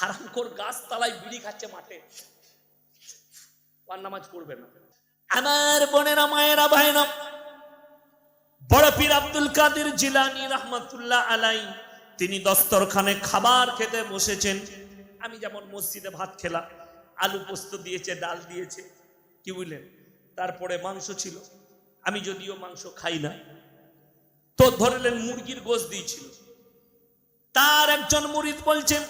হারামখোর গাছ তলায় বিড়ি খাচ্ছে মাঠে, আর নামাজ পড়বে না। আমার বোনেরা, মায়েরা, ভাইরা, বড় পীর আব্দুল কাদের জিলানী রাহমাতুল্লাহ আলাইহি তিনি দস্তরখানে খাবার খেতে বসেছেন। আমি যেমন মসজিদে ভাত খেলাম, আলু পোস্ত দিয়েছে, ডাল দিয়েছে, কি বুঝলেন, তারপরে মাংস ছিল। আমি যদিও মাংস খাই না, তো ধরলেন মুরগির গোশত দিয়েছিল। তার একজন মুরিদ বলছেন,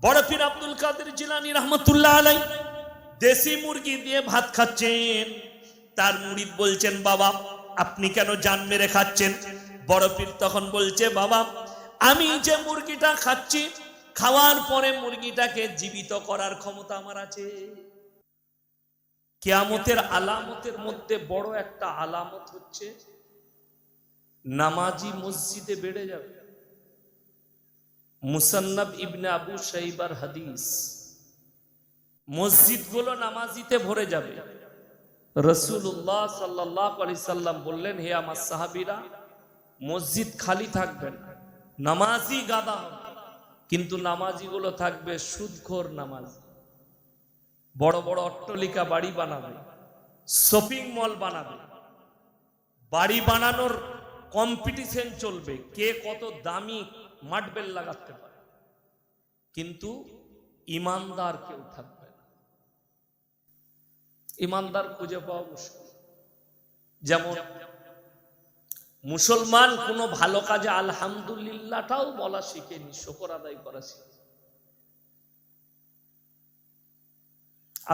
বড় পীর আব্দুল কাদের জিলানী রাহমাতুল্লাহ আলাইহি দেশি মুরগি দিয়ে ভাত খাচ্ছেন। তার মুরিদ বলছেন, বাবা আপনি কেন জান মেরে খাচ্ছেন? বড় পীর তখন বলছে, বাবা আমি যে মুরগিটা খাচ্ছি, খাওয়ার পরে মুরগিটাকে জীবিত করার ক্ষমতা আমার আছে। কিয়ামতের আলামতের মধ্যে বড় একটা আলামত হচ্ছে নামাজি মসজিদে বেড়ে যাবে। মুসান্নাফ ইবনে আবু শাইবার হাদিস, মসজিদগুলো নামাজিতে ভরে যাবে। রাসূলুল্লাহ সাল্লাল্লাহু আলাইহি সাল্লাম বললেন, হে আমার সাহাবীরা, মসজিদ খালি থাকবে না, নামাজি গাদা হবে, কিন্তু নামাজিগুলো থাকবে সুদখোর নামাজি। বড় বড় অট্টালিকা বাড়ি বানাবে, শপিং মল বানাবে, বাড়ি বানানোর কম্পিটিশন চলবে, কে কত দামি মার্বেল লাগাতে পারে, কিন্তু ইমানদার কেউ থাকবে না। ইমানদার খুঁজে পাওয়া মুশকিল। যেমন মুসলমান কোনো ভালো কাজে আলহামদুলিল্লাহটাও বলা শিখেনি, শুকর আদায় করা শিখে।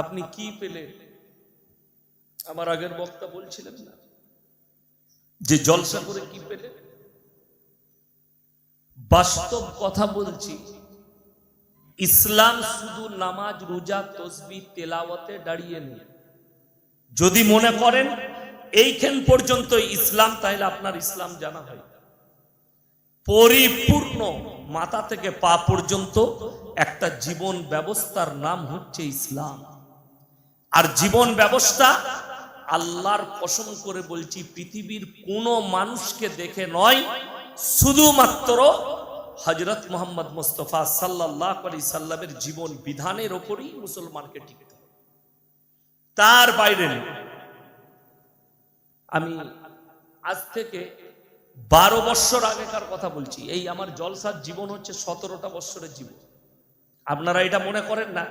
আপনি কি পেলেন? আমার আগের বক্তা বলছিলেন না যে জলসা করে কি পেলেন? বাস্তব কথা বলছি, ইসলাম শুধু নামাজ, রোজা, তাসবিহ, তেলাওয়াতে দাঁড়িয়ে নেই। যদি মনে করেন এইখান পর্যন্ত ইসলাম, তাহলে আপনার ইসলাম জানা হয় পরিপূর্ণ। মাথা থেকে পা পর্যন্ত একটা জীবন ব্যবস্থার নাম হচ্ছে ইসলাম। আর জীবন ব্যবস্থা, আল্লাহর কসম করে বলছি, পৃথিবীর কোন মানুষকে দেখে নয়, শুধুমাত্র হযরত মুহাম্মদ মুস্তাফা সাল্লাল্লাহু আলাইহি সাল্লামের জীবন বিধানের উপরই মুসলমানকে টিকতে হবে, তার বাইরে নেই। আমি আজ থেকে 12 বছর আগেকার কথা বলছি। এই আমার জলসার জীবন হচ্ছে 17টা বছরের জীবন। আপনারা এটা মনে করেন না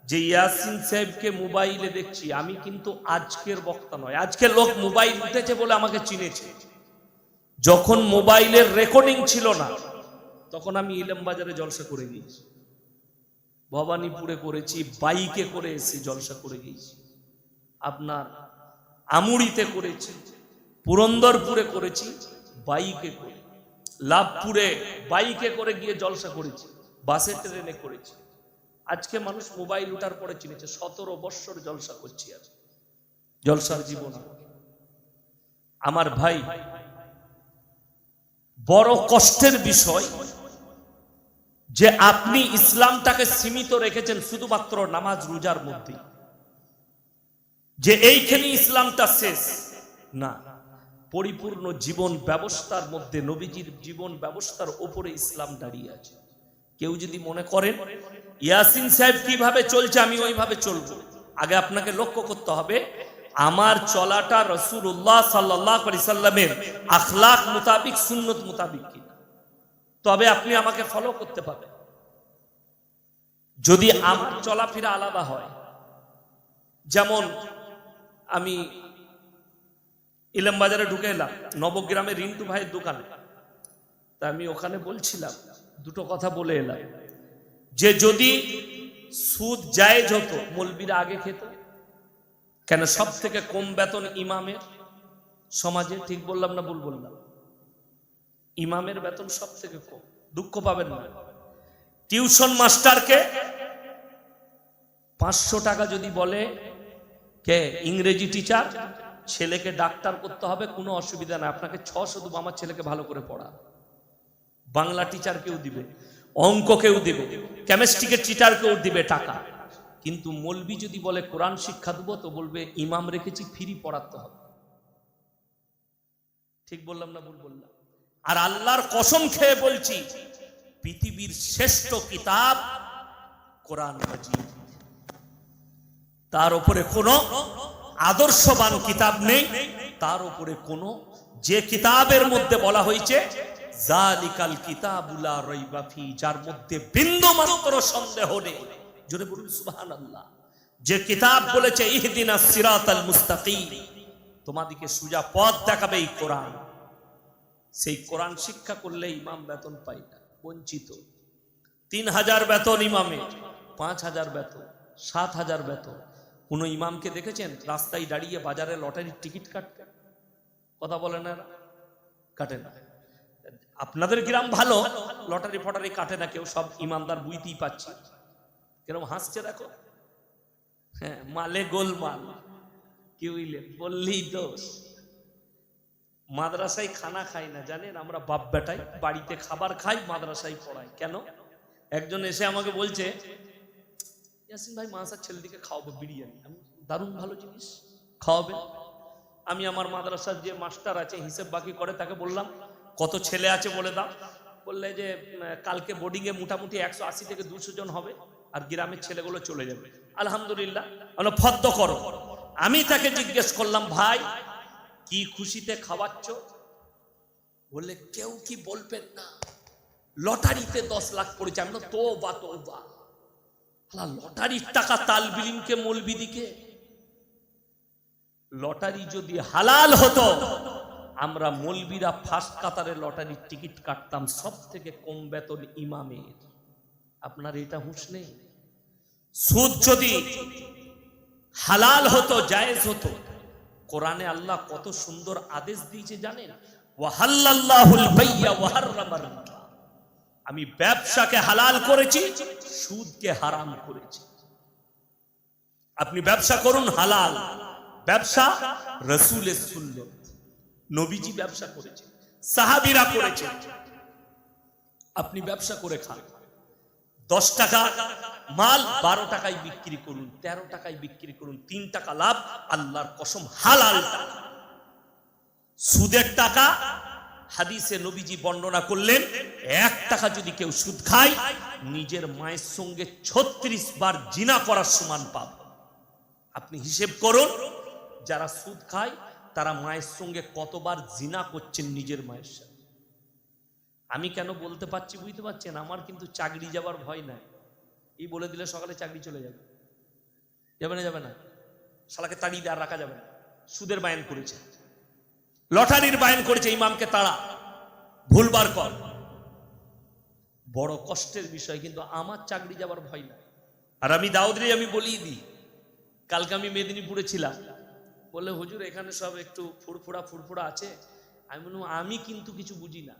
যে ইয়াসিন সাহেবকে মোবাইলে দেখছি, আমি কিন্তু আজকের বক্তা নয়। আজকে লোক মোবাইল উঠেছে বলে আমাকে চিনেছে। যখন মোবাইলের রেকর্ডিং ছিল না, তখন আমি ইলম বাজারে জলসা করে গিয়েছি, ভবানীপুরে করেছি, বাইকে করে এসে জলসা করে গিয়েছি, আপনার আমুড়িতে করেছি, পুরন্দরপুরে করেছি বাইকে করে, লাভপুরে বাইকে করে গিয়ে জলসা করেছি, বাসে ট্রেনে করেছি। আজকে মানুষ মোবাইল উঠার পরে চিনেছে। 17 বছর জলসা করছি, আজ জলসার জীবন। আমার ভাই, বড় কষ্টের বিষয় যে আপনি ইসলামটাকে সীমিত রেখেছেন শুধুমাত্র নামাজ রোজার মধ্যে, যে এইখানে ইসলামটা শেষ না। পরিপূর্ণ জীবন ব্যবস্থার মধ্যে, নবীজির জীবন ব্যবস্থার উপরে ইসলাম দাঁড়িয়ে আছে। কেউ যদি মনে করেন ইয়াসিন সাহেব কিভাবে চলছে আমি ওইভাবে চলবো, আগে আপনাকে লক্ষ্য করতে হবে আমার চলাটা রাসূলুল্লাহ সাল্লাল্লাহু আলাইহি সাল্লামের আখলাক মোতাবিক, সুন্নত মোতাবিক কিনা, তবে আপনি আমাকে ফলো করতে পারবেন। যদি আমার চলাফেরা আলাদা হয়, যেমন আমি ইলম বাজারে ঢুকে এলাম, নবগ্রামে রিন্টু ভাইয়ের দোকানে, তা আমি ওখানে বলছিলাম, দুটো কথা বলে এলাম যে যদি সুদ জায়েজ হতো, মৌলবীরা আগে খেত কেন? সব থেকে কম বেতন ইমামের সমাজে, ঠিক বললাম না ভুল বললাম? ইমামের বেতন সব থেকে কম, দুঃখ পাবেন না। টিউশন মাস্টারকে 500 টাকা যদি বলে, কে ইংরেজি টিচার, ছেলেকে ডাক্তার করতে হবে, কোনো অসুবিধা না, আপনাকে 600 দেবো, আমার ছেলেকে ভালো করে পড়া। বাংলা টিচার কেউ দিবে, অঙ্ক কেউ দিবে, কেমিস্ট্রিকে টিচার কেউ দিবে টাকা। কিন্তু মৌলবি যদি বলে কোরআন শিক্ষা দেবো, তো বলবে ইমাম রেখেছি, ফ্রি পড়াতে হবে। ঠিক বললাম না ভুল বললাম? আর আল্লাহর কসম খেয়ে বলছি, পৃথিবীর শ্রেষ্ঠ কিতাব কোরআন মাজিদ, তার উপরে কোনো আদর্শবান কিতাব নেই, তার উপরে কোনো, যে কিতাবের মধ্যে বলা হয়েছে জালিকাল কিতাবুল লা রাইবা ফি, যার মধ্যে বিন্দু মাত্র সন্দেহ নেই, জোরে বলুন সুবহানাল্লাহ। যে কিতাব বলেছে ইহদিনাস সিরাতাল মুস্তাকিম, তোমাদেরকে সোজা পথ দেখাবে এই কোরআন, সেই কোরআন শিক্ষা করলে ইমাম বেতন পায় না, বঞ্চিত। 3000 বেতন ইমামে, 5000 বেতন, 7000 বেতন। কোন ইমামকে দেখেছেন রাস্তায় দাঁড়িয়ে বাজারে লটারির টিকিট কাটতে? কথা বলে না, কাটে না। আপনাদের গ্রাম ভালো, লটারি ফটারি কাটে না কেউ, সব ইমানদার বুঝতেই পাচ্ছে। কিরকম হাসছে দেখো, হ্যাঁ, মালে গোলমাল, কি বুঝলেন, বললেই দোষ। মাদ্রাসায় খানা খাই না, জানেন? আমরা বাপ বেটাই বাড়িতে খাবার খাই, মাদ্রাসায় পড়াই। কেন? একজন এসে আমাকে বলছে, ইয়াসিন ভাই মাসার ছেলেদিকে খাওয়াবো বিরিয়ানি। আমি, দারুণ ভালো জিনিস, খাওয়াবেন। আমি আমার মাদ্রাসার যে মাস্টার আছে হিসেব বাকি করে, তাকে বললাম কত ছেলে আছে বলে দাও। বললে যে কালকে বোর্ডিং এ মোটামুটি 180 থেকে 200 জন হবে, আর গ্রামের ছেলেগুলো চলে যাবে। আলহামদুলিল্লাহ, আমরা ফদ্দ করো। আমি তাকে জিজ্ঞেস করলাম, ভাই কি খুশিতে খাওয়াচ্ছ? বললে কেউ কি বলবেন না, লটারিতে 10 লাখ পড়েছে। আমি তো বা লটারির টাকা তালবিলিমকে মৌলবিদিকে। লটারি যদি হালাল হতো, আমরা মৌলবিরা ফার্স্ট কাতারে লটারির টিকিট কাটতাম, সব থেকে কম বেতন ইমামের। আপনার এটা হুঁশ নেই? সুদ যদি হালাল হতো, জায়েজ হতো, কোরআনে আল্লাহ কত সুন্দর আদেশ দিয়েছে জানেন? ওয়াহাল্লাল্লাহুল বাইয়া ওয়া হাররামার রিবা, আমি ব্যবসাকে হালাল করেছি, সুদকে হারাম করেছি। আপনি ব্যবসা করুন হালাল, ব্যবসা রাসূলের সুন্নাত, নবীজি ব্যবসা করেছে, সাহাবীরা করেছে। আপনি ব্যবসা করে খান, 10 টাকা মাল 12 টাকায় বিক্রি করুন, 13 টাকায় বিক্রি করুন, 3 টাকা লাভ, আল্লাহর কসম হালাল টাকা। সুদের টাকা, হাদিসে নবীজি বর্ণনা করলেন, 1 টাকা যদি কেউ সুদ খায়, নিজের মায়ের সঙ্গে 36 বার জিনা করার সমান পাপ। আপনি হিসেব করুন, যারা সুদ খায় তারা মায়ের সঙ্গে কতবার জিনা করছেন নিজের মায়ের সাথে। আমি কেন বলতে পারছি বুঝতে পারছেন? আমার কিন্তু চাকরি যাবার ভয় নাই। এই বলে দিলে সকালে চাকরি চলে যাবে, যাবে না? যাবে না, শালাকে তাড়িয়ে দিয়ে আর রাখা যাবে না। সুদের বায়ান করেছে, লটারির বায়ান করেছে, ইমামকে তাড়া, ভুলবার কর, বড় কষ্টের বিষয়। কিন্তু আমার চাকরি যাবার ভয় নাই। আর আমি দাউদরে আমি বলিয়ে দিই, কালকে আমি মেদিনীপুরে ছিলাম, বললে হুজুর এখানে সব একটু ফুরফুরা আছে। আমি বললাম আমি কিন্তু কিছু বুঝি না,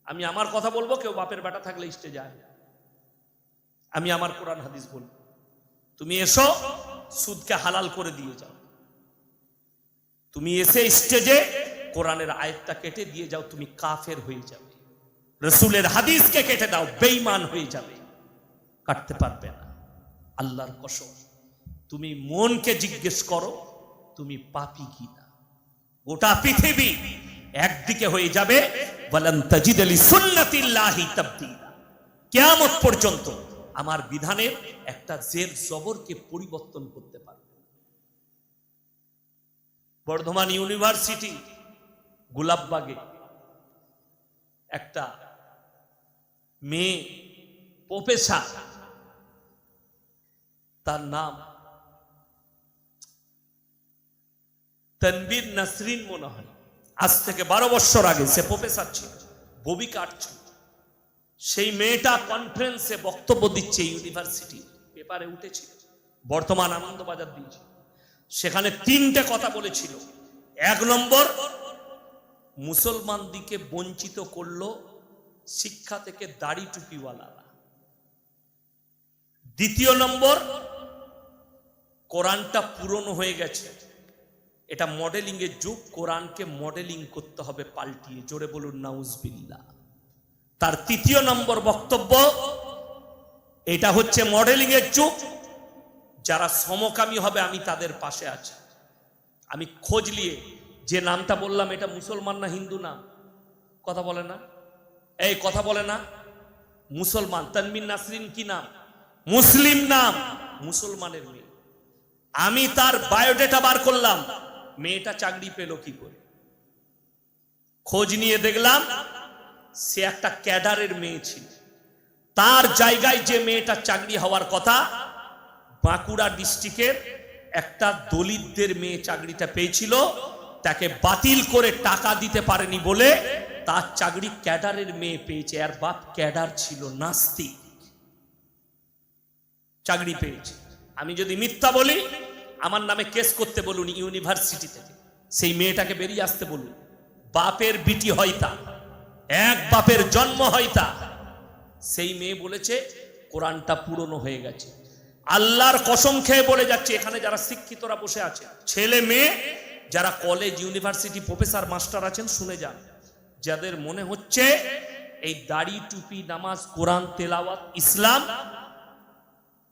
আমি আমার কথা বলবো, কেউ বাপের বেটা থাকলে স্টেজে যায়, আমি আমার কোরআন হাদিস বলবো। তুমি এসো, সুদকে হালাল করে দিয়ে যাও। তুমি এসে স্টেজে কোরআনের আয়াতটা কেটে দিয়ে যাও, তুমি কাফের হয়ে যাবে। রাসূলের হাদিসকে কেটে দাও, বেঈমান হয়ে যাবে, কাটতে পারবে না। আল্লাহর কসম, তুমি মনকে জিজ্ঞেস করো তুমি পাপী কিনা। গোটা পৃথিবী একদিকে হয়ে যাবে, ওয়ালান তাজিদ লিসুন্নাতিল্লাহি তাবদীলা। কিয়ামত পর্যন্ত আমার বিধানের একটা জের জবরকে পরিবর্তন করতে পারবে। বর্ধমান ইউনিভার্সিটি গোলাপবাগে একটা মেয়ে প্রফেসর, তার নাম তানবীর নাসরিন মনে হয়। আজ থেকে 12 বছর আগে সে প্রফেসর ছিল, ববি কাটছিল। সেই মেয়েটা কনফারেন্সে বক্তব্য দিচ্ছে, ইউনিভার্সিটি পেপারে উঠেছিল, বর্তমান আনন্দবাজার দিয়েছে। সেখানে 3টে কথা বলেছিল। 1 নম্বর, মুসলমানদিকে বঞ্চিত করলো শিক্ষা থেকে দাড়ি টুপিওয়ালারা। 2 নম্বর, কোরআনটা পুরনো হয়ে গেছে, এটা মডেলিং এর যুগ, কোরআনকে মডেলিং করতে হবে পাল্টিয়ে। জোরে বলুন নাউজুবিল্লাহ। তার 3 নম্বর বক্তব্য, এটা হচ্ছে মডেলিং এর যুগ, যারা সমকামী হবে আমি তাদের পাশে আছি। আমি খোঁজ নিয়ে যে নামটা বললাম, এটা মুসলমান না হিন্দু নাম? কথা বলে না, এই কথা বলে না। মুসলমান। তানমিন নাসরিন কি নাম? মুসলিম নাম, মুসলমানের মেয়ে। আমি তার বায়োডেটা বার করলাম, মেয়েটা চাকরি পেল কি করে? খোঁজ নিয়ে দেখলাম সে একটা ক্যাডারের মেয়ে ছিল। তার জায়গায় যে মেয়েটা চাকরি হওয়ার কথা, বাঁকুড়া ডিস্ট্রিক্টের একটা দলিতদের মেয়ে চাকরিটা পেয়েছিল, তাকে বাতিল করে টাকা দিতে পারেনি বলে তার চাকরি ক্যাডারের মেয়ে পেয়েছে। আর বাপ ক্যাডার ছিল, নাস্তিক, চাকরি পেয়েছে। আমি যদি মিথ্যা বলি আমার নামে কেস করতে বলুন ইউনিভার্সিটি থেকে, সেই মেয়েটাকে বেরিয়ে আসতে বলুন। বাপের বিটি হয়তা, এক বাপের জন্ম হয়তা। সেই মেয়ে বলেছে কোরআনটা পুরনো হয়ে গেছে। আল্লাহর কসম খেয়ে বলে যাচ্ছে, এখানে যারা শিক্ষিতরা বসে আছে, ছেলে মেয়ে যারা কলেজ ইউনিভার্সিটি প্রফেসর মাস্টার আছেন, শুনে যান, যাদের মনে হচ্ছে এই দাড়ি টুপি নামাজ কোরআন তেলাওয়াত ইসলাম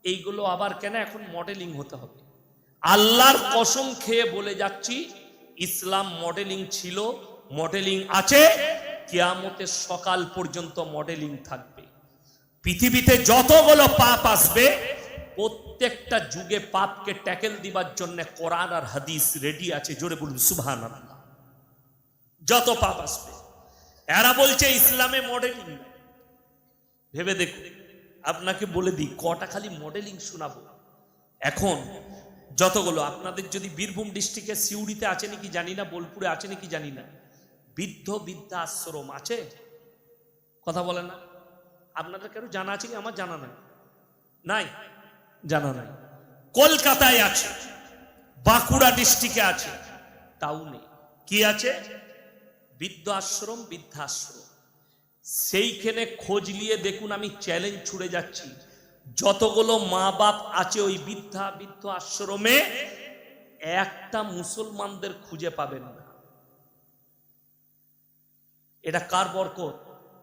এইগুলো আবার কেন এখন মডেলিং হতে হবে, আল্লাহর কসম খেয়ে বলে যাচ্ছি, ইসলাম মডেলিং ছিল, মডেলিং আছে, কিয়ামতের সকাল পর্যন্ত মডেলিং থাকবে। পৃথিবীতে যতগুলো পাপ আসবে প্রত্যেকটা যুগে পাপকে ট্যাকেল দিবার জন্য কোরআন আর হাদিস রেডি আছে। জোরে বলুন সুবহানাল্লাহ। যত পাপ আসবে, এরা বলছে ইসলামে মডেলিং। ভেবে দেখুন, আপনাকে বলে দিই কটা খালি মডেলিং শোনাবো। এখন যতগুলো আপনাদের যদি বীরভূম ডিস্ট্রিক্টের সিউড়িতে আছে নাকি জানি না, বোলপুরে আছে নাকি জানি না, বৃদ্ধা আশ্রম আছে, কথা বলে না। আপনাদের কেন জানা আছে কি? আমার জানা নাই, নাই, জানা নাই। কলকাতায় আছে, বাঁকুড়া ডিস্ট্রিক্টে আছে, টাউনে কি আছে? বৃদ্ধাশ্রম। সেইখানে খোঁজ নিয়ে দেখুন, আমি চ্যালেঞ্জ ছুড়ে যাচ্ছি, যতগুলো মা বাপ আছে ওই বৃদ্ধ আশ্রমে একটা মুসলমানদের খুঁজে পাবেন না। এটা কার বরকত?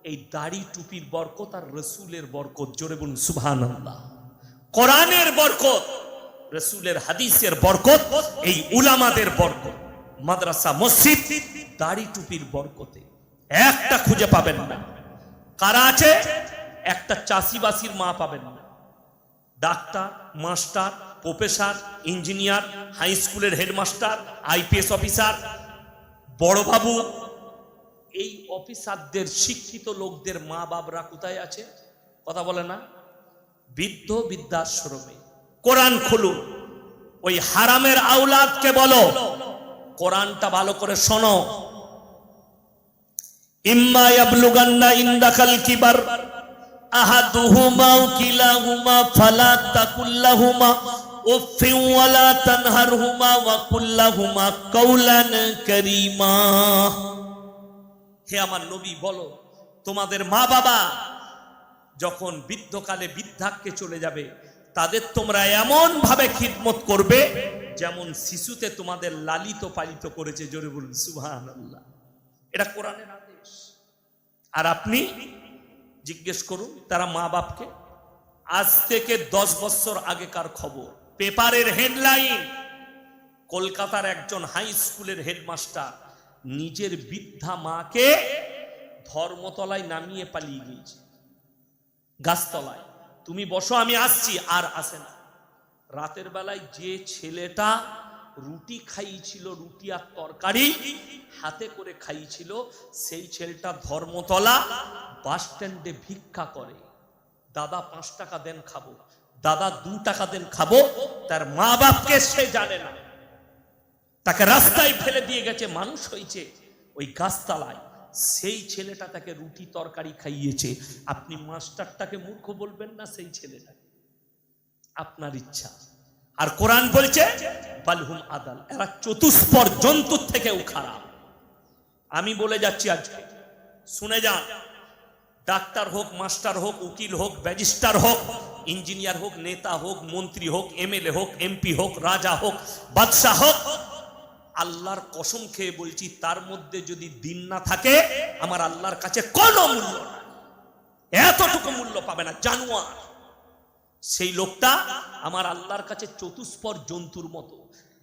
এই দাড়ি টুপির বরকত আর রসুলের বরকত। জোরে বলুন সুবহানাল্লাহ। কোরআনের বরকত, রসুলের হাদিসের বরকত, এই উলামাদের বরকত, মাদ্রাসা মসজিদ দাড়ি টুপির বরকতে একটা খুঁজে পাবেন না। কারা আছে? একটা চাষিবাসীর মা পাবেন না। Doctor, master, professor, engineer, high স্কুলের হেডমাস্টার, আইপিএস অফিসার, বড় বাবু, এই অফিসারদের শিক্ষিত লোকদের মা বাবরা কোথায় আছে? কথা বলে না। বৃদ্ধাশ্রমে। কোরআন খুলুন, ওই হারামের আওলাদকে বলো কোরআনটা ভালো করে শোনো। ইম্মা ইয়াবলুগান্না ইনদাকাল কিবার আহাদুহুমা আও কিলাহুমা ফালা তাকুল্লাহুমা উফফিন ওয়ালা তানহারহুমা ওয়া কুল্লাহুমা কাওলান কারীমা। হে আমার নবী, বলো তোমাদের মা বাবা যখন বৃদ্ধকালে বৃদ্ধাক্যে চলে যাবে, তাদের তোমরা এমন ভাবে খিদমত করবে যেমন শিশুতে তোমাদের লালিত পালিত করেছে। জোরে বলুন সুবহানাল্লাহ। এটা কোরআনের আদেশ। আর আপনি জিজ্ঞেস করুন তারা মা বাপকে, আজ থেকে 10 বছর আগেকার খবর, পেপারের হেডলাইন, কলকাতার একজন হাই স্কুলের হেডমাস্টার নিজের বৃদ্ধা মাকে ধর্মতলায় নামিয়ে পালিয়ে গিয়েছে, গাছতলায়। তুমি বসো আমি আসছি, আর আসে না। রাতের বেলায় যে ছেলেটা রুটি খাইছিল, রুটি আর তরকারি হাতে করে খাইছিল, সেই ছেলেটা ধর্মতলা বাস স্ট্যান্ডে ভিক্ষা করে। দাদা 5 টাকা দেন খাবো, দাদা 2 টাকা দেন খাবো। তার মা বাপকে সে জানে না, তাকে রাস্তায় ফেলে দিয়ে গেছে, মানুষ হয়েছে ওই গাছতলায়। সেই ছেলেটা তাকে রুটি তরকারি খাইয়েছে। আপনি মাস্টারটাকে মূর্খ বলবেন না, সেই ছেলেটা আপনার ইচ্ছা। আর কোরআন বলছে বালহুম আদাল, এরা চতুষ্পর জন্তুর থেকেও খারাপ। আমি বলে যাচ্ছি আজকে, শুনে যান। ডাক্তার হোক, মাস্টার হোক, উকিল হোক, ব্যারিস্টার হোক, ইঞ্জিনিয়ার হোক, নেতা হোক, মন্ত্রী হোক, এমএলএ হোক, এমপি হোক, রাজা হোক, বাদশাহ হোক, আল্লাহর কসম খেয়ে বলছি, তার মধ্যে যদি দিন না থাকে আমার আল্লাহর কাছে কোনো মূল্য নাই, এতটুকু মূল্য পাবে না। জানোয়ার সেই লোকটা আমার আল্লাহর কাছে চতুষ্পর জন্তুর মতো।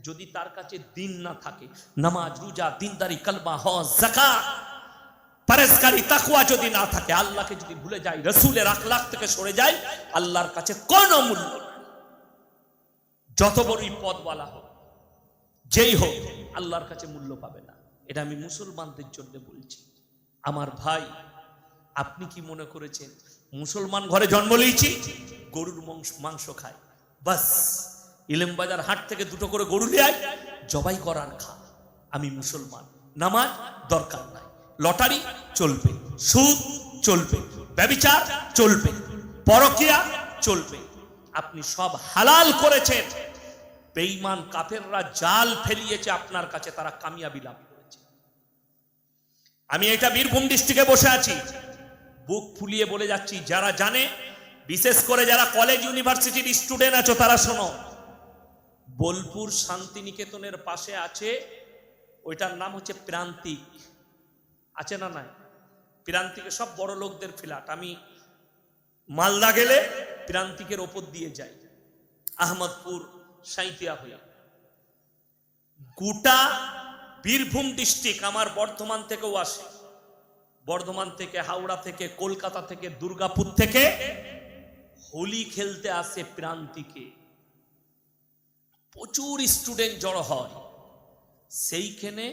যদি তার কাছে দিন না থাকে, নামাজ, রোজা, দিনদারি, কালমা, হজ, যাকাত, পরেশকারী তাকওয়া যদি না থাকে, আল্লাহকে যদি ভুলে যায়, রাসূলের আখলাক থেকে সরে যায়, আল্লাহর কাছে কোনো মূল্য নেই। যত বড়ই পদওয়ালা হোক, যেই হোক, আল্লাহর কাছে মূল্য পাবে না। এটা আমি মুসলমানদের জন্য বলছি। আমার ভাই, আপনি কি মনে করেছেন মুসলমান ঘরে জন্ম নিয়েছি, গরুর মাংস খায়, বাস ইলেমবাজার হাট থেকে দুটো করে গরু নিয়ে আয়, জবাই করার খা, আমি মুসলমান। নামাজ দরকার নাই, লটারি চলবে, সুদ চলবে, ব্যভিচার চলবে, পরকিয়া চলবে। আপনি সব হালাল করেছেন। বেঈমান কাফেররা জাল ফেলিয়েছে আপনার কাছে, তারা কামিয়াবি লাভ করেছে। আমি এটা বীরভূম ডিস্ট্রিক্টে বসে আছি, বুক ফুলিয়ে বলে যাচ্ছি, যারা জানে, বিশেষ করে যারা কলেজ ইউনিভার্সিটির স্টুডেন্ট আছো, তারা শোনো। বোলপুর শান্তিনিকেতনের পাশে আছে, ওইটার নাম হচ্ছে প্রান্তিক, আছে না নাই? প্রান্তিকে সব বড় লোকদের ফ্ল্যাট। আমি মালদা গেলে প্রান্তিকের ওপর দিয়ে যাই, আহমদপুর সাঁইতিয়া হয়ে। গোটা বীরভূম ডিস্ট্রিক্ট আমার বর্ধমান থেকেও আসে, বর্ধমান থেকে, হাওড়া থেকে, কলকাতা থেকে, দুর্গাপুর থেকে হোলি খেলতে আসে প্রান্তিকে। প্রচুর স্টুডেন্ট জড়ো হয়। সেইখানে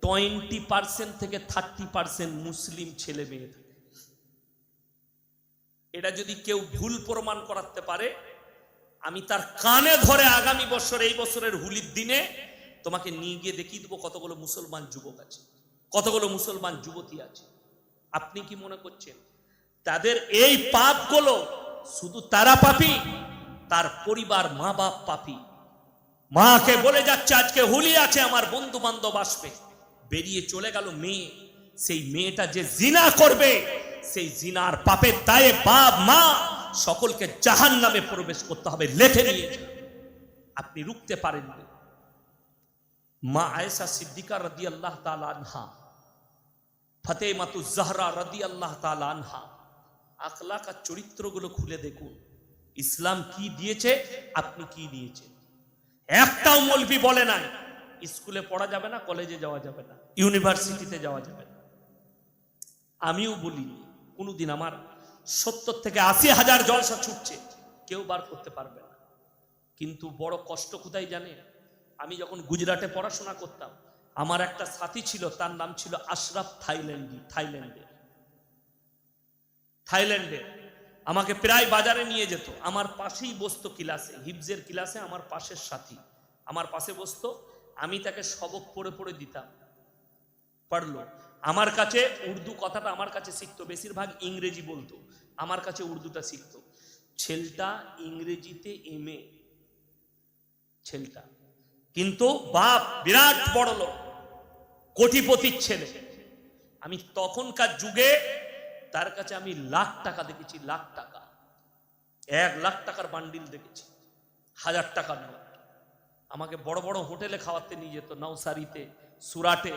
20% থেকে 30% মুসলিম ছেলে মেয়ে থাকে। এটা যদি কেউ ভুল প্রমাণ করাতে পারে, আমি তার কানে ধরে আগামী বছর, এই বছরের হোলির দিনে তোমাকে নিয়ে গিয়ে দেখিয়ে দেবো কতগুলো মুসলমান যুবক আছে, কতগুলো মুসলমান যুবতী আছে। আপনি কি মনে করছেন তাদের এই পাপগুলো শুধু তারা পাপী, তার পরিবার, মা বাপ পাপী? মাকে বলে যাচ্ছে আজকে হোলি আছে, আমার বন্ধু বান্ধব আসবে, বেরিয়ে চলে গেল মেয়ে। সেই মেয়েটা যে জিনা করবে, সেই জিনার পাপের দায়ে বাপ মা সকলকে জাহান্নামে প্রবেশ করতে হবে, লেখে নিয়েছে। আপনি রুখতে পারেন না। মা আয়েশা সিদ্দিকা রাদিয়াল্লাহু তাআলা আনহা, ফাতেমাতুজ জাহরা রাদিয়াল্লাহু তাআলা আনহা, আখলাক আর চরিত্রগুলো খুলে দেখুন। ইসলাম কি দিয়েছে, আপনি কি নিয়েছেন? একটাও মৌলবি বলে নাই স্কুলে পড়া যাবে না, কলেজে যাওয়া যাবে না, ইউনিভার্সিটিতে যাওয়া যাবে না। আমিও বলিনি কোনোদিন। আমার 70 থেকে 80 হাজার জলসা ছুটছে, কেউ বার করতে পারবে না। কিন্তু বড় কষ্ট কোথায় জানে? আমি যখন গুজরাটে পড়াশোনা করতাম, আমার একটা সাথী ছিল, তার নাম ছিল আশরাফ থাইল্যান্ডে। আমাকে প্রায় বাজারে নিয়ে যেত, আমার পাশেই বসতো ক্লাসে, হিফজের ক্লাসে আমার পাশের সাথী আমার পাশে বসতো। আমি তাকে সবক পড়ে পড়ে দিতাম, পড়লো। আমার কাছে উর্দু কথাটা আমার কাছে শিখতো, বেশিরভাগ ইংরেজি বলতো, আমার কাছে উর্দুটা শিখতো। ছেলেটা ইংরেজিতে MA, ছেলেটা কিন্তু বাপ বিরাট বড় লোক, কোটিপতির ছেলে। আমি তখনকার যুগে তার কাছে আমি লাখ টাকা দেখেছি, লাখ টাকা, 1 লাখ টাকার বান্ডিল দেখেছি, 1000 টাকার নোট। আমাকে বড় বড় হোটেলে খাওয়াতে নিয়ে যেত, নওসারিতে, সুরাটে,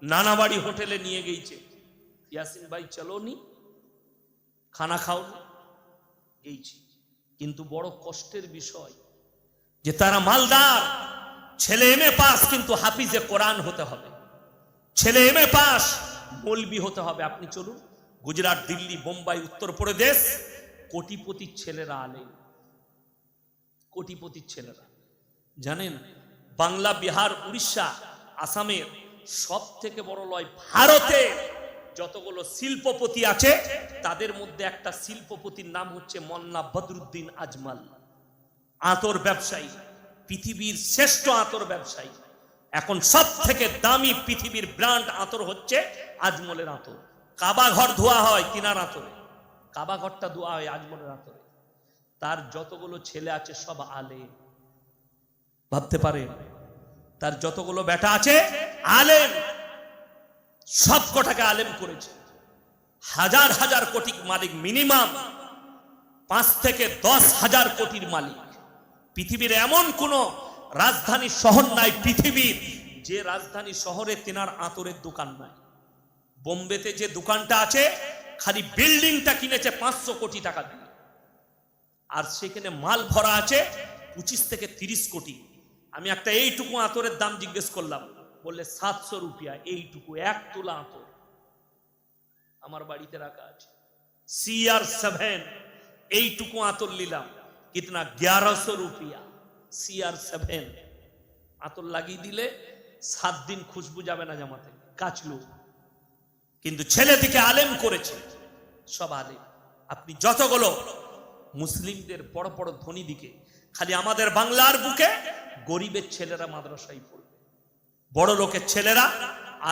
নানাবাড়ি হোটেলে নিয়ে গেছে। ইয়াসিন ভাই চলো নি, খানা খাও গেছি। কিন্তু বড় কষ্টের বিষয় যে তারা মালদার ছেলে MA পাস, কিন্তু হাফিজে কোরআন হতে হবে, ছেলে MA পাস, মৌলবি হতে হবে। আপনি চলুন গুজরাট, দিল্লি, বোম্বাই, উত্তরপ্রদেশ, কোটিপতির ছেলেরা আলেম, কোটিপতির ছেলেরা। জানেন বাংলা, বিহার, উড়িষ্যা, আসামের সব থেকে বড় লয় ভারতে যতগুলো শিল্পপতি আছে, তাদের মধ্যে একটা শিল্পপতির নাম হচ্ছে মোল্লা বদরুদ্দিন আজমাল। আতর ব্যবসায়ী, পৃথিবীর শ্রেষ্ঠ আতর ব্যবসায়ী। এখন সব থেকে দামি পৃথিবীর ব্র্যান্ড আতর হচ্ছে আজমলের আতর। কাবা ঘর ধোয়া হয় তিনার আতরে, কাবা ঘরটা ধোয়া হয় আজমলের আতরে। তার যতগুলো ছেলে আছে সব আলেম, ভাবতে পারেন? তার যতগুলো বেটা আছে আলেম, সব কটাকে আলেম করেছে। হাজার হাজার কোটির মালিক, মিনিমাম 5 থেকে 10 হাজার কোটির মালিক। পৃথিবীর এমন কোন রাজধানী শহর নাই পৃথিবীর যে রাজধানী শহরে তেনার আতরের দোকান নাই। বোম্বেতে যে দোকানটা আছে, খালি বিল্ডিংটা কিনেছে 500 কোটি টাকা দিয়ে, আর সেখানে মাল ভরা আছে 25 থেকে 30 কোটি। আমি একটা এইটুকু আতরের দাম জিজ্ঞেস করলাম, বললে 700 রুপিয়া, এইটুকু 1 তোলা আতর। আমার বাড়িতে রাখা আছে। CR7 এইটুকু আতর নিলাম, কিতনা 1100 রুপিয়া। CR7 আতর লাগিয়ে দিলে 7 দিন খুশবু যাবে না জামাতে, কাচলো। কিন্তু ছেলে থেকে আলেম করেছে, সব আলেম। আপনি যতগুলো মুসলিমদের বড় বড় ধনী দিকে, খালি আমাদের বাংলার বুকে গরিবের ছেলেরা মাদ্রাসায় পড়বে, বড় লোকের ছেলেরা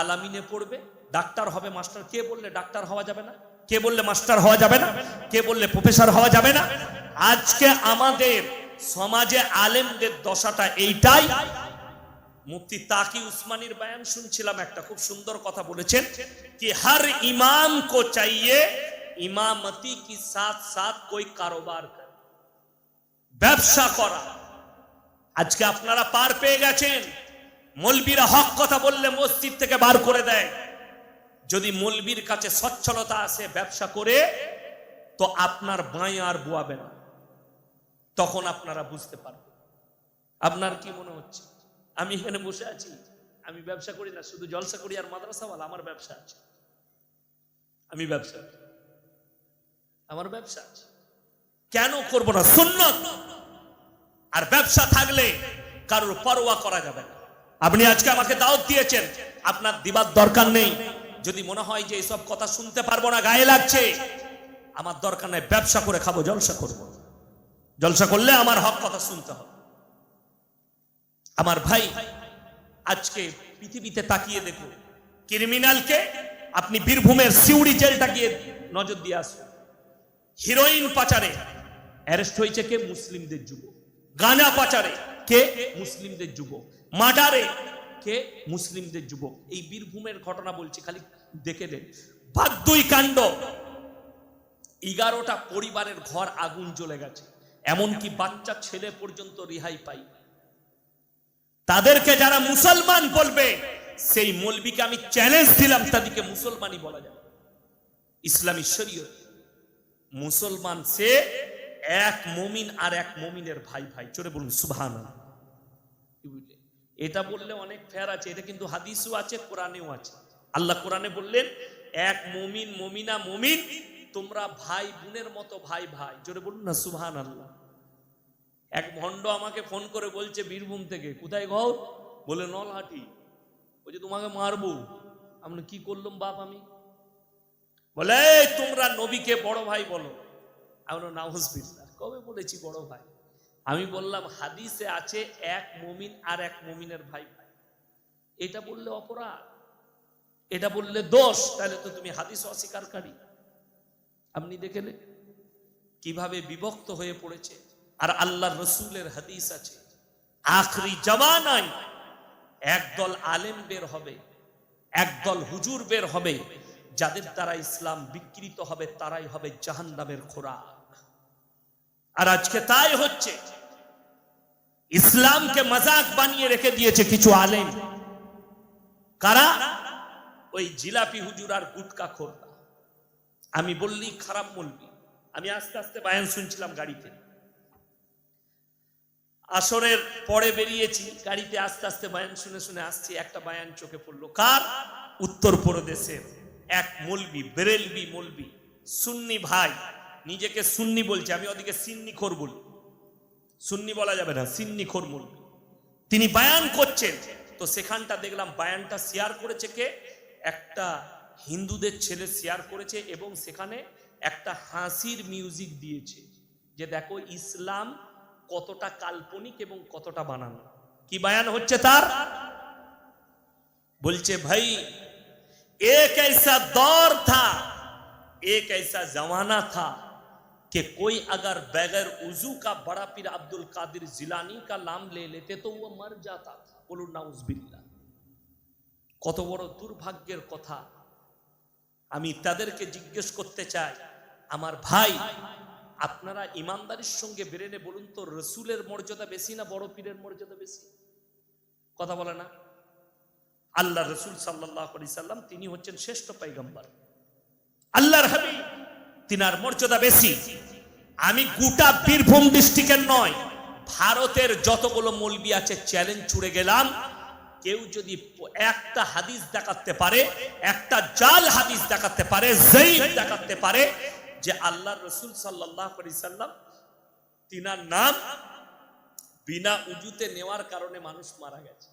আলামিনে পড়বে, ডাক্তার হবে, মাস্টার। কে বললে ডাক্তার হওয়া যাবে না? কে বললে মাস্টার হওয়া যাবে না? কে বললে প্রফেসর হওয়া যাবে না? আজকে আমাদের সমাজে আলেমদের দশাটা এইটাই। মুফতি তাকি উসমানীর বয়ান শুনছিলাম, একটা খুব সুন্দর কথা বলেছেন कि हर इमाम को चाहिए इमामती के साथ साथ कोई कारोबार करे, ব্যবসা করা। আজকে আপনারা পার পেয়ে গেছেন, মৌলবীরা হক কথা বললে মসজিদ থেকে বার করে দেয়। যদি মৌলবীর কাছে সচ্ছলতা আসে ব্যবসা করে, তো আপনার বাঁয়ে আর বোয়াবে না, তখন আপনারা বুঝতে পারবেন। আপনার কি মনে হচ্ছে আমি এখানে বসে আছি, আমি ব্যবসা করি না, শুধু জলসা করি আর মাদ্রাসাওয়ালা? আমার ব্যবসা আছে, আমি ব্যবসা, আমার ব্যবসা আছে, কেন করব না? সুন্নত। আর ব্যবসা থাকলে কারোর পরোয়া করা যাবে না। আপনি আজকে আমাকে দাওয়াত দিয়েছেন, আপনার দিবার দরকার নেই। যদি মনে হয় যে এইসব কথা শুনতে পারবো না, গায়ে লাগছে, আমার দরকার নাই, ব্যবসা করে খাবো, জলসা করব। জলসা করলে আমার হক কথা শুনতে হবে। আমার ভাই, আজকে পৃথিবীতে তাকিয়ে দেখুন, ক্রিমিনালকে আপনি বীরভূমের সিউড়ি জেলটা গিয়ে নজর দিয়ে আসুন। হিরোইন পাচারে অ্যারেস্ট হয়েছে কে? মুসলিমদের যুবক। গাঁজা পাচারে কে? মুসলিমদের যুবক। মার্ডারে কে? মুসলিমদের যুবক। এই বীরভূমের ঘটনা বলছি, খালি দেখে নেন। বাগদুই কাণ্ড, 11টা পরিবারের ঘর আগুন জ্বলে গেছে, এমনকি বাচ্চা ছেলে পর্যন্ত রেহাই পাই। তাদেরকে যারা মুসলমান বলবে, সেই মৌলবীকে আমি চ্যালেঞ্জ দিলাম, তাদেরকে মুসলমানই বলা যাবে। ইসলামী শরীয়ত মুসলমান সে এক মুমিন আর এক মুমিনের ভাই ভাই। চলে বলুন সুবহানাল্লাহ। এটা বললে অনেক ফের আছে, এটা কিন্তু হাদিসও আছে, কোরআনেও আছে। আল্লাহ কোরআনে বললেন, এক মুমিন মুমিনা মুমিন, তোমরা ভাই বোনের মতো ভাই ভাই। জোরে বলুন না সুবহানাল্লাহ। এক ভণ্ড আমাকে ফোন করে বলছে বীরভূম থেকে, কোথায় ঘর? বলে নলহাটি। বলছে তোমাকে মারবো। আমি কি করলাম বাপ আমি? বলে তোমরা নবীকে বড় ভাই বলো। আমি নাউজুবিল্লাহ, কবে বলেছি বড় ভাই? আমি বললাম হাদিসে আছে এক মুমিন আর এক মুমিনের ভাই ভাই। এটা বললে অপরাধ, এটা বললে দোষ, তাহলে তো তুমি হাদিস অস্বীকারী। আপনি দেখলেন কিভাবে বিভক্ত হয়ে পড়েছে। আর আল্লাহর রসুলের হাদিস আছে, আখরি জামানায় একদল আলেম বের হবে, একদল হুজুর বের হবে, যাদের দ্বারা ইসলাম বিকৃত হবে, তারাই হবে জাহান্নামের খোরাক। আর আজকে তাই হচ্ছে। ইসলামকে মজাক বানিয়ে রেখে দিয়েছে কিছু আলেম। কারা? ওই জিলাপি হুজুর আর গুটকা খোররা। আমি বললি খারাপ বলবি। আমি আস্তে আস্তে বয়ান শুনছিলাম গাড়িতে, আসরের পরে বেরিয়েছি গাড়িতে, আস্তে আস্তে বয়ান শুনে শুনে আসছি। একটা বয়ান চোখে পড়লো, কার? উত্তরপ্রদেশের এক মৌলবি, বেরেলবি মৌলবি, সুন্নি ভাই, নিজেকে সুন্নি বলছে, আমি ওদিকে সিন্নি খোর বলি। সুন্নি বলা যাবে না, সিন্নি খোর মৌলবি। তিনি বয়ান করছেন, তো সেখানটা দেখলাম বয়ানটা শেয়ার করেছে কে? একটা হিন্দুদের ছেলে শেয়ার করেছে, এবং সেখানে একটা হাসির মিউজিক দিয়েছে, যে দেখো ইসলাম কতটা কাল্পনিক এবং কতটা বানানো। কি বয়ান হচ্ছে তার? বলছে ভাই एक ऐसा दौर था, एक ऐसा जमाना था कि कोई अगर बगैर उजू का बड़ा पीर अब्दुल कादिर जिलानी का नाम ले लेते तो वो मर जाता था। बोलो नाउजुबिल्लाह। কত বড় দুর্ভাগ্যের কথা। আমি তাদেরকে জিজ্ঞেস করতে চাই, আমার ভাই, আপনারা ইমানদারির সঙ্গে বেরেনে বলুন তো, রসুলের মর্যাদা বেশি না বড় পীরের মর্যাদা বেশি? কথা বলে না? আল্লাহ রসুল সাল্লাল্লাহু আলাইহি সাল্লাম তিনি হচ্ছেন শ্রেষ্ঠ পয়গম্বর, আল্লাহর হাবিব, তিনার মর্যাদা বেশি। আমি গোটা বীরভূম ডিস্ট্রিক্টের নয়, ভারতের যতগুলো মৌলবি আছে চ্যালেঞ্জ ছুড়ে গেলাম, কেউ যদি একটা হাদিস দেখাতে পারে, একটা জাল হাদিস দেখাতে পারে, যায়ীফ দেখাতে পারে যে আল্লাহর রাসূল সাল্লাল্লাহু আলাইহি সাল্লাম তিনার নাম বিনা উজুতে নেওয়ার কারণে মানুষ মারা গেছে,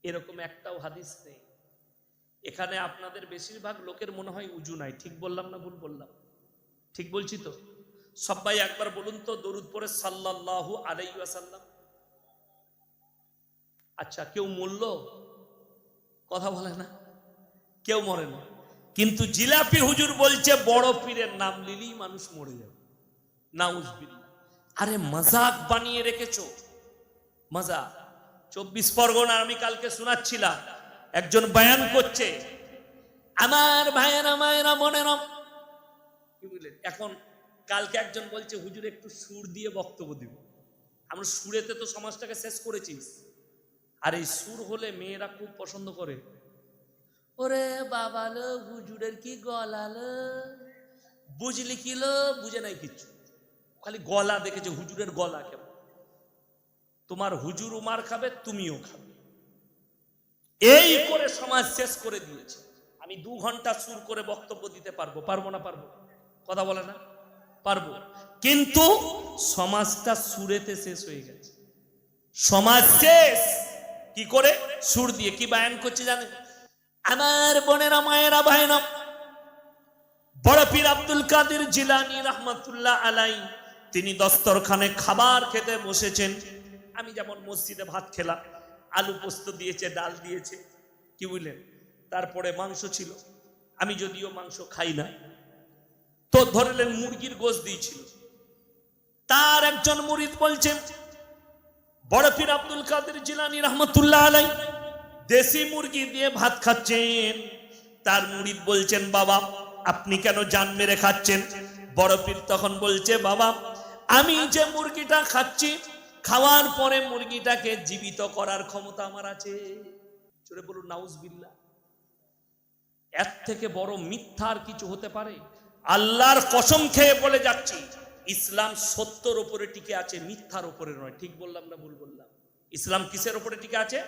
এরকম একটাও হাদিস নেই। এখানে আপনাদের বেশিরভাগ লোকের মনে হয় উজু নাই। ঠিক বললাম না ভুল বললাম? ঠিক বলছি তো? সবাই একবার বলুন তো দরুদ পড়ে সাল্লাল্লাহু আলাইহি ওয়াসাল্লাম। আচ্ছা, কেউ মরল? কথা বলে না, কেউ মরে না। কিন্তু জিলাপি হুজুর বলছে বড় পীরের নাম নিলেই মানুষ মরে যাবে। নাউজুবিল্লাহ। আরে মাজাক বানিয়ে রেখেছো, মাজাক। 24 পরগনা আমি কালকে শোনাচ্ছিলাম, একজন বয়ান করছে, আমার ভাইয়েরা মায়েরা বোনেরা, কি বুঝলেন? এখন কালকে একজন বলছে হুজুর একটু সুর দিয়ে বক্তব্য দিব। আমরা সুরেতে তো সমাজটাকে শেষ করেছিস, আর এই সুর হলে মেয়েরা খুব পছন্দ করে। ওরে বাবালো হুজুরের কি গলালো, বুঝলি কিলো? বুঝে নাই কিচ্ছু, খালি গলা দেখেছে হুজুরের গলা কেমন। তোমার হুজুর মার খাবে, তুমিও খাবে। এই করে সমাজ শেষ করে দিয়েছে। আমি 2 ঘন্টা সুর করে বক্তব্য দিতে পারবো, পারবো না? পারবো। কথা বলে না? পারবো। কিন্তু সমাজটা সুরেতে শেষ হয়ে গেছে। সমাজ শেষ কি করে? সুর দিয়ে। কি বায়ান করছে জানেন? আমার বোনেরা মায়েরা ভাইরা, বড় পীর আব্দুল কাদের জিলানী রাহমাতুল্লাহ আলাইহি তিনি দস্তরখানে খাবার খেতে বসেছেন। আমি যেমন মসজিদে ভাত খেলাম, আলু পোস্ত দিয়েছে, ডাল দিয়েছে, কি বুঝলেন, তারপরে মাংস ছিল। আমি যদিও মাংস খাই না, তো ধরলেন মুরগির গোশত দিয়েছিল। তার একজন মুরিদ বলছেন, বড় পীর আব্দুল কাদের জিলানী রাহমাতুল্লাহ আলাইহি দেশি মুরগি দিয়ে ভাত খাচ্ছেন। তার মুরিদ বলছেন, বাবা আপনি কেন জান মেরে খাচ্ছেন? বড় পীর তখন বলছে, বাবা আমি যে মুরগিটা খাচ্ছি, খাওয়ার পরে মুরগিটাকে জীবিত করার ক্ষমতা আমার আছে। জোরে বলুন নাউজুবিল্লাহ। এর থেকে বড় মিথ্যার কিছু হতে পারে? আল্লাহর কসম খেয়ে বলে যাচ্ছি, ইসলাম সত্যের উপরে টিকে আছে, মিথ্যার উপরে নয়। ঠিক বললাম না ভুল বললাম? ইসলাম কিসের উপরে টিকে আছে?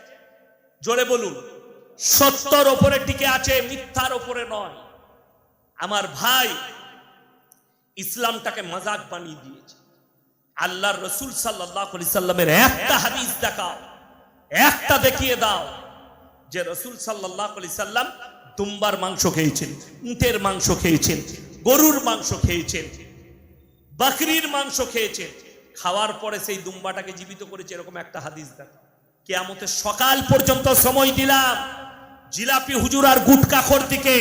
জোরে বলুন। সত্যের উপরে টিকে আছে, মিথ্যার উপরে নয়। আমার ভাই, ইসলামটাকে মজাক বানিয়ে দিয়েছে। আল্লাহর রাসূল সাল্লাল্লাহু আলাইহি সাল্লামের একটা হাদিস দেখাও, একটা দেখিয়ে দাও যে রাসূল সাল্লাল্লাহু আলাইহি সাল্লাম দুম্বার মাংস খেয়েছেন, উটের মাংস খেয়েছেন, গরুর মাংস খেয়েছেন, বকরির মাংস খেয়েছেন, খাওয়ার পরে সেই দুম্বাটাকে জীবিত করেছে, এরকম একটা হাদিস দেখাও। কিয়ামতের সকাল পর্যন্ত সময় দিলাম জিলাপি হুজুর আর গুটকাখোর দিকে,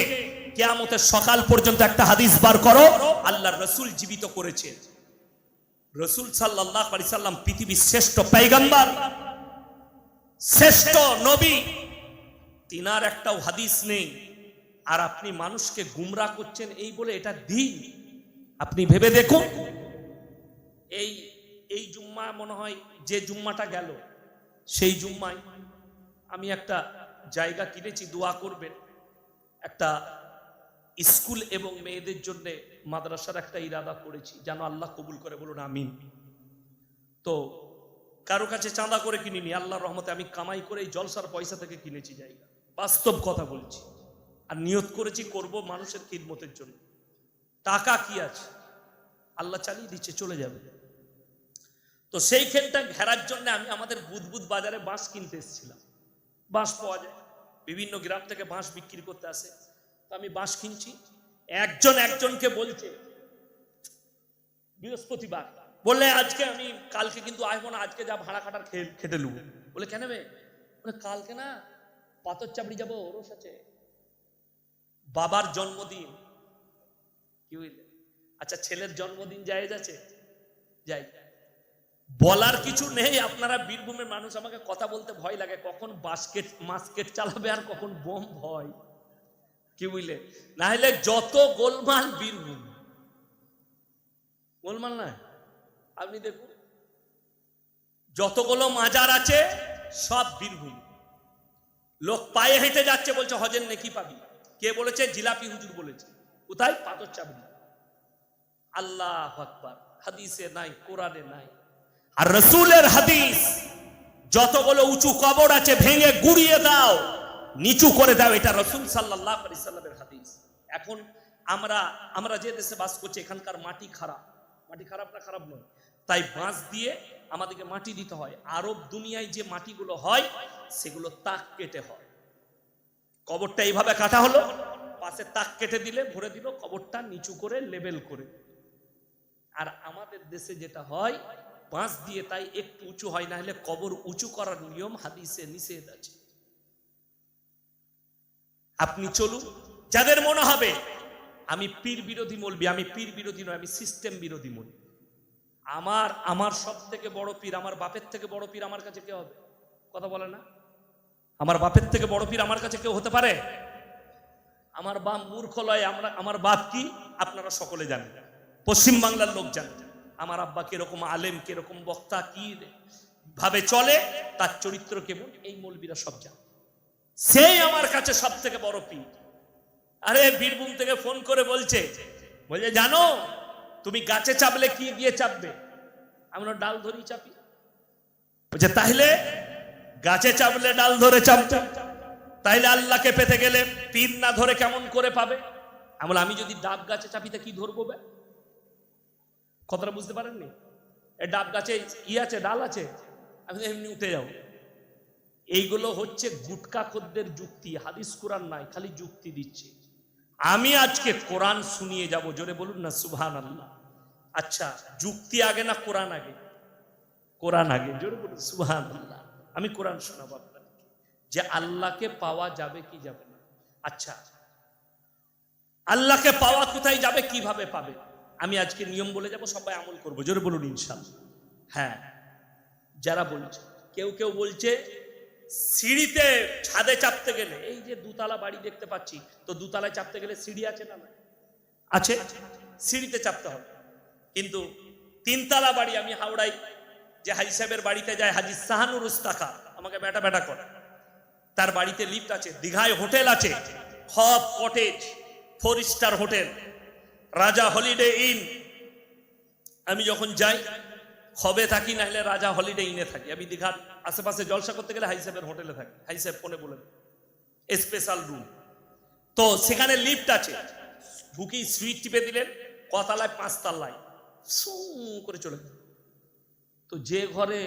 কিয়ামতের সকাল পর্যন্ত একটা হাদিস বার করো আল্লাহর রাসূল জীবিত করেছেন। রাসূল সাল্লাল্লাহু আলাইহি সাল্লাম পৃথিবীর শ্রেষ্ঠ পয়গম্বর, শ্রেষ্ঠ নবী, তিনার একটাও হাদিস নেই। আর আপনি মানুষকে গুমরাহ করছেন এই বলে এটা দিন। আপনি ভেবে দেখুন, এই জুম্মা মনে হয় যে জুম্মাটা গেল, সেই জুম্মায় আমি একটা জায়গা কিনেছি, দোয়া করবেন। একটা স্কুল এবং মেয়েদের জন্য মাদ্রাসার একটা ইরাদা করেছি, যেন আল্লাহ কবুল করে, বলুন আমিন। তো কারো কাছে চাঁদা করে কিনিনি, আল্লাহর রহমতে আমি কামাই করে এই জলসার পয়সা থেকে কিনেছি জায়গা। বাস্তব কথা বলছি। আর নিয়ত করেছি করব মানুষের খিদমতের জন্য। টাকা কি আছে, আল্লাহ চালিয়ে দিচ্ছে, চলে যাবে। তো সেইখানটা ঘেরার জন্য আমি আমাদের বুদবুদ বাজারে বাঁশ কিনতে এসেছিলাম। বাঁশ পাওয়া যায়, বিভিন্ন গ্রাম থেকে বাঁশ বিক্রি করতে আসে। তো আমি বাঁশ কিনছি, একজনকে বলছে বৃহস্পতিবার, বললে আজকে আমি কালকে কিন্তু আসবো না, আজকে যা ভাড়া খাটার খেটে নেবো। বলে কেন বে? বলে কালকে না পাথর চাপড়ি যাবো, ওরস আছে, বাবার জন্মদিন। কি বুঝলে? আচ্ছা ছেলের জন্মদিন জায়েজ আছে? যাই, বলার কিছু নেই। আপনারা বীরভূমের মানুষ, আমাকে কথা বলতে ভয় লাগে, কখন মাস্কেট চালাবে আর কখন বোম ভয়। কি বুঝলে? না হলে যত গোলমাল বীরভূম, গোলমাল না। আপনি দেখুন যতগুলো মাজার আছে সব বীরভূম। লোক পায়ে হেঁটে যাচ্ছে, বলছে হজের নেকি পাবি। কে বলেছে? জিলাপি হুজুর বলেছে। কোথায়? পাথর চাপড়ি। আল্লাহু আকবার। হাদিসে নাই, কোরআনে নাই। আর রাসূলের হাদিস যতগুলো উঁচু কবর আছে ভেঙে গুড়িয়ে দাও, নিচু করে দাও। এটা রাসূল সাল্লাল্লাহু আলাইহি সাল্লামের হাদিস। এখন আমরা যে দেশে বাস করছি এখানকার মাটি খারাপ। মাটি খারাপ না খারাপ নয়, তাই বাঁশ দিয়ে আমাদেরকে মাটি দিতে হয়। আরব দুনিয়ায় যে মাটিগুলো হয় সেগুলো তাক কেটে হয়। কবরটা এইভাবে কাটা হলো, পাশে তাক কেটে দিলে ভরে দিল, কবরটা নিচু করে লেবেল করে। আর আমাদের দেশে যেটা হয় বাঁশ দিয়ে, তাই একটু উঁচু হয়, না হলে কবর উঁচু করার নিয়ম হাদিসে নিষেধ আছে। আপনি চলুন, যাদের মনে হবে আমি পীর বিরোধী মৌলবি, আমি পীর বিরোধী নয়, আমি সিস্টেম বিরোধী মৌলবি। আমার সব থেকে বড় পীর, আমার বাপের থেকে বড় পীর আমার কাছে কেউ হবে? কথা বলে না? আমার বাপের থেকে বড় পীর আমার কাছে কেউ হতে পারে? আমার বাপ মূর্খ লয়। আমার বাপ কি আপনারা সকলে জানেন, পশ্চিম বাংলার লোক জানেন। আমার আব্বা কিরকম আলেম, কিরকম বক্তা, কি ভাবে চলে, তার চরিত্র কেমন, এই মৌলবীরা সব জানে। সেই আমার কাছে সব থেকে বড় পীর। আরে বীরভূম থেকে ফোন করে বলছে জানো তুমি গাছে চাপলে কি দিয়ে চাপবে? আমরা ডাল ধরি চাপি। বলছে তাহলে গাছে চাপলে ডাল ধরে চাপতে, তাইলে আল্লাহকে পেতে গেলে পীর না ধরে কেমন করে পাবে? আমি যদি ডাব গাছে চাপিতে কি ধরবো? কথাটা বুঝতে পারেননি? এই ডাব গাছে কি আছে, ডাল আছে, আমি এমনি উঠে যাও। এইগুলো হচ্ছে গুটকা খদ্দের যুক্তি। হাদিস কোরআন নাই, খালি যুক্তি দিচ্ছে। আমি আজকে কোরআন শুনিয়ে যাব, জোরে বলুন না সুবহানাল্লাহ। আচ্ছা, যুক্তি আগে না কোরআন আগে? কোরআন আগে, জোরে বলুন সুবহানাল্লাহ। আমি কোরআন শোনাবো আপনাকে যে আল্লাহকে পাওয়া যাবে কি যাবে না। আচ্ছা, আল্লাহকে পাওয়া কোথায় যাবে, কিভাবে পাবে? আমি আজকে নিয়ম বলে যাব, সবাই আমল করবো, জোরে বলুন ইনশাআল্লাহ। হ্যাঁ, যারা বলছে, কেউ বলছে সিঁড়িতে ছাদে চাপতে গেলে, এই যে দুতলা বাড়ি দেখতে পাচ্ছি, তো দুতলায় চাপতে গেলে সিঁড়ি আছে না? আছে, সিঁড়িতে চাপতে হবে। কিন্তু তিনতলা বাড়ি, আমি হাওড়ায় যে হাজি সাহেবের বাড়িতে যায়, হাজি শাহানুর উস্তাকা, আমাকে বেটা করে, তার বাড়িতে লিফট আছে। দীঘায় হোটেল আছে, হপ কটেজ, 4 স্টার হোটেল, রাজা হলিডে ইন। আমি যখন যাই হবে থাকি, না হলে রাজা হলিডে ইনে থাকি। আমি দীঘার আশেপাশে জলসা করতে গেলে হাই সাহেবের হোটেলে থাকি। হাই সাহেব ফোনে বলেন স্পেশাল রুম, তো সেখানে লিফট আছে। ঢুকি সুইচ টিপে দিলেন, কতলায়? 5 তলায়, সু করে চলে। তো যে ঘরে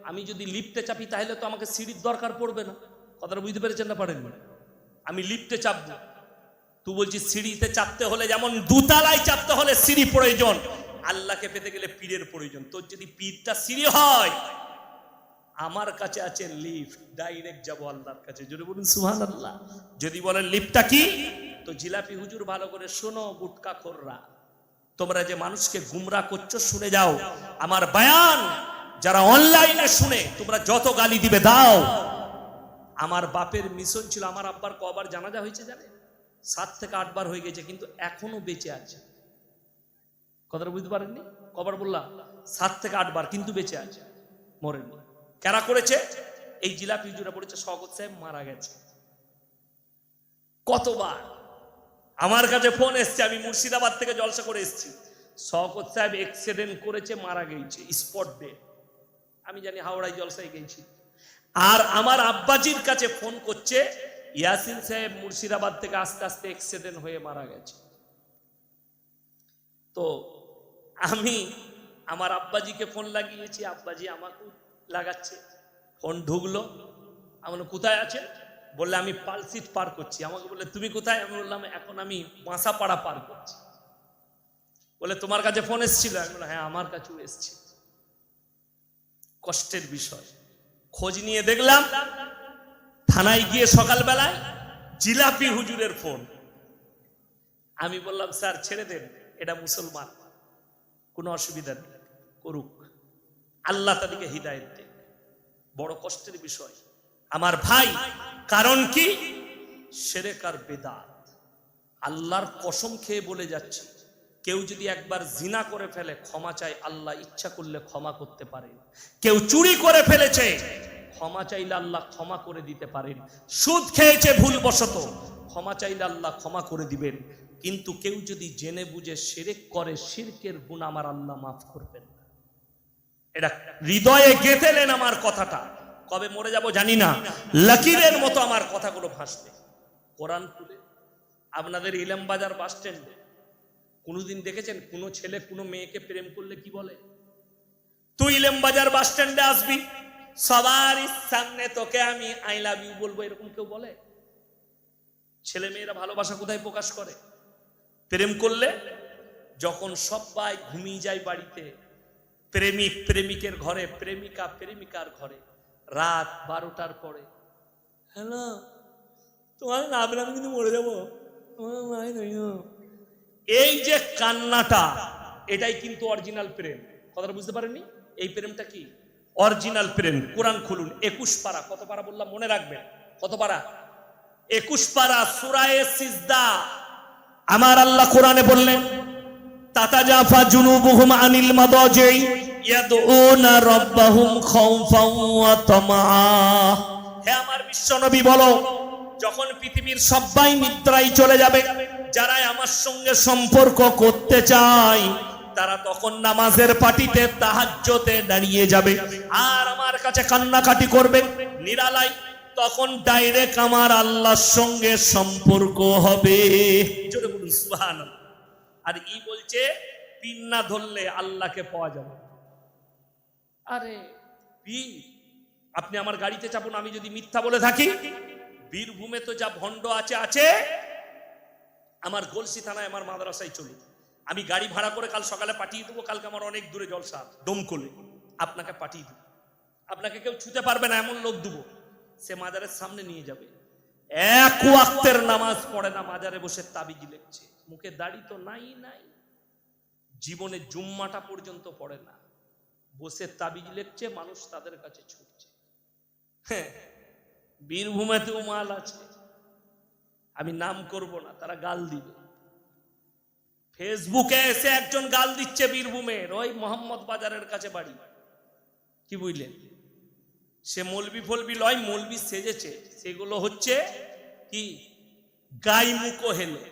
আমি যদি লিফটে চাপি তাহলে তো আমাকে সিঁড়ির দরকার পড়বে না। কথাটা বুঝতে পেরেছেন না পারেননি? আমি লিফটে চাপবো, তুই বলছিস সিঁড়িতে চাপতে হলে, যেমন দুতলায় চাপতে হলে সিঁড়ি প্রয়োজন, আল্লাহকে পেতে গেলে পীরের প্রয়োজন। তোর যদি পীরটা সিঁড়ি হয়, আমার কাছে আছে লিফট, ডাইরেক্ট যাবো আল্লাহর কাছে, জোরে বলুন সুবহানাল্লাহ। যদি বলেন লিফটটা কি, তো জিলাপি হুজুর ভালো করে শোনো, গুটকা খোররা, তোমরা যে মানুষকে গুমরা করছো শুনে যাও। আমার বয়ান যারা অনলাইনে শুনে, তোমরা যত গালি দিবে দাও। আমার বাপের মিশন ছিল, আমার আব্বার কবার জানাজা হয়েছে জানে? 7 থেকে 8 বার হয়ে গেছে, কিন্তু এখনো বেঁচে আছে। কথাটা বুঝতে পারেননি? কবার বললাম? 7 থেকে 8 বার, কিন্তু বেঁচে আছে, মরেননি। কারা করেছে? এই জিলাপি হুজুরা বলেছে শওকত সাহেব মারা গেছে। কতবার আমার কাছে ফোন এসছে, আমি মুর্শিদাবাদ থেকে জলসা করে এসেছি, শওকত সাহেব অ্যাক্সিডেন্ট করেছে, মারা গেছে, স্পট ডেড। আমি জানি হাওড়ায় জলসায় গেছি। আর আমার আব্বাজির কাছে ফোন করছে, ইয়াসিন সাহেব মুর্শিদাবাদ থেকে আস্তে আস্তে অ্যাক্সিডেন্ট হয়ে মারা গেছে। তো আমি আমার আব্বাজিকে ফোন লাগিয়েছি, আব্বাজি আমাকে লাগাচ্ছে। ফোন ঢুকলো, আমি বললাম কোথায় আছে? বললে আমি পালসিট পার করছি। আমাকে বললে তুমি কোথায়? আমি বললাম এখন আমি বাঁসাপাড়া পার করছি। বলে তোমার কাছে ফোন এসেছিল? আমি বললাম হ্যাঁ, আমার কাছেও এসছে। কষ্টের বিষয়। খোঁজ নিয়ে দেখলাম, থানায় গিয়ে সকালবেলায় জিলাপি হুজুরের ফোন। আমি বললাম স্যার ছেড়ে দেন, এটা মুসলমান, কোনো অসুবিধা নেই, করুক, আল্লাহ তাদেরকে হিদায়াত দেন। বড় কষ্টের বিষয় আমার ভাই। কারণ কি? শিরক আর বিদআত। আল্লাহর কসম খেয়ে বলে যাচ্ছি, কেউ যদি একবার জিনা করে ফেলে, ক্ষমা চাই, আল্লাহ ইচ্ছা করলে ক্ষমা করতে পারেন। কেউ চুরি করে ফেলেছে, ক্ষমা চাইলে আল্লাহ ক্ষমা করে দিতে পারেন। সুদ খেয়েছে ভুলবশত, ক্ষমা চাইলে আল্লাহ ক্ষমা করে দিবেন। কিন্তু কেউ যদি জেনে বুঝে শিরক করে, শিরকের গুনাহ আমার আল্লাহ মাফ করবেন না। এটা হৃদয়ে গেঁথে নেন আমার কথাটা। কবে মরে যাব জানি না, লকিরের মতো আমার কথাগুলো ভাসবে। কোরআন খুলে আপনাদের ইলামবাজার বাস স্ট্যান্ডে কোনোদিন দেখেছেন কোনো ছেলে কোনো মেয়েকে প্রেম করলে কি বলে? তুই ইলামবাজার বাস স্ট্যান্ডে আসবি, সবার সামনে তোকে আমি আই লাভ ইউ বলবো, এরকম কেউ বলে? ছেলে মেয়েরা ভালোবাসা কোথায় প্রকাশ করে? প্রেম করলে যখন সবাই ঘুমিয়ে যায় বাড়িতে, প্রেমিক প্রেমিকের ঘরে, প্রেমিকা প্রেমিকার ঘরে, রাত 12টার পরে, হ্যালো তোমার না পেলে আমি কিন্তু মরে যাবো, এই যে কান্নাটা, এটাই কিন্তু অরিজিনাল প্রেম। কথাটা বুঝতে পারেননি? এই প্রেমটা কি অরিজিনাল প্রেম। কোরআন খুলুন 21 পারা, কত পারা বললাম মনে রাখবেন, কত পারা? 21 পারা, সূরা সিজদা। আমার আল্লাহ কোরআনে বললেন, তাতাজাফা জুনুবুহুম আনিল মাদাজি ইয়াদউনা রাব্বাহুম খাউফান ওয়া তামা। হে আমার বিশ্বনবী বলো, যখন পৃথিবীর সবাই নিদ্রায় চলে যাবে, যারা আমার সঙ্গে সম্পর্ক করতে চায় তারা তখন নামাজের পাটিতে তাহাজ্জুদে দাঁড়িয়ে যাবে আর আমার কাছে কান্নাকাটি করবে নিরালাই, তখন ডাইরেক্ট আমার আল্লাহর সঙ্গে সম্পর্ক হবে। জোরে বলুন সুবহানাল্লাহ। আর ই বলছে পিন না ধরলে আল্লাহকে পাওয়া যাবে। আরে পিন, আপনি আমার গাড়িতে চাপুন, আমি যদি মিথ্যা বলে থাকি, বীরভূমে তো যা ভণ্ড আছে আছে, আমার গলসি থানায় আমার মাদ্রাসায় চলুন, আমি গাড়ি ভাড়া করে কাল সকালে পাঠিয়ে দেবো। কালকে আমার অনেক দূরে জলসা ডোমকলে, আপনাকে পাঠিয়ে দেবো, আপনাকে কেউ ছুতে পারবে না এমন লোক দেবো, সে মাজারের সামনে নিয়ে যাবে। এক ওয়াক্তের নামাজ পড়ে না, মাজারে বসে তাবিজ লিখছে, মুখে দাড়ি তো নাই নাই, জীবনে জুম্মাটা পর্যন্ত পড়ে না, বসে তাবিজ লিখছে, মানুষ তাদের কাছে ছুটছে। হ্যাঁ, বীরভূমেতেও মাল আছে, আমি নাম করব না, তারা গাল দিবে। ফেসবুকে এসে একজন গাল দিচ্ছে বীরভূমের, ওই মোহাম্মদ বাজারের কাছে বাড়ি, কি বুঝলেন? সে মলবি ফলবি লয়, মলবি সেজেছে, সেগুলো হচ্ছে কি গাইমুখো হেলে।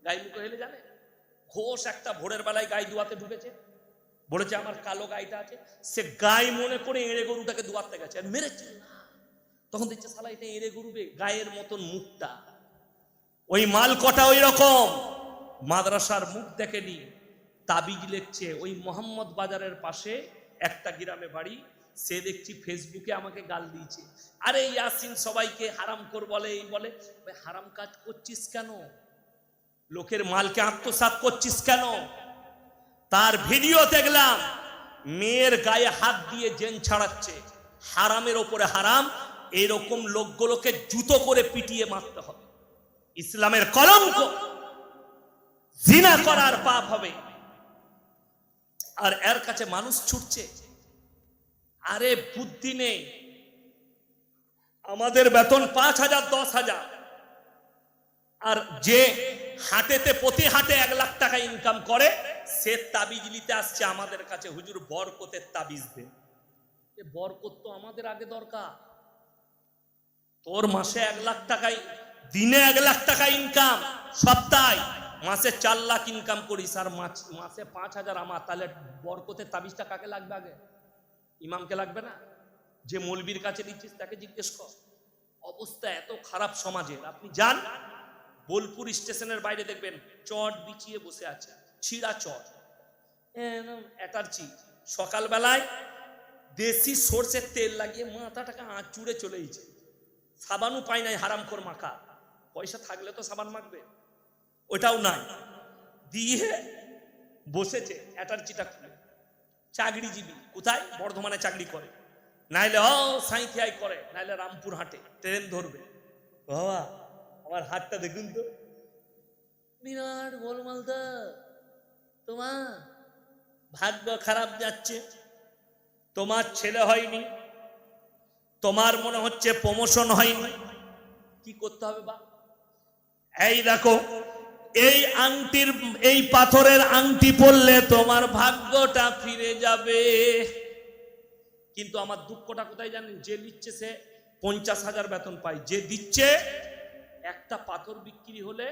গাইমুখো হেলে জানে? ঘোষ একটা ভোরের বেলায় গাই দুয়াতে ঢুকেছে, বলেছে আমার কালো গাইটা আছে, সে গাই মনে করে এড়ে গরুটাকে দুয়াতে গেছে আর মেরেছে। তখন দেখছে শালা এটা এড়ে গরুবে, গায়ের মতন মুখটা, ওই মাল কটা ওই রকম, মাদ্রাসার মুখ দেখেনি, তাবিজ লিখছে। ওই মোহাম্মদ বাজারের পাশে একটা গ্রামে বাড়ি, সে দেখছি ফেসবুকে আমাকে গাল দিয়েছে, আরে ইয়াসিন সবাইকে হারাম কর বলে, এই বলে, হারাম কাজ করছিস কেন? লোকের মালকে আত্মসাৎ করছিস কেন? তার ভিডিও দেখলাম, মেয়ের গায়ে হাত দিয়ে জেন ছাড়াচ্ছে, হারামের ওপরে হারাম। এরকম লোকগুলোকে জুতো করে পিটিয়ে মারতে হবে, ইসলামের কলঙ্ক, জিনা করার পাপ হবে। আর এর কাছে মানুষ ছুটছে। আরে বুদ্ধি নেই, আমাদের বেতন 5,000 10,000, আর যে হাটেতে প্রতি হাটে 1 লাখ টাকা ইনকাম করে, সে তাবিজ নিতে আসছে আমাদের কাছে, হুজুর বরকতের তাবিজ দেন। বরকত তো আমাদের আগে দরকার। তোর মাসে 1 লাখ টাকাই, দিনে 1 লাখ টাকা ইনকাম, সপ্তাহে মাসে 4 লাখ ইনকাম করিস, আর মাসে 5,000 আমার, তাহলে বরকতের তাবিজটা কাকে লাগবে আগে? ইমামকে লাগবে না? যে মৌলবীর কাছে দিচ্ছিস তাকে জিজ্ঞেস কর। অবস্থা এত খারাপ সমাজের। আপনি যান বোলপুর স্টেশনের বাইরে দেখবেন চট বিছিয়ে বসে আছে, ছিঁড়া চট, অ্যাটার্জি, সকালবেলায় দেশি সরষের তেল লাগিয়ে মাথাটাকে আঁচুড়ে চলেইছে, সাবানও পাই নাই, হারামখোর মাখা। পয়সা থাকলে তো সাবান মাখবে, ওটাও নাই, দিয়ে বসেছে অ্যাটার্জিটা খুলে। চাকরিজীবী, কোথায়? বর্ধমানে চাকরি করে, নাইলে সাঁইথিয়ায় করে, নাইলে রামপুর হাটে ট্রেন ধরবে। বাবা আমার হাতটা দেখুন তো, বিরাট গোলমাল তো। তোমার ভাগ্য খারাপ যাচ্ছে, তোমার ছেলে হয়নি, তোমার মনে হচ্ছে প্রমোশন হয়নি, কি করতে হবে বা? এই দেখো, এই আংটির, এই পাথরের আংটি পরলে তোমার ভাগ্যটা ফিরে যাবে। কিন্তু আমার দুঃখটা কোথায় জানেন? যে নিচ্ছে সে 50,000 বেতন পায়, যে দিচ্ছে একটা পাথর বিক্রি হলে,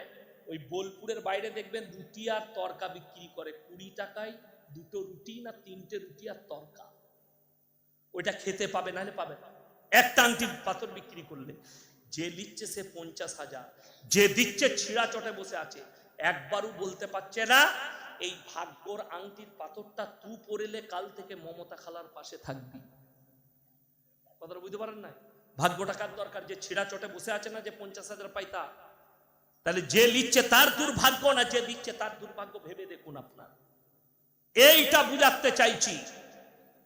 ওই বোলপুরের বাইরে দেখবেন রুটি আর তরকা বিক্রি করে 20 টাকায়, 2টো রুটি না 3টে রুটি আর তরকা, ওইটা খেতে পাবে, নাহলে পাবে না। একটা আংটির পাথর বিক্রি করলে যে নিচ্ছে সে 50,000, যে দিচ্ছে ছিঁড়া চটে বসে আছে, একবারও বলতে পারছে না এই ভাগ্যর আংটির পাথরটা তু পড়লে কাল থেকে মমতা খালার পাশে থাকবি। কথাটা বুঝতে পারেন না? ভাগ্য টাকার দরকার, যে ছিঁড়া চটে বসে আছে না যে 50,000 পাইতা, তাহলে যে লিখছে তার দুর্ভাগ্য না যে দিচ্ছে তার দুর্ভাগ্য, ভেবে দেখুন আপনার। এইটা বুঝাতে চাইছি।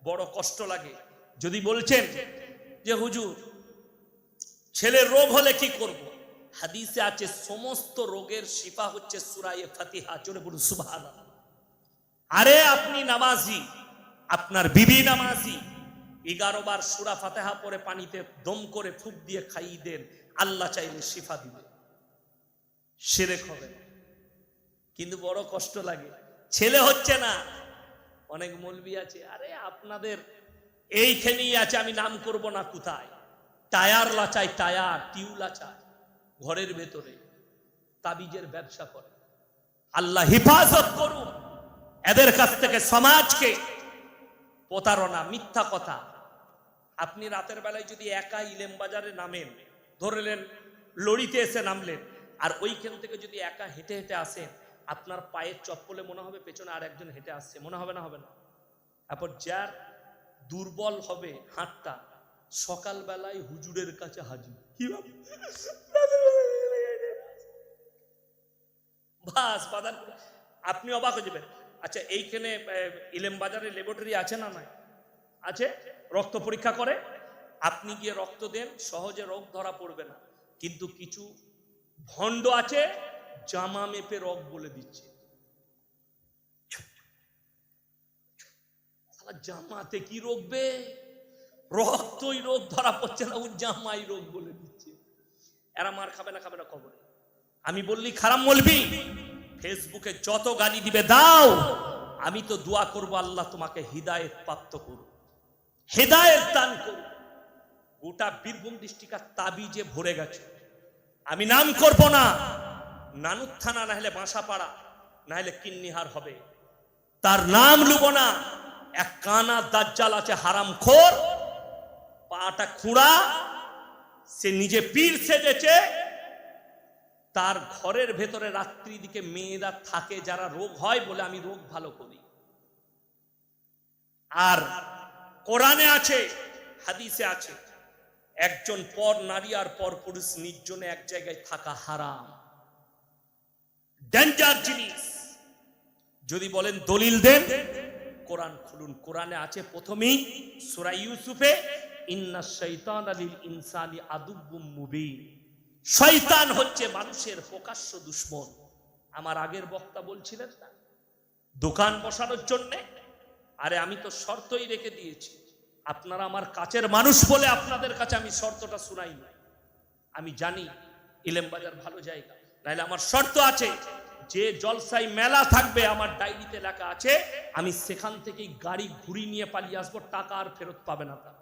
বড় কষ্ট লাগে যদি বলছেন যে হুজুর ছেলের রোগ হলে কি করব, হাদিসে আছে সমস্ত রোগের শিফা হচ্ছে সূরা ফাতিহা। জোরে বলুন সুবহানাল্লাহ। আরে আপনি নামাজি, আপনার বিবি নামাজি, 11 বার সূরা ফাতিহা পরে পানিতে দম করে ফুঁক দিয়ে খাইয়ে দেন, আল্লাহ চাইলে শিফা দিবে, শিরক হবে। কিন্তু বড় কষ্ট লাগে ছেলে হচ্ছে না। অনেক মৌলবি আছে, আরে আপনাদের এইখানেই আছে, আমি নাম করব না কোথায়, টায়ার লাচায়, টায়ার টিউ লাচায় ঘরের ভেতরে, তাবিজের ব্যবসা করে। আল্লাহ হেফাজত করুন এদের কাছ থেকে, সমাজকে। প্রতারণা, মিথ্যা কথা। আপনি রাতের বেলায় যদি একা ইলেম বাজারে নামেন, ধরলেন লড়িতে এসে নামলেন, আর ওইখান থেকে যদি একা হেঁটে হেঁটে আসেন, আপনার পায়ের চপ্পলে মনে হবে পেছনে আর একজন হেঁটে আসছে, মনে হবে না? হবে না? তারপর যার দুর্বল হবে হাতটা, সকালবেলায় হুজুরের কাছে হাজির, কি বাস বাদান, আপনি অবাক হয়ে যাবেন। আচ্ছা, এইখানে ইলেম বাজারে ল্যাবরেটরি আছে না? নাই আছে, রক্ত পরীক্ষা করে। আপনি গিয়ে রক্ত দেন, সহজে রোগ ধরা পড়বে না। কিন্তু কিছু ভণ্ড আছে, জামা মেপে রোগ বলে দিচ্ছে। জামাতে কি রোগবে, রক্তই রোগ ধরা পড়ছে না, ও জামাই রোগ বলে দিচ্ছে। এরা মার খাবে না, খাবে না কবরে। আমি বললি খারাপ বলবি, ফেসবুকে যত গালি দিবে দাও, আমি তো দোয়া করব আল্লাহ তোমাকে হিদায়েত প্রাপ্ত করুন, হিদায়েত দান করুন। গোটা বীরভূম ডিস্ট্রিক্ট তাবিজে ভরে গেছে। আমি নাম করব না, নানুর থানা না হলে বাসাপাড়া, না হলে কিন্নিহার হবে, তার নাম লুব না। এক কানা দাজ্জাল আছে, হারামখোর, পাটা খুঁড়া, সে নিজে পীর সেজেছে। তার ঘরের ভেতরে রাত্রি দিকে মেয়েরা থাকে, যারা রোগ হয় বলে আমি রোগ ভালো করি। আর কোরআনে আছে, হাদিসে আছে, একজন পর নারী আর পর পুরুষ নির্জনে এক জায়গায় থাকা হারাম, ডেঞ্জার জিনিস। যদি বলেন দলিল দেন, কোরআন খুলুন। কোরআনে আছে প্রথমেই সূরা ইউসুফে, ইন্নাশ শাইতানা লিল ইনসানি আদুব্বুম মুবিন। শয়তান হচ্ছে মানুষের প্রকাশ্য দুশমন। আমার আগের বক্তা বলছিলেন না, দোকান বসানোর জন্য, আরে আমি তো শর্তই রেখে দিয়েছি। আপনারা আমার কাছের মানুষ বলে আপনাদের কাছে আমি শর্তটা শুনাই না। আমি জানি ইলেম বাজার ভালো জায়গা, নাহলে আমার শর্ত আছে, যে জলসাই মেলা থাকবে আমার ডায়েরিতে লেখা আছে, আমি সেখান থেকেই গাড়ি ঘুরিয়ে নিয়ে পালিয়ে আসবো, টাকা আর ফেরত পাবে না। তার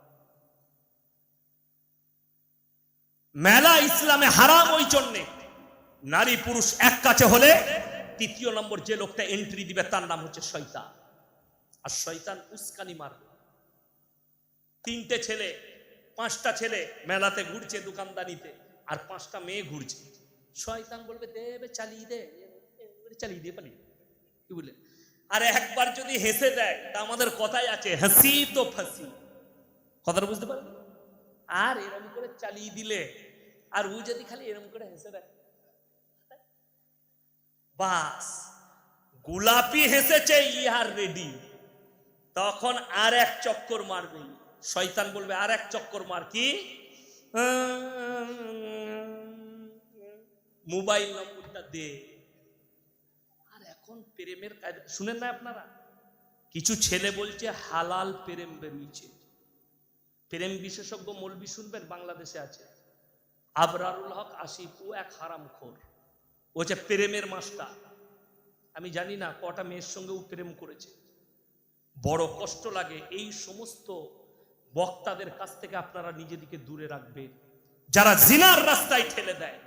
মেলা ইসলামে হারাম ওই জন্যে, নারী পুরুষ এক কাছে হলে তৃতীয় নম্বর যে লোকটা এন্ট্রি দিবে তার নাম হচ্ছে শয়তান। আর শয়তান উস্কানি মারবে। 3টে ছেলে 5টা ছেলে মেলাতে ঘুরছে, দোকানদারিতে, আর 5টা মেয়ে ঘুরছে। শয়তান বলবে দেবে, চালিয়ে দে, চালিয়ে দিয়ে পালিয়ে, কি বলে? আর একবার যদি হেসে দেয়, তা আমাদের কথাই আছে, হাসি তো ফাঁসি। কথাটা বুঝতে পারেন? আর এরকম করে চালিয়ে দিলে, আর ও যদি খালি এরকম করে হেসে দেয়, বাস গোলাপি হেসেছে, ইহার রেডি। তখন আর এক চক্কর মারবে। শয়তান বলবে আর এক চক্কর মার, কি? মোবাইল নম্বরটা দে। আর এখন প্রেমের কায়দা শুনেন না আপনারা, কিছু ছেলে বলছে হালাল প্রেম বেমিছে। প্রেম বিশেষজ্ঞ মৌলবি শুনবেন, বাংলাদেশে আছে আবরারুল হক আসিফ, ও এক হারামখোর, ও হচ্ছে প্রেমের মাস্টার। আমি জানি না কটা মেয়ের সঙ্গে ও প্রেম করেছে। বড় কষ্ট লাগে। এই সমস্ত বক্তাদের কাছ থেকে আপনারা নিজেদেরকে দূরে রাখবেন, যারা জিনার রাস্তায় ঠেলে দেয়।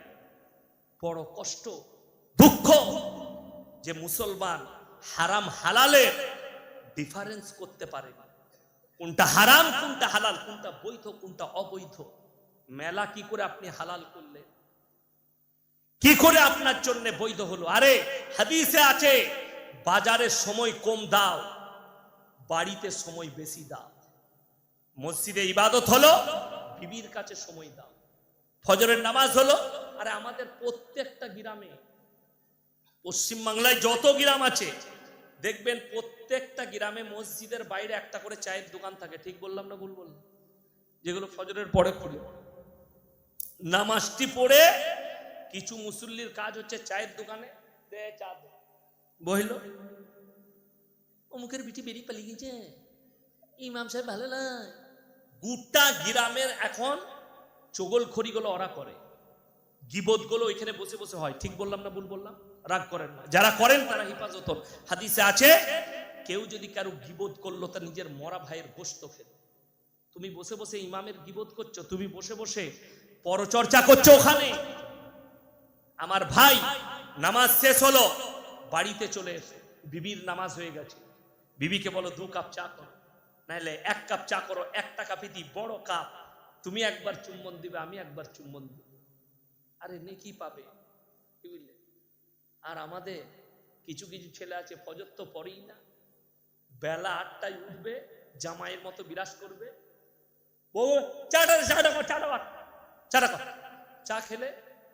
বড় কষ্ট, দুঃখ যে মুসলমান হারাম হালালের ডিফারেন্স করতে পারে না। কোনটা হারাম, কোনটা হালাল, কোনটা বৈধ, কোনটা অবৈধ। মেলা কি করে আপনি হালাল করলেন? কি করে আপনার জন্য বৈধ হলো? আরে হাদিসে আছে, বাজারে সময় কম দাও, বাড়িতে সময় বেশি দাও। মসজিদে ইবাদত হলো, বিবির কাছে সময় দাও। ফজরের নামাজ হলো, আরে আমাদের প্রত্যেকটা গ্রামে, পশ্চিম বাংলায় যত গ্রাম আছে দেখবেন প্রত্যেকটা গ্রামে মসজিদের বাইরে একটা করে চায়ের দোকান থাকে। ঠিক বললাম না ভুল বললাম? যেগুলো ফজরের পরে খুলে, নামাজটি পড়ে কিছু মুসল্লির কাজ হচ্ছে চায়ের দোকানে দে চা দে, বহিল অমুকের বিটি বেরিয়ে পালিয়ে গেছে, ইমাম সাহেব ভালো নয়। গোটা গ্রামের এখন চগলখড়ি গুলো ওরা করে, গিবত গুলো এখানে বসে বসে হয়। ঠিক বললাম না ভুল বললাম? রাগ করেন না, যারা করেন তারা হেফাজত হন। হাদিসে আছে, কেউ যদি কারো গিবত করলো তা নিজের মরা ভাইয়ের গোশত খেল। তুমি বসে বসে ইমামের গিবত করছো, তুমি বসে বসে পরচর্চা করছো ওখানে। আমার ভাই, নামাজ শেষ হলো, বাড়িতে চলে এসো, বিবির নামাজ হয়ে গেছে, বিবিকে বলো 2 কাপ চা করো, নাহলে 1 কাপ চা করো, 1 টাকা পিতি বড় কাপ, তুমি একবার চুম্বন দিবে, আমি একবার চুম্বন দিব, আরে নেকি পাবে। কি বুঝলে? আর আমাদের কিছু কিছু ছেলে আছে, ফজর তো পড়েই না, বেলা 8টায় উঠবে, জামাইয়ের মতো বিরাজ করবে, চা খেলে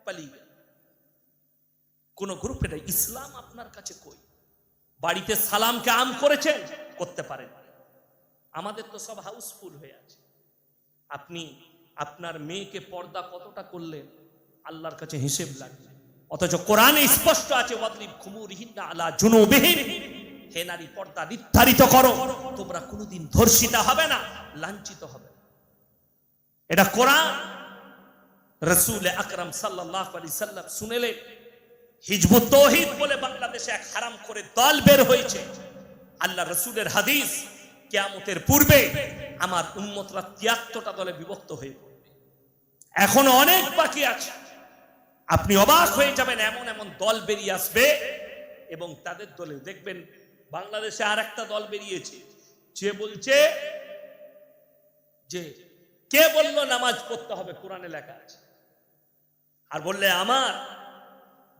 পালিয়ে গেল। কোন গ্রুপে নাই। ইসলাম আপনার কাছে কই? বাড়িতে সালামকে আম করেছেন, করতে পারেন। আমাদের তো সব হাউসফুল হয়ে আছে। আপনি আপনার মেয়েকে পর্দা কতটা করলেন আল্লাহর কাছে হিসেব লাগবে। অথচ কোরআনে স্পষ্ট আছে, ওয়াদরিব খুমুরিহিন্না আলা জুনুবিহিন, হে নারী পর্দা নির্ধারিত করো, তোমরা কোনোদিন ধর্ষিতা হবে না, লাঞ্ছিত হবে না। এটা কোরআন। রাসূল আকরাম সাল্লাল্লাহু আলাইহি সাল্লাম শুনেলেন, হিজবুত তাওহীদ বলে বাংলাদেশে এক হারাম করে দল বের হয়েছে। আল্লাহ রাসূলের হাদিস, কিয়ামতের পূর্বে আমার উম্মতরা 73টা দলে বিভক্ত হয়ে পড়বে। এখনো অনেক বাকি আছে। আপনি অবাক হয়ে যাবেন, এমন এমন দল বেরিয়ে আসবে এবং তাদের দলে দেখবেন বাংলাদেশে আর একটা দল বেরিয়েছে, যে বলছে যে কে বললো নামাজ পড়তে হবে, কোরআনে লেখা আছে। আর বললে আমার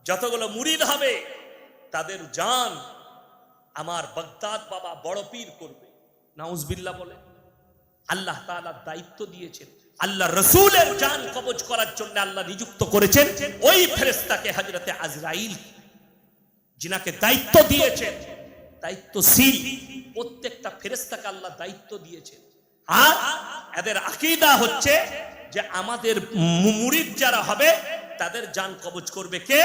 যতগুলো মুরিদ হবে তাদের জান আমার বাগদাদ বাবা বড় পীর করবে। নাউজুবিল্লাহ বলে। আল্লাহ তাআলা দায়িত্ব দিয়েছেন, আল্লাহ রাসূলের জান কবজ করার জন্য আল্লাহ নিযুক্ত করেছেন ওই ফেরেশতাকে, হযরতে আজরাইল, যিনাকে দায়িত্ব দিয়েছেন। দায়িত্বশীল প্রত্যেকটা ফেরেশতাকে আল্লাহ দায়িত্ব দিয়েছেন। আর এদের আকীদা হচ্ছে যে আমাদের মুরিদ যারা হবে তাদের জান কবজ করবে কে?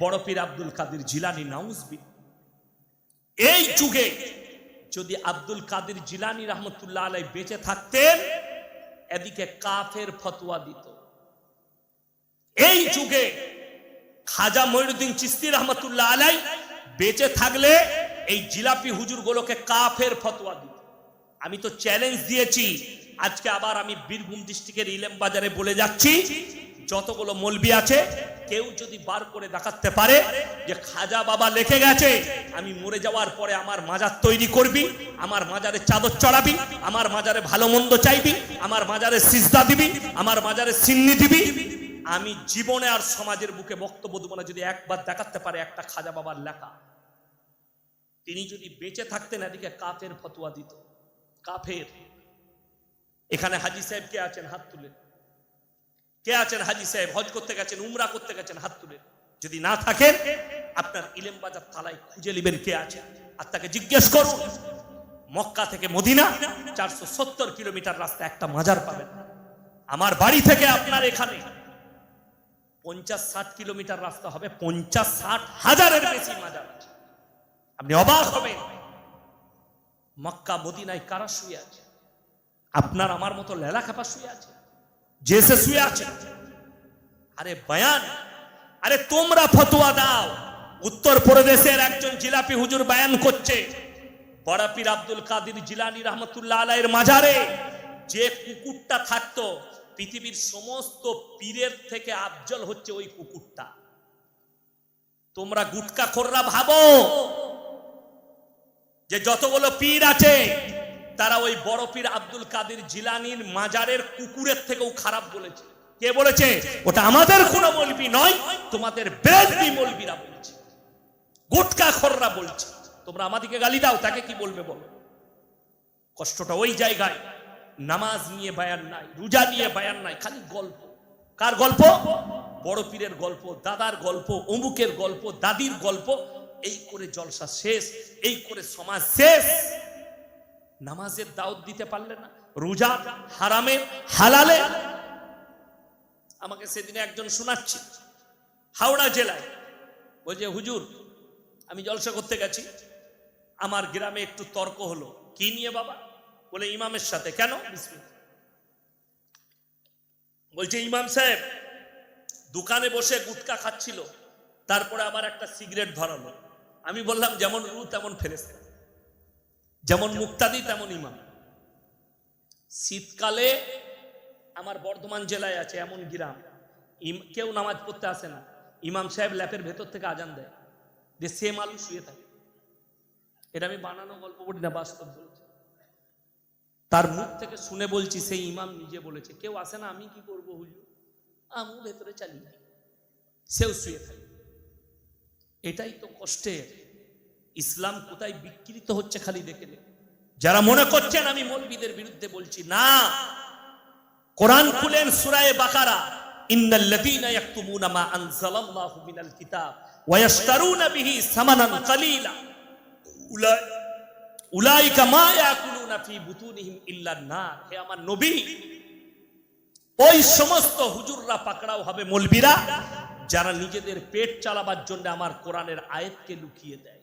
বড় পীর আব্দুল কাদের জিলানী। নাউজুবিল্লাহ। এই যুগে যদি আব্দুল কাদের জিলানী রহমতুল্লাহ আলাইহি বেঁচে থাকতেন, এদিকে কাফের ফতোয়া দিত। এই যুগে খাজা মঈনুদ্দিন চিশতি রহমতুল্লাহ আলাইহি বেঁচে থাকলে এই জিলাপি হুজুর গুলোকে কাফের ফতোয়া দিত। আমি তো চ্যালেঞ্জ দিয়েছি, আজকে আবার আমি বীরভূম ডিস্ট্রিক্টের ইলেম বাজারে বলে যাচ্ছি, যতগুলো মৌলবি আছে কেউ যদি বার করে দেখাতে পারে যে খাজা বাবা লিখে গেছে আমি মরে যাওয়ার পরে আমার মাজার তৈরি করবি, আমার মাজারে চাদর চড়াবি, আমার মাজারে ভালো মন্দ চাইবি, আমার মাজারে সিজদা দিবি, আমার মাজারে সিন্নি দিবি, আমি জীবনে আর সমাজের বুকে বক্তব্য দেব না যদি একবার দেখাতে পারে একটা খাজা বাবার লেখা। তিনি যদি বেঁচে থাকতেন এদিকে কাফের ফতোয়া দিত। কাফের। এখানে হাজী সাহেব কে আছেন? হাত তুলে। কে আছেন হাজী সাহেব? হজ করতে গেছেন, উমরা করতে গেছেন, হাত তুলে। যদি না থাকেন আপনার ইলেম বাজার তালায় খুঁজে নেবেন কে আছে, আর তাকে জিজ্ঞেস করুন। মক্কা থেকে মদিনা 470 কিলোমিটার রাস্তা, একটা মাজার পাবেন। আমার বাড়ি থেকে আপনার এখানে 50-60 কিলোমিটার রাস্তা হবে, 50-60 হাজারের বেশি মাজার আছে। আপনি অবাক হবেন মক্কা মদিনায় কারা শুয়ে আছে? আপনার আমার মতো লেলা খাপা শুয়ে আছে, জেসে শুয়ে আছে। আরে বয়ান, আরে তোমরা ফতোয়া দাও। উত্তর প্রদেশের একজন জিলাপি হুজুর বয়ান করছে, বড় পীর আব্দুল কাদের জিলানী রহমতুল্লাহ আলাইহির মাজারে যে কুকুরটা থাকতো, পৃথিবীর সমস্ত পীরের থেকে আফজল হচ্ছে ওই কুকুরটা। তোমরা গুটকা খোররা ভাবো যে যতগুলো পীর আছে তারা ওই বড় পীর আব্দুল কাদের জিলানীর মাজারের কুকুরের থেকেও খারাপ বলেছে। কে বলেছে? ওটা আমাদের কোনো মৌলবি নয়, তোমাদের বেদবি মৌলবিরা বলছে, গুটকাখোররা বলছে। তোমরা আমাদেরকে গালি দাও, তাকে কি বলবে বলো? কষ্টটা ওই জায়গায়। নামাজ নিয়ে বায়ান নাই, রোজা নিয়ে বায়ান নাই, খালি গল্প। কার গল্প? বড় পীরের গল্প, দাদার গল্প, অমুকের গল্প, দাদির গল্প। এই করে জলসা শেষ, এই করে সমাজ শেষ। নামাজের দাওয়াত দিতে পারলে না, রোজা হারামে হালালে। আমাকে সেদিনে একজন শোনাচ্ছি, হাওড়া জেলায়, বলছে হুজুর আমি জলসা করতে গেছি, আমার গ্রামে একটু তর্ক হলো। কি নিয়ে বাবা? বলে ইমামের সাথে। কেন? বলছে ইমাম সাহেব দোকানে বসে গুটকা খাচ্ছিল, তারপরে আবার একটা সিগারেট ধরালো। আমি বললাম যেমন রু তেমন ফেরেশতা, যেমন মুক্তাদি তেমন ইমাম। শীতকালে আমার বর্ধমান জেলায় আছে এমন গ্রাম, কেউ নামাজ পড়তে আসে না, ইমাম সাহেব ল্যাপের ভেতর থেকে আজান দেয়, যে সে মানুষ শুয়ে থাকে। এটা আমি বানানো গল্প বলি না, বাস্তব বলছি। তার মুখ থেকে শুনে বলছি, সেই ইমাম নিজে বলেছে কেউ আসে না, আমি কি করবো হুজুর, আমি ভেতরে চালিয়ে দিই, সেও শুয়ে থাকে। এটাই তো কষ্টের। ইসলাম কোথায় বিকৃত হচ্ছে খালি দেখে নেই। যারা মনে করছেন আমি মৌলবীদের বিরুদ্ধে বলছি, না, কোরআন খুলেন সূরা বাকারা, ইন্নাল্লাযীনা ইয়াকতুমুনা মা আনজালাল্লাহু মিনাল কিতাব ওয়া ইয়াশতারুনা বিহি সামানান কালীলা উলাইকা মা ইয়াকুলুনা ফি বুতুনিহিম ইল্লান নার। হে আমার নবী, ওই সমস্ত হুজুররা পাকড়াও হবে, মৌলবীরা, যারা নিজেদের পেট চালাবার জন্য আমার কোরআনের আয়াতকে লুকিয়ে দেয়।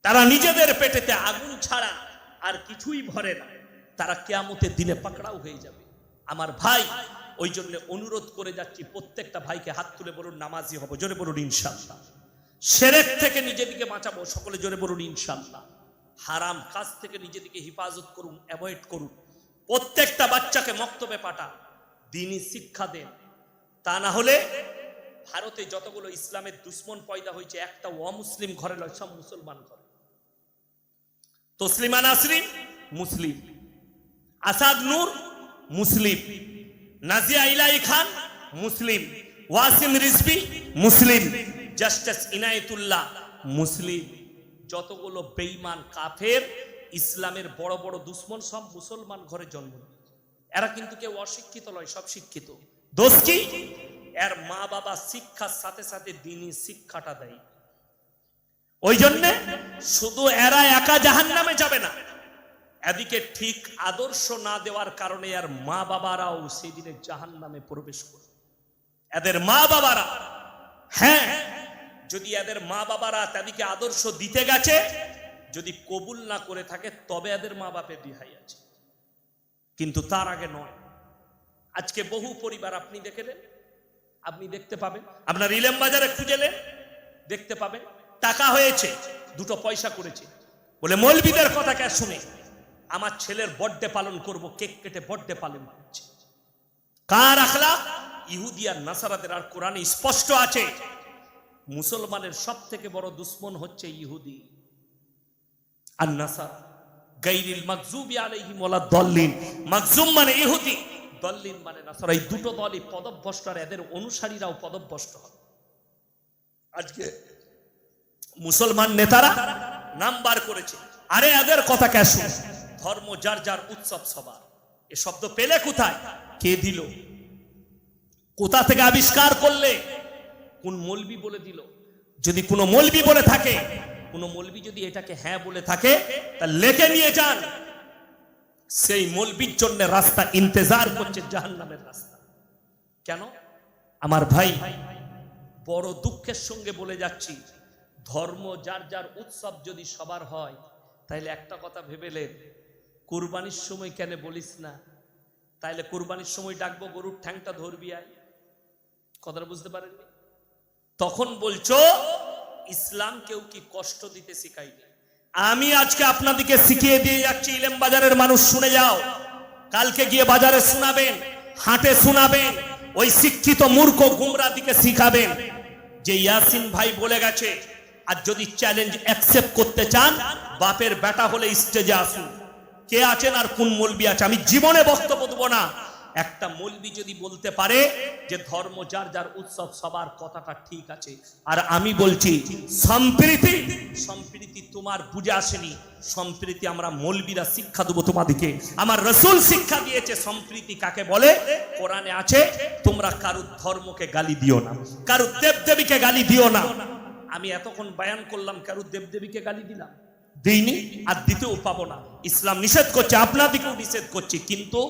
তারা নিজেদের পেটেতে আগুন ছাড়া আর কিছুই ভরে না, তারা কিয়ামতের দিনে পাকড়াও হয়ে যাবে। আমার ভাই, ওই জন্য অনুরোধ করে যাচ্ছি, প্রত্যেকটা ভাইকে হাত তুলে বলুন নামাজি হব, জোরে বলুন ইনশাআল্লাহ। শিরক থেকে নিজেকে বাঁচাবো, সকলে জোরে বলুন ইনশাআল্লাহ। হারাম কাজ থেকে নিজেকে হেফাজত করুন, অ্যাভয়েড করুন। প্রত্যেকটা বাচ্চাকে মক্তবে পাঠান, দ্বীনি শিক্ষা দেন। তা না হলে ভারতে যতগুলো ইসলামের দুশ্মন পয়দা হয়েছে, একটা অমুসলিম ঘরে নয়, সব মুসলমান ঘরে। তসলিমা নাসরিন মুসলিম, আসাদ নূর মুসলিম, নাজিয়া ইলাহি খান মুসলিম, ওয়াসিম রিজভী মুসলিম, জাস্টিস ইনায়েতুল্লাহ মুসলিম। যতগুলো বেঈমান কাফের ইসলামের বড় বড় দুশ্মন, সব মুসলমান ঘরে জন্ম নিয়েছে। এরা কিন্তু কেউ অশিক্ষিত নয়, সব শিক্ষিত। দোষ কি? এর মা বাবা শিক্ষার সাথে সাথে দ্বীনি শিক্ষাটা দেয়। ওই জন্য শুধু এরা একা জাহান্নামে যাবে না, এদিকে ঠিক আদর্শ না দেওয়ার কারণে এর মা বাবারাও সেদিনে জাহান্নামে প্রবেশ করে। এদের মা বাবারা, হ্যাঁ, যদি এদের মা বাবারা তাদেরকে আদর্শ দিতে গেছে, যদি কবুল না করে থাকে, তবে এদের মা বাপের রিহাই আছে, কিন্তু তার আগে নয়। আজকে বহু পরিবার আপনি দেখেলেন, আপনি দেখতে পাবেন, আপনার ইলেম বাজারে খুঁজেলেন দেখতে পাবেন, টাকা হয়েছে, দুটো পয়সা করেছে, বলে মৌলবীদের কথা কে শুনে আমার ছেলের বার্থডে পালন করব, কেক কেটে বার্থডে পালন করছে। কার আখলাক? ইহুদি আর নাসারাদের। আর কোরআনে স্পষ্ট আছে, মুসলমানের সব থেকে বড় দুশ্মন হচ্ছে ইহুদি আর নাসারা। গায়রিল মাগজুবি আলাইহিম ওয়ালাদ দাল্লিন। মাগজুম মানে ইহুদি, দাল্লিন মানে নাসারা। এই দুটো দলই পদভ্রষ্ট, আর এদের অনুসারীরাও পদভ্রষ্ট হবে। আজকে মুসলমান নেতারা নাম বার করেছে, আরে এদের কথা কে শুনে? ধর্ম যার যার, উৎসব সবার। এ শব্দ পেলে কোথায়? কে দিল? কোথা থেকে আবিষ্কার করলে? কোন মৌলবি বলে দিল? যদি কোনো মৌলবি বলে থাকে, কোন মৌলবি যদি এটাকে হ্যাঁ বলে থাকে, তা লেখে নিয়ে যান। সেই মৌলবির জন্য রাস্তা ইন্তজার করছে, জাহান্নামের রাস্তা। কেন? আমার ভাই, বড় দুঃখের সঙ্গে বলে যাচ্ছি, ধর্ম যার যার, উৎসব যদি সবার হয়, তাইলে একটা কথা ভেবেলেন, কুরবানির সময় কেন বলিস না? তাইলে কুরবানির সময় ডাকবো, গরুর ঠ্যাংটা ধরবি আয়। কথাটা বুঝতে পারেননি? তখন বলছো ইসলাম কেউ কি কষ্ট দিতে শিখাইনি। আমি আজকে আপনাদেরকে শিখিয়ে দিয়ে যাচ্ছি, ইলেম বাজারের মানুষ শুনে যাও, কালকে গিয়ে বাজারে শোনাবেন, হাটে শোনাবেন, ওই শিক্ষিত মূর্খ গুমরা দিকে শিখাবেন যে ইয়াসিন ভাই বলে গেছে। আর যদি চ্যালেঞ্জ অ্যাকসেপ্ট করতে চান, বাপের বেটা হলে স্টেজে আসুন। কে আছেন আর কোন মৌলবি আছে আমি জীবনে বক্তব্য দেবো না। একটা মৌলবি যদি বলতে পারে যে ধর্ম যার যার উৎসব সবার, কথাটা ঠিক আছে। আর আমি বলছি সম্প্রীতি, সম্প্রীতি তোমার বুঝে আসেনি। সম্প্রীতি আমরা মৌলবিরা শিক্ষা দেবো তোমাদেরকে। আমার রাসূল শিক্ষা দিয়েছে সম্প্রীতি কাকে বলে। কোরআনে আছে তোমরা কারুর ধর্মকে গালি দিও না, কারুর দেবদেবীকে গালি দিও না। আমি এতক্ষণ বয়ান করলাম, কারুর দেবদেবীকে গালি দিলাম? দিইনি, আর দিতেও পাবো না। ইসলাম নিষেধ করছে, আপনাদেরকেও নিষেধ করছে, কিন্তু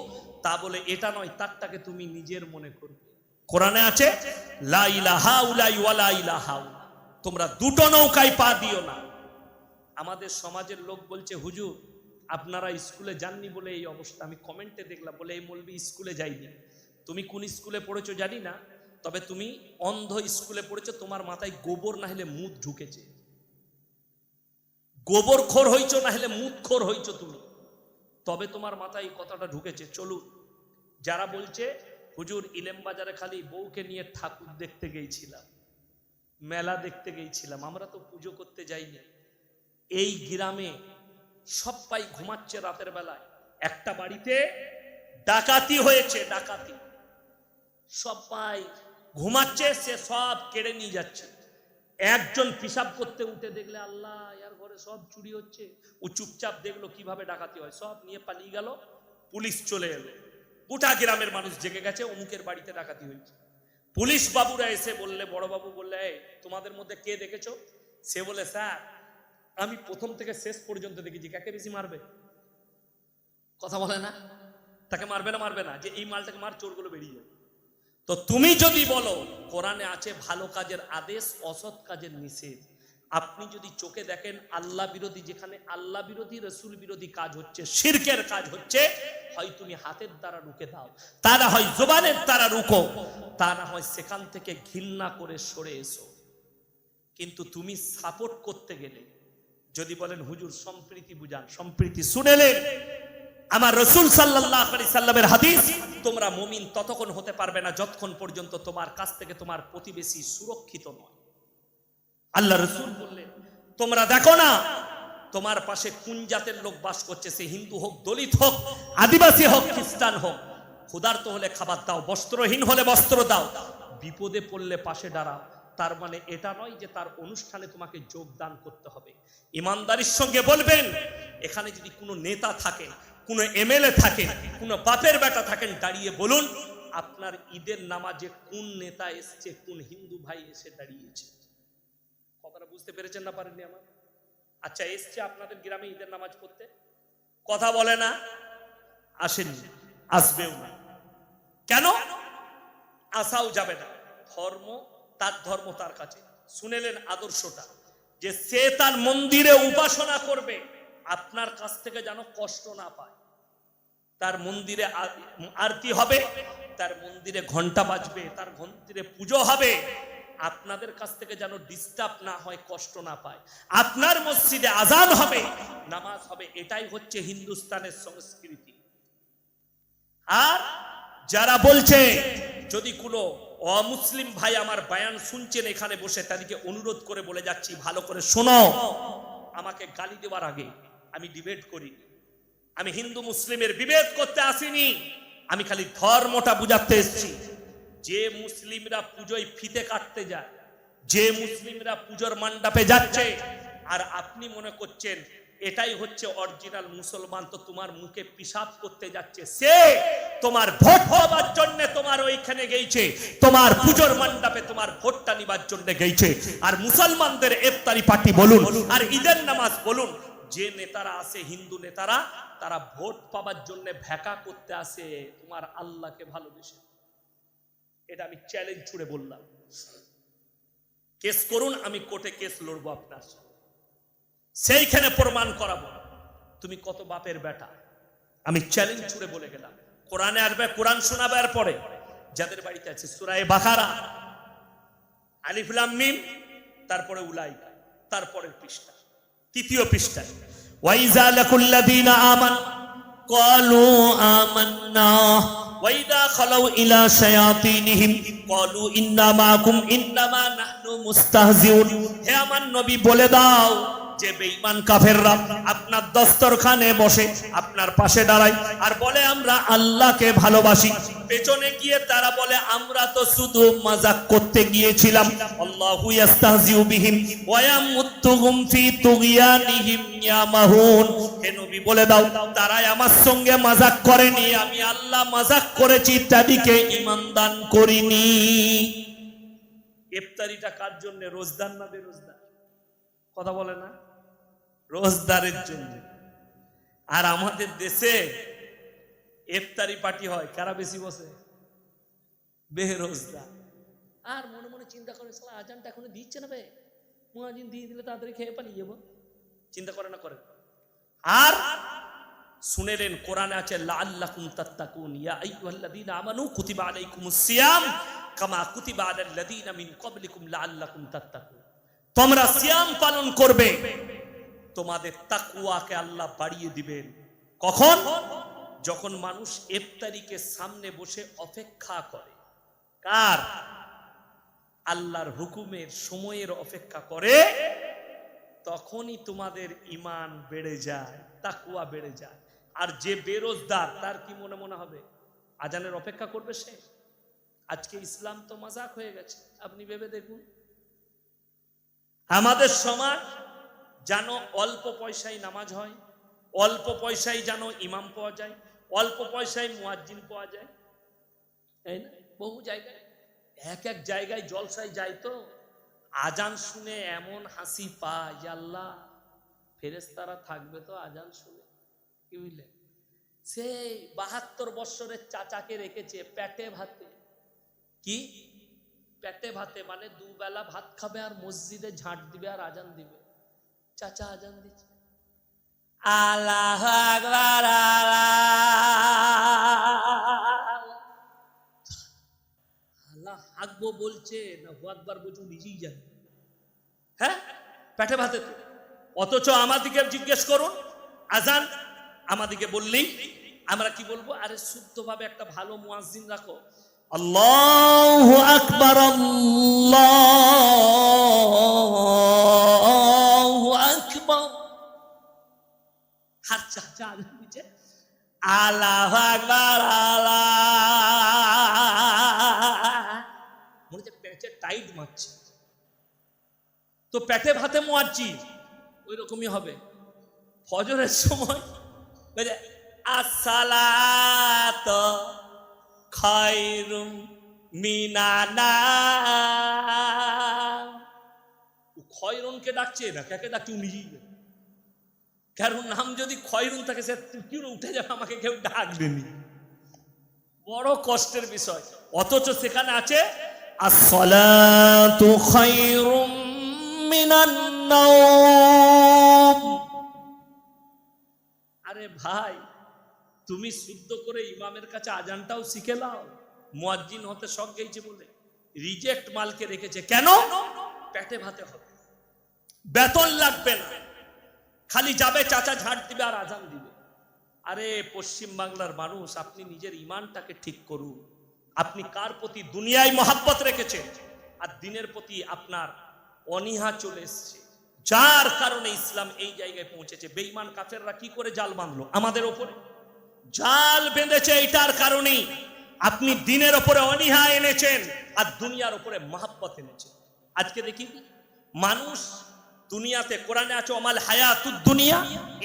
তা বলে এটা নয় তারটাকে তুমি নিজের মনে করবে। কোরআনে আছে লা ইলাহা উলাই ওয়ালা ইলাহা, তোমরা দুটো নৌকায় পা দিও না। আমাদের সমাজের লোক বলছে হুজুর আপনারা স্কুলে যাননি বলে এই অবস্থা। আমি কমেন্টে দেখলাম বলে এই মৌলবি স্কুলে যাইনি। তুমি কোন স্কুলে পড়েছো জানি না, তবে তুমি অন্ধ স্কুলে পড়েছো, তোমার মাথায় গোবর না হলে মুত ঢুকেছে। গোবর খোর হইছো না হলে মুত খোর হইছো তুমি, তবে তোমার মাথায় এই কথাটা ঢুকেছে। চলুন, যারা বলছে হুজুর ইলেম বাজারে খালি বউকে নিয়ে ঠাকুর দেখতে গেছিলাম, মেলা দেখতে গেছিলাম, আমরা তো পুজো করতে যাইনি। এই গ্রামে সবাই ঘুমাচ্ছে রাতের বেলায়, একটা বাড়িতে ডাকাতি হয়েছে, ডাকাতি, সবাই ঘুমাচ্ছে, সে সব কেড়ে নিয়ে যাচ্ছে। একজন পিশাব করতে উঠে দেখলে আল্লাহ ইয়ার ঘরে সব চুরি হচ্ছে, ও চুপচাপ দেখলো কিভাবে ডাকাতি হয়, সব নিয়ে পালিয়ে গেল। পুলিশ চলে এলো, গোটা গ্রামের মানুষ জেগে গেছে অমুকের বাড়িতে ডাকাতি হয়েছে। পুলিশ বাবুরা এসে বললে, বড় বাবু বললে তোমাদের মধ্যে কে দেখেছো? সে বলে স্যার আমি প্রথম থেকে শেষ পর্যন্ত দেখেছি। কাকে বেশি মারবে? কথা বলে না, তাকে মারবে না, মারবে না, যে এই মালটাকে মার, চোরগুলো বেরিয়ে যাবে। তো তুমি যদি বলো কোরআনে আছে ভালো কাজের আদেশ, অসৎ কাজের নিষেধ। আপনি যদি চোখে দেখেন আল্লাহ বিরোধী, যেখানে আল্লাহ বিরোধী রসুল বিরোধী কাজ হচ্ছে, শিরকের কাজ হচ্ছে, হয় তুমি হাতের দ্বারা রুখে দাও, তা না হয় জবানের দ্বারা রুখো, তা না হয় সেখান থেকে ঘৃণা করে সরে এসো। কিন্তু তুমি সাপোর্ট করতে গেলে যদি বলেন হুজুর সম্প্রীতি বুঝান, সম্প্রীতি শুনেলেন আমার রাসূল সাল্লাল্লাহু আলাইহি সাল্লামের হাদিস, তোমরা মুমিন ততক্ষণ হতে পারবে না যতক্ষণ পর্যন্ত তোমার কাছ থেকে তোমার প্রতিবেশী সুরক্ষিত নয়। আল্লাহ রাসূল বললেন তোমরা দেখো না তোমার পাশে কোন জাতের লোক বাস করছে, সে হিন্দু হোক, দলিত হোক, আদিবাসী হোক, খ্রিস্টান হোক, ক্ষুধার্ত হলে খাবার দাও, বস্ত্রহীন হলে বস্ত্র দাও, বিপদে পড়লে পাশে দাঁড়াও। তার মানে এটা নয় যে তার অনুষ্ঠানে তোমাকে যোগদান করতে হবে। ইমানদারির সঙ্গে বলবেন, এখানে যদি কোনো নেতা থাকেন, কোনো এমএলএ থাকেন, কোনো বাপের বেটা থাকেন, দাঁড়িয়ে বলুন আপনার ঈদের নামাজে কোন নেতা এসছে, কোন হিন্দু ভাই এসে দাঁড়িয়েছে। কথাটা বুঝতে পেরেছেন না পারেননি আমার? আচ্ছা এসছে আপনাদের গ্রামে ঈদের নামাজ পড়তে, কথা বলে না, আসেননি, আসবেও না। কেন? আসাও যাবে না। ধর্ম তার ধর্ম তার কাছে। শুনেলেন আদর্শটা, যে সে তার মন্দিরে উপাসনা করবে, আপনার কাছ থেকে যেন কষ্ট না পায়। তার মন্দিরে আরতি হবে, তার মন্দিরে ঘন্টা বাজবে, তার মন্দিরে পুজো হবে, আপনাদের কাছ থেকে যেন ডিস্টার্ব না হয়, কষ্ট না পায়। আপনার মসজিদে আজান হবে, নামাজ হবে, এটাই হচ্ছে হিন্দুস্তানের সংস্কৃতি। আর যারা বলছে, যদি কোনো অমুসলিম ভাই আমার বয়ান শুনছেন এখানে বসে, তাদেরকে অনুরোধ করে বলে যাচ্ছি ভালো করে শোনো, আমাকে গালি দেওয়ার আগে আমি ডিবেট করি, আমি হিন্দু মুসলিমের বিভেদ করতে আসিনি, আমি খালি ধর্মটা বুঝাতে এসেছি। যে মুসলিমরা পুজোয় ফিতে কাটতে যায়, যে মুসলিমরা পুজোর মণ্ডপে যাচ্ছে, আর আপনি মনে করছেন এটাই হচ্ছে অরিজিনাল মুসলমান, তো তোমার মুখে পিশাব করতে যাচ্ছে, সে তোমার ভোট পাওয়ার জন্য তোমার ওইখানে গেছে, তোমার পুজোর মণ্ডপে তোমার ভোটটা নিবার জন্য গেছে। আর মুসলমানদের ইফতারি পার্টি বলুন আর ঈদের নামাজ বলুন, যে নেতারা আসে হিন্দু নেতারা, তারা ভোট পাওয়ার জন্য ভেকা করতে আসে তোমার আল্লাহকে ভালোবেসে। এটা আমি চ্যালেঞ্জ ছুড়ে বললাম। কেস করুন, আমি কোর্টে কেস লড়বো আপনার সাথে, সেইখানে প্রমাণ করাবো তুমি কত বাপের বেটা। আমি চ্যালেঞ্জ ছুড়ে বলে গেলাম। কোরআনে আসবে, কোরআন শোনাবে, আর পরে যাদের বাড়িতে আছে সূরা বাকারা, আলিফ লাম মিম, তারপরে উলাইকা, তারপরের পৃষ্ঠা, তৃতীয় পৃষ্ঠা, ওয়াইজা লাকুল্লাযীনা আমানু ক্বালু আমান্না ওয়াইদা খালাউ ইলা শায়াতিনহিম ক্বালু ইন্না মাকুম ইন্নামা নাহনু মুস্তাহজিউন। হে আমার নবী বলে দাও, যে বেঈমান কাফেররা আপনার দস্তরখানে বসে আপনার পাশে দাঁড়ায় আর বলে আমরা আল্লাহকে ভালোবাসি, পেছনে গিয়ে তারা বলে আমরা তো শুধু মজাক করতে গিয়েছিলাম। আল্লাহু ইস্তাহজিউ বিহিম ওয়া ইয়ামুত্তুহুম ফি তুগয়ানিহিম ইয়ামাহুন। হে নবী বলে দাও তারাই আমার সঙ্গে মজাক করেনি, আমি আল্লাহ মজাক করেছি, তাদেরকে ঈমান দান করিনি। ইফতারিটা কার জন্য? রোজদার না বেরোজদার? কথা বলে না, রোজদারের জন্য। আর আমাদের দেশে ইফতারি পার্টি হয়, কারা বেশি বসে? বেরোজদার। আর মনে মনে চিন্তা করে সালা আজানটা এখনো দিচ্ছে না, বে মুয়াজ্জিন দিয়ে দিলে তাড়াতাড়ি খেয়ে পালিয়ে যাবো, চিন্তা করে না করে। আর শুনেলেন কোরআনে আছে লাআল্লাকুম তাত্তাকুন ইয়া আইয়ুহাল্লাযীনা আমানু কুতিবা আলাইকুমুস সিয়াম কামা কুতিবা আলাল্লাযীনা মিন ক্বাবলিকুম লাআল্লাকুম তাত্তাকুন। তোমরা সিয়াম পালন করবে, তোমাদের তাকওয়াকে আল্লাহ বাড়িয়ে দিবেন। কখন? যখন মানুষ ইফতারিকে সামনে বসে অপেক্ষা করে। কার? আল্লাহর হুকুমের, সময়ের অপেক্ষা করে, তখনই তোমাদের ঈমান বেড়ে যায়, তাকওয়া বেড়ে যায়। আর যে বেরোজদার তার কি মনে মনে হবে? আজানের অপেক্ষা করবে সে? আজকে ইসলাম তো মজাক হয়ে গেছে। আপনি ভেবে দেখুন, আমাদের সমাজ যেন অল্প পয়সায় নামাজ হয়, অল্প পয়সায় যেন ইমাম পাওয়া যায়, অল্প পয়সায় মুয়াজ্জিন পাওয়া যায়, তাই না? বহু জায়গায় এক এক জায়গায় জলসায় যায় তো আজান শুনে এমন হাসি পায়, আল্লাহ ফেরেশতারা থাকবে তো আজান শুনে। কি বুঝলেন? সেই 72 বছরের চাচাকে রেখেছে পেটে ভাতে। কি পেটে ভাতে? মানে দুবেলা ভাত খাবে আর মসজিদে ঝাঁট দিবে আর আজান দিবে। চাচা আজান দিচ্ছে, আল্লাহু আকবার, আল্লাহ হাকবো বলছে না হু আকবার বলছে নিজেই জানে। হ্যাঁ, পেটে ভাতে তো। অথচ আমাদিকে জিজ্ঞেস করুন, আজান আমাদিকে বললেই আমরা কি বলবো? আরে শুদ্ধভাবে একটা ভালো মুয়াজ্জিন রাখো, আল্লাহু আকবার, আল্লাহু আকবার। আর চাচা আজান দিচ্ছে আল্লাহু আকবার, আল্লাহ, মনে হচ্ছে পেটে টাইট মারছে। তো পেটে ভাতে মুয়াজ্জিন ওই রকমই হবে। ফজরের সময় আসসালাতু খায়রুম মিনান্নাম। খয়রুনকে ডাকছে না, কাকে ডাকছে? নিজেই। কারণ নাম যদি খয়রুন থাকে সে কি উঠে যাবে, আমাকে কেউ ডাকবেনি। বড় কষ্টের বিষয়। অথচ সেখানে আছে আসসালাতু খায়রুম মিনান নাওম। আরে ভাই, তুমি শুদ্ধ করে ইমামের কাছে আজানটাও শিখে নাও। মুয়াজ্জিন হতে শখ গেছে বলে রিজেক্ট মালকে রেখেছে। কেন? পেটে ভাতে হবে, বেতন লাগবে না, খালি যাবে চাচা ঝাড় দিবে আর আজান দিবে। আরে পশ্চিম বাংলার মানুষ, আপনি নিজের ইমানটাকে ঠিক করুন। আপনি কার প্রতি দুনিয়ায় মহাব্বত রেখেছেন আর দিনের প্রতি আপনার অনীহা চলে এসছে, যার কারণে ইসলাম এই জায়গায় পৌঁছেছে। বেঈমান কাফেররা কি করে জাল বাঁধলো আমাদের ওপরে? জাল বেঁধেছে এইটার কারণেই। আপনি দিনের ওপরে অনীহা এনেছেন আর দুনিয়ার ওপরে মহাব্বত এনেছেন। আজকে দেখি মানুষ দুনিয়াতে, কোরআনে আছে ওমাল হায়াতুদ দুনিয়া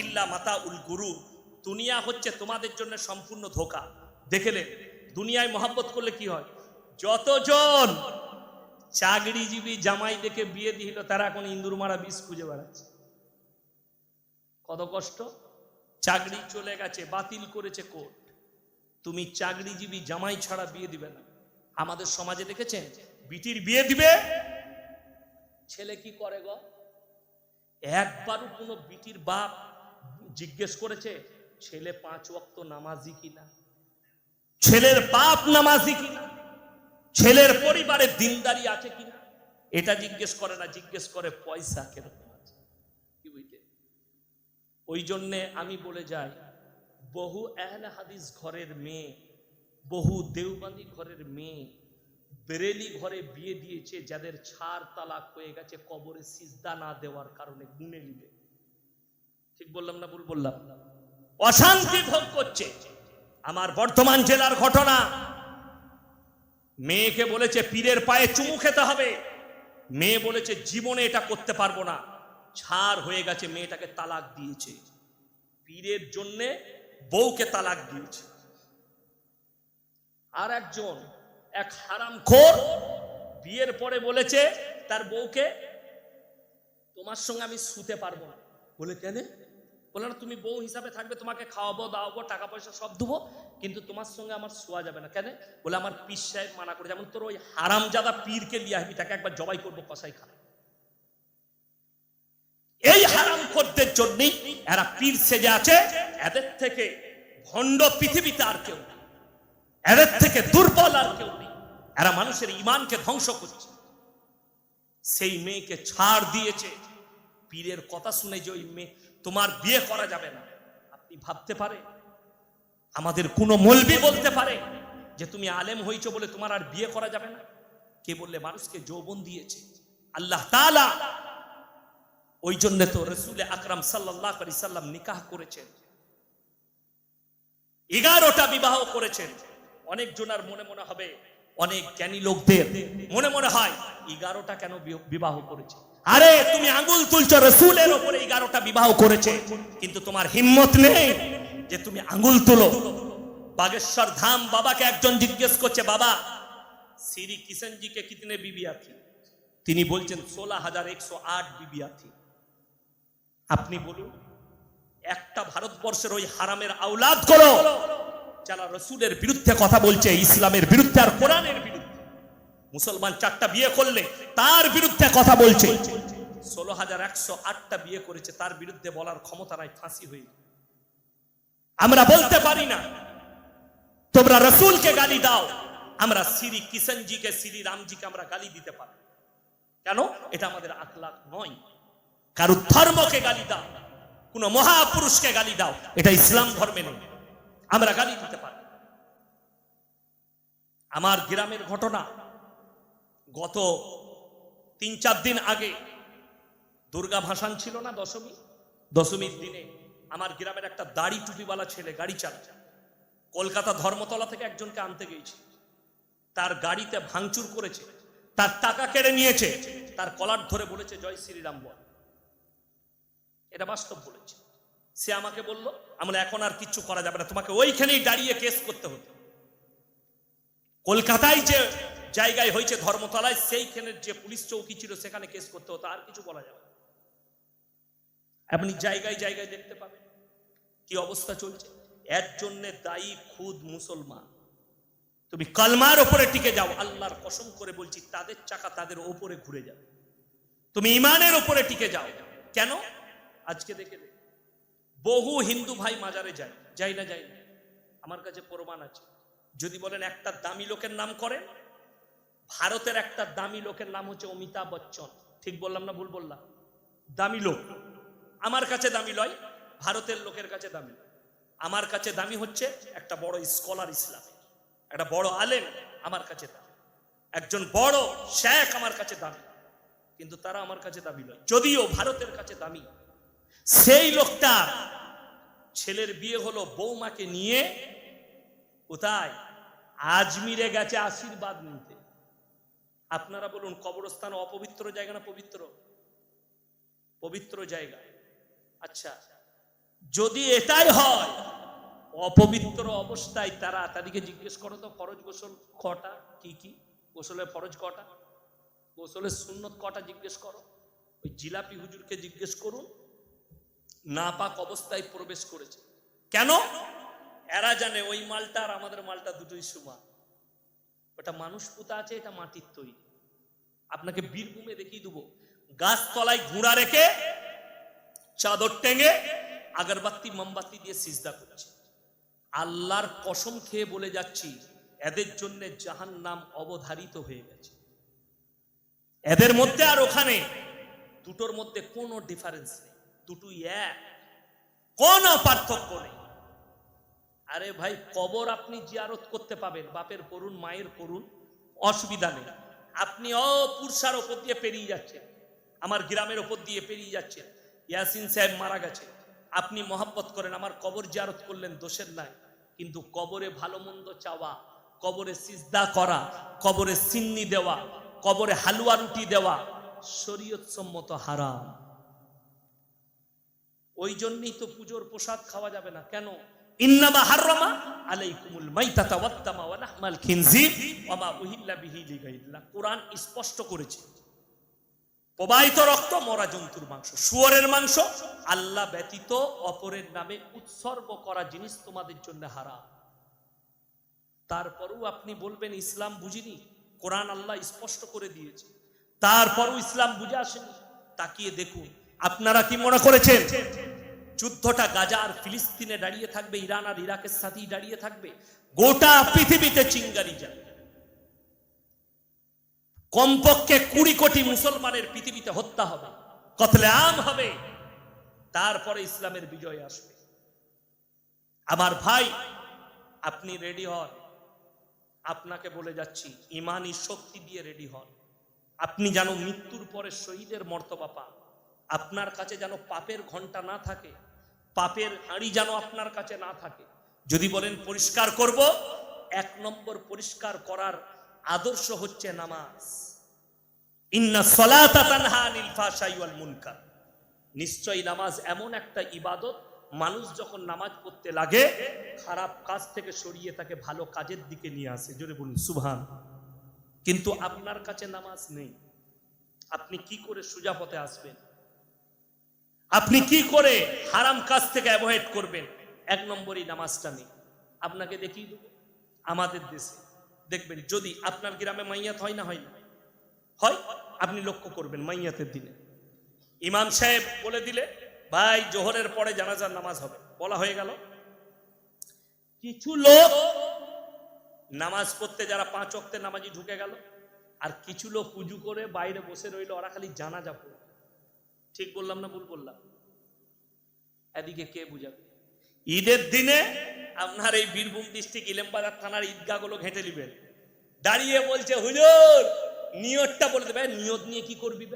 ইল্লা মাতাউল গুরুর। দুনিয়া হচ্ছে তোমাদের জন্য সম্পূর্ণ ধোঁকা। দেখলেন দুনিয়ায় মহাব্বত করলে কি হয়? যতজন চাকরিজীবী জামাই দেখে বিয়ে দিল তারা এখন ইন্দুর মারা বিষ খুঁজে বেড়াচ্ছে। কত কষ্ট! চাকরি চলে গেছে, বাতিল করেছে কোর্ট, তুমি চাকরিজীবী জামাই ছাড়া বিয়ে দিবে না। আমাদের সমাজে দেখেছেন বিটির বিয়ে দিবে, ছেলে কি করে গো? একবারও কোনো বিটির বাপ জিজ্ঞেস করেছে ছেলে 5 ওয়াক্ত নামাজি কিনা, ছেলের বাপ নামাজি কিনা, ছেলের পরিবারে দিনদারি আছে কিনা? এটা জিজ্ঞেস করে না, জিজ্ঞেস করে পয়সা কিরকম আছে। কি বুঝলে? ওই জন্যে আমি বলে যাই, বহু আহলে হাদিস ঘরের মেয়ে, বহু দেওবন্দি ঘরের মেয়ে বেরেলি ঘরে বিয়ে দিয়েছে, যাদের 4 তালাক হয়ে গেছে কবরে সিজদা না দেওয়ার কারণে। গুনে নিবে ঠিক বললাম না ভুল বললাম? অশান্তি ভোগ করছে। আমার বর্ধমান জেলার ঘটনা, মেয়েকে বলেছে পীরের পায়ে চুমু খেতে হবে, মেয়ে বলেছে জীবনে এটা করতে পারবো না, ছাড় হয়ে গেছে, মেয়েটাকে তালাক দিয়েছে। পীরের জন্যে বউকে তালাক দিয়েছে। আর একজন এক হারামখোর বিয়ের পরে বলেছে তার বউকে, তোমার সঙ্গে আমি শুতে পারবো না। বলে কেন? বলে না, তুমি বউ হিসাবে থাকবে, তোমাকে খাওয়াবো দাওয়াবো, টাকা পয়সা সব দেবো, কিন্তু তোমার সঙ্গে আমার শোয়া যাবে না। কেন? বলে আমার পীর সাহেব মানা করে। যেমন তোর ওই হারামজাদা পীরকে নিয়ে আসবি, তাকে একবার জবাই করবো কসাই খাবে। এই হারামখোরদের জন্যই এরা পীর সেজে আছে। এদের থেকে ভণ্ড পৃথিবীতে আর কেউ নেই, এদের থেকে দুর্বল আর কেউ নেই। এরা মানুষের ঈমানকে ধ্বংস করছে। সেই মেয়েকে ছাড় দিয়েছে পীরের কথা শুনে, যে ওই মেয়ে তোমার বিয়ে করা যাবে না। আপনি ভাবতে পারে আমাদের কোন মৌলবি বলতে পারে যে তুমি আলেম হইছো বলে তোমার আর বিয়ে করা যাবে না? কে বললে? মানুষকে যৌবন দিয়েছে আল্লাহ তাআলা। ওই জন্য তো রাসূল আকরাম সাল্লাল্লাহু আলাইহি সাল্লাম নিকাহ করেছেন, 11টা বিবাহ করেছেন। অনেক জনার মনে মনে হবে, অনেক জ্ঞানী লোকদের মনে মনে হয় 11টা কেন বিবাহ করেছে। আরে তুমি আঙ্গুল তুলছো, রাসূলের উপরে 11টা বিবাহ করেছে, কিন্তু তোমার হিম্মত নেই যে তুমি আঙ্গুল তুলো। बागेश्वर धाम बाबा के একজন জিজ্ঞেস করছে, বাবা श्री किशन जी के कितने बीबियां थी? তিনি বলছেন 16,108 बीबियां थी। আপনি বলুন, একটা ভারতবর্ষের ওই হারামের আওলাদ গুলো যারা রাসূলের বিরুদ্ধে কথা বলছে, ইসলামের বিরুদ্ধে আর কোরআনের বিরুদ্ধে, মুসলমান 4টা বিয়ে করলে তার বিরুদ্ধে কথা বলছে, 16,108টা বিয়ে করেছে, তার বিরুদ্ধে বলার ক্ষমতা নাই, ফাঁসি হয়ে। আমরা বলতে পারি না তোমরা রাসূলকে গালি দাও, আমরা শ্রী কিষণ জি কে, শ্রী রাম জি কে আমরা গালি দিতে পারি। কেন? এটা আমাদের আখলাক নয়। কারো ধর্মকে গালি দাও, কোন মহাপুরুষকে গালি দাও, এটা ইসলাম ধর্মে নেই। আমরা গালি দিতে পারি। আমার গ্রামের ঘটনা, গত 3-4 দিন আগে দুর্গা ভাসান ছিল না, দশমীর দিনে আমার গ্রামের একটা দাড়ি টুপিওয়ালা ছেলে গাড়ি চালায়, কলকাতা ধর্মতলা থেকে একজনকে আনতে গিয়েছে, তার গাড়িতে ভাঙচুর করেছে, তার টাকা কেড়ে নিয়েছে, তার কলার ধরে বলেছে জয় শ্রীরাম বল। এটা বাস্তব বলেছে। সে আমাকে বলল, আমরা এখন আর কিচ্ছু করা যাবে না, তোমাকে ওইখানেই দাঁড়িয়ে কেস করতে হতো। কলকাতায় যে জায়গায় হয়েছে ধর্মতলায়, সেইখানের যে পুলিশ চৌকি ছিল সেখানে কেস করতে হতো, আর কিছু বলা যাবে না। আপনি জায়গায় জায়গায় দেখতে পাবেন কি অবস্থা চলছে। এর জন্য দায়ী খুদ মুসলমান। তুমি কালমার উপরে টিকে যাও, আল্লাহর কসম করে বলছি তাদের চাকা তাদের উপরে ঘুরে যাবে। তুমি ইমানের উপরে টিকে যাও। কেন? আজকে দেখে বহু হিন্দু ভাই মাজারে যাই না, আমার কাছে প্রমাণ আছে। যদি বলেন একটা দামি লোকের নাম করেন, ভারতের একটা দামি লোকের নাম হচ্ছে অমিতাভ বচ্চন। ঠিক বললাম না ভুল বললাম? দামি লোক। আমার কাছে দামি লয়, ভারতের লোকের কাছে দামি। আমার কাছে দামি হচ্ছে একটা বড় স্কলার ইসলামের, একটা বড় আলেম আমার কাছে দামি, একজন বড় শেখ আমার কাছে দামি, কিন্তু তারা আমার কাছে দামি নয়। যদিও ভারতের কাছে দামি। সেই লোকটা ছেলের বিয়ে হলো, বৌমাকে নিয়ে কোথায়? আজমিরে গেছে আশীর্বাদ নিতে। আপনারা বলুন, কবরস্থান অপবিত্র জায়গা না পবিত্র? পবিত্র জায়গা। আচ্ছা, যদি এটাই হয় অপবিত্র অবস্থায়, তাদেরকে জিজ্ঞেস করো তো ফরজ গোসল কটা, কি গোসলের ফরজ কটা, গোসলের সুন্নত কটা জিজ্ঞেস করো। ওই জিলাপি হুজুরকে জিজ্ঞেস করুন, নাপাক অবস্থায় প্রবেশ করেছে কেন? এরা জানে ওই মালটা আর আমাদের মালটা দুটোই সমান। ওটা মানুষ পুঁতা আছে, এটা মাটির তৈরি। আপনাকে বীরভূমে দেখিয়ে দেবো, গাছতলায় ঘোড়া রেখে চাদর টেঙে আগরবাতি মোমবাতি দিয়ে সিজদা করছে। আল্লাহর কসম খেয়ে বলে যাচ্ছি, এদের জন্য জাহান্নাম অবধারিত হয়ে গেছে। এদের মধ্যে আর ওখানে দুটোর মধ্যে কোনো ডিফারেন্স নেই, দুটোই এক, কোনো পার্থক্য নেই। আরে ভাই, কবর আপনি জিয়ারত করতে পাবেন, বাপের করুন, মায়ের করুন, অসুবিধা নেই। আপনি পুরসার ওপর দিয়ে পেরিয়ে যাচ্ছেন, আমার গ্রামের ওপর দিয়ে পেরিয়ে যাচ্ছেন, ইয়াসিন সাহেব মারা গেছে, আপনি মহব্বত করেন, আমার কবর জিয়ারত করলেন, দোষের নাই, কিন্তু কবরে ভালো মন্দ চাওয়া, কবরে সিজদা করা, কবরে সিন্নি দেওয়া, কবরে হালুয়া রুটি দেওয়া শরীয়ত সম্মত হারাম। ওই জন্যই তো পুজোর প্রসাদ খাওয়া যাবে না। কেন? ইন্নামা হাররামা আলাইকুমুল মাইতাতা ওয়াদ-দামা ওয়া লাহমাল খিনজির ওয়া মা উহিল্লা বিহি লিগাইরিল্লাহ। কোরআন স্পষ্ট করেছে, প্রবাহিত রক্ত মরা জন্তুর মাংস, শুয়োরের মাংস, আল্লাহ ব্যতীত অপরের নামে উৎসর্গ করা জিনিস তোমাদের জন্য হারাম। তারপরও আপনি বলবেন ইসলাম বুঝিনি, কোরআন আল্লাহ স্পষ্ট করে দিয়েছে, তারপরও ইসলাম বুঝে আসেনি। তাকিয়ে দেখুন, আপনারা কি মনে করেছেন যুদ্ধটা গাজা আর ফিলিস্তিনে দাঁড়িয়ে থাকবে, ইরান আর ইরাকের সাথেই দাঁড়িয়ে থাকবে? গোটা পৃথিবীতে চিঙ্গারি যাবে, কমপক্ষে 20 কোটি মুসলমানের পৃথিবীতে হত্যা হবে, কতলে আম হবে, তারপরে ইসলামের বিজয় আসবে। আমার ভাই, আপনি রেডি হন, আপনাকে বলে যাচ্ছি ইমানি শক্তি দিয়ে রেডি হন। আপনি যেন মৃত্যুর পরে শহীদের মর্তবা পান। আপনার কাছে যেন পাপের ঘন্টা না থাকে, পাপের হাঁড়ি যেন আপনার কাছে না থাকে। যদি বলেন পরিষ্কার করব, 1 নম্বর পরিষ্কার করার আদর্শ হচ্ছে নামাজ। ইন্না সলাতা তানহা আনিল ফাহশাই ওয়াল মুনকার। নিশ্চয়ই নামাজ এমন একটা ইবাদত, মানুষ যখন নামাজ পড়তে লাগে খারাপ কাজ থেকে সরিয়ে তাকে ভালো কাজের দিকে নিয়ে আসে। জোরে বলুন সুবহান। কিন্তু আপনার কাছে নামাজ নেই, আপনি কি করে সোজা পথে আসবেন? আপনি কি করে হারাম কাজ থেকে অ্যাভয়েড করবেন? 1 নম্বরই নামাজটা নেই। আপনাকে দেখিয়ে দেবো আমাদের দেশে, দেখবেন যদি আপনার গ্রামে মাইয়াত হয় না, হয় না হয়, আপনি লক্ষ্য করবেন মাইয়াতের দিনে ইমাম সাহেব বলে দিলে ভাই জোহরের পরে জানাজার নামাজ হবে, বলা হয়ে গেল। কিছু লোক নামাজ পড়তে, যারা 5 ওয়াক্তের নামাজি ঢুকে গেল, আর কিছু লোক উজু করে বাইরে বসে রইল, ওরা খালি জানাজা পড়ে। ঠিক বললাম না ভুল বললাম? এদিকে কে বুঝাবে? ঈদের দিনে আপনার এই বীরভূম ডিস্ট্রিক্ট ইলেমবাজার থানার ঈদগাহ গুলো ঘেঁটে নিবেন, দাঁড়িয়ে বলছে হুজুর নিয়তটা বলে দেবে। নিয়ত নিয়ে কি করবি?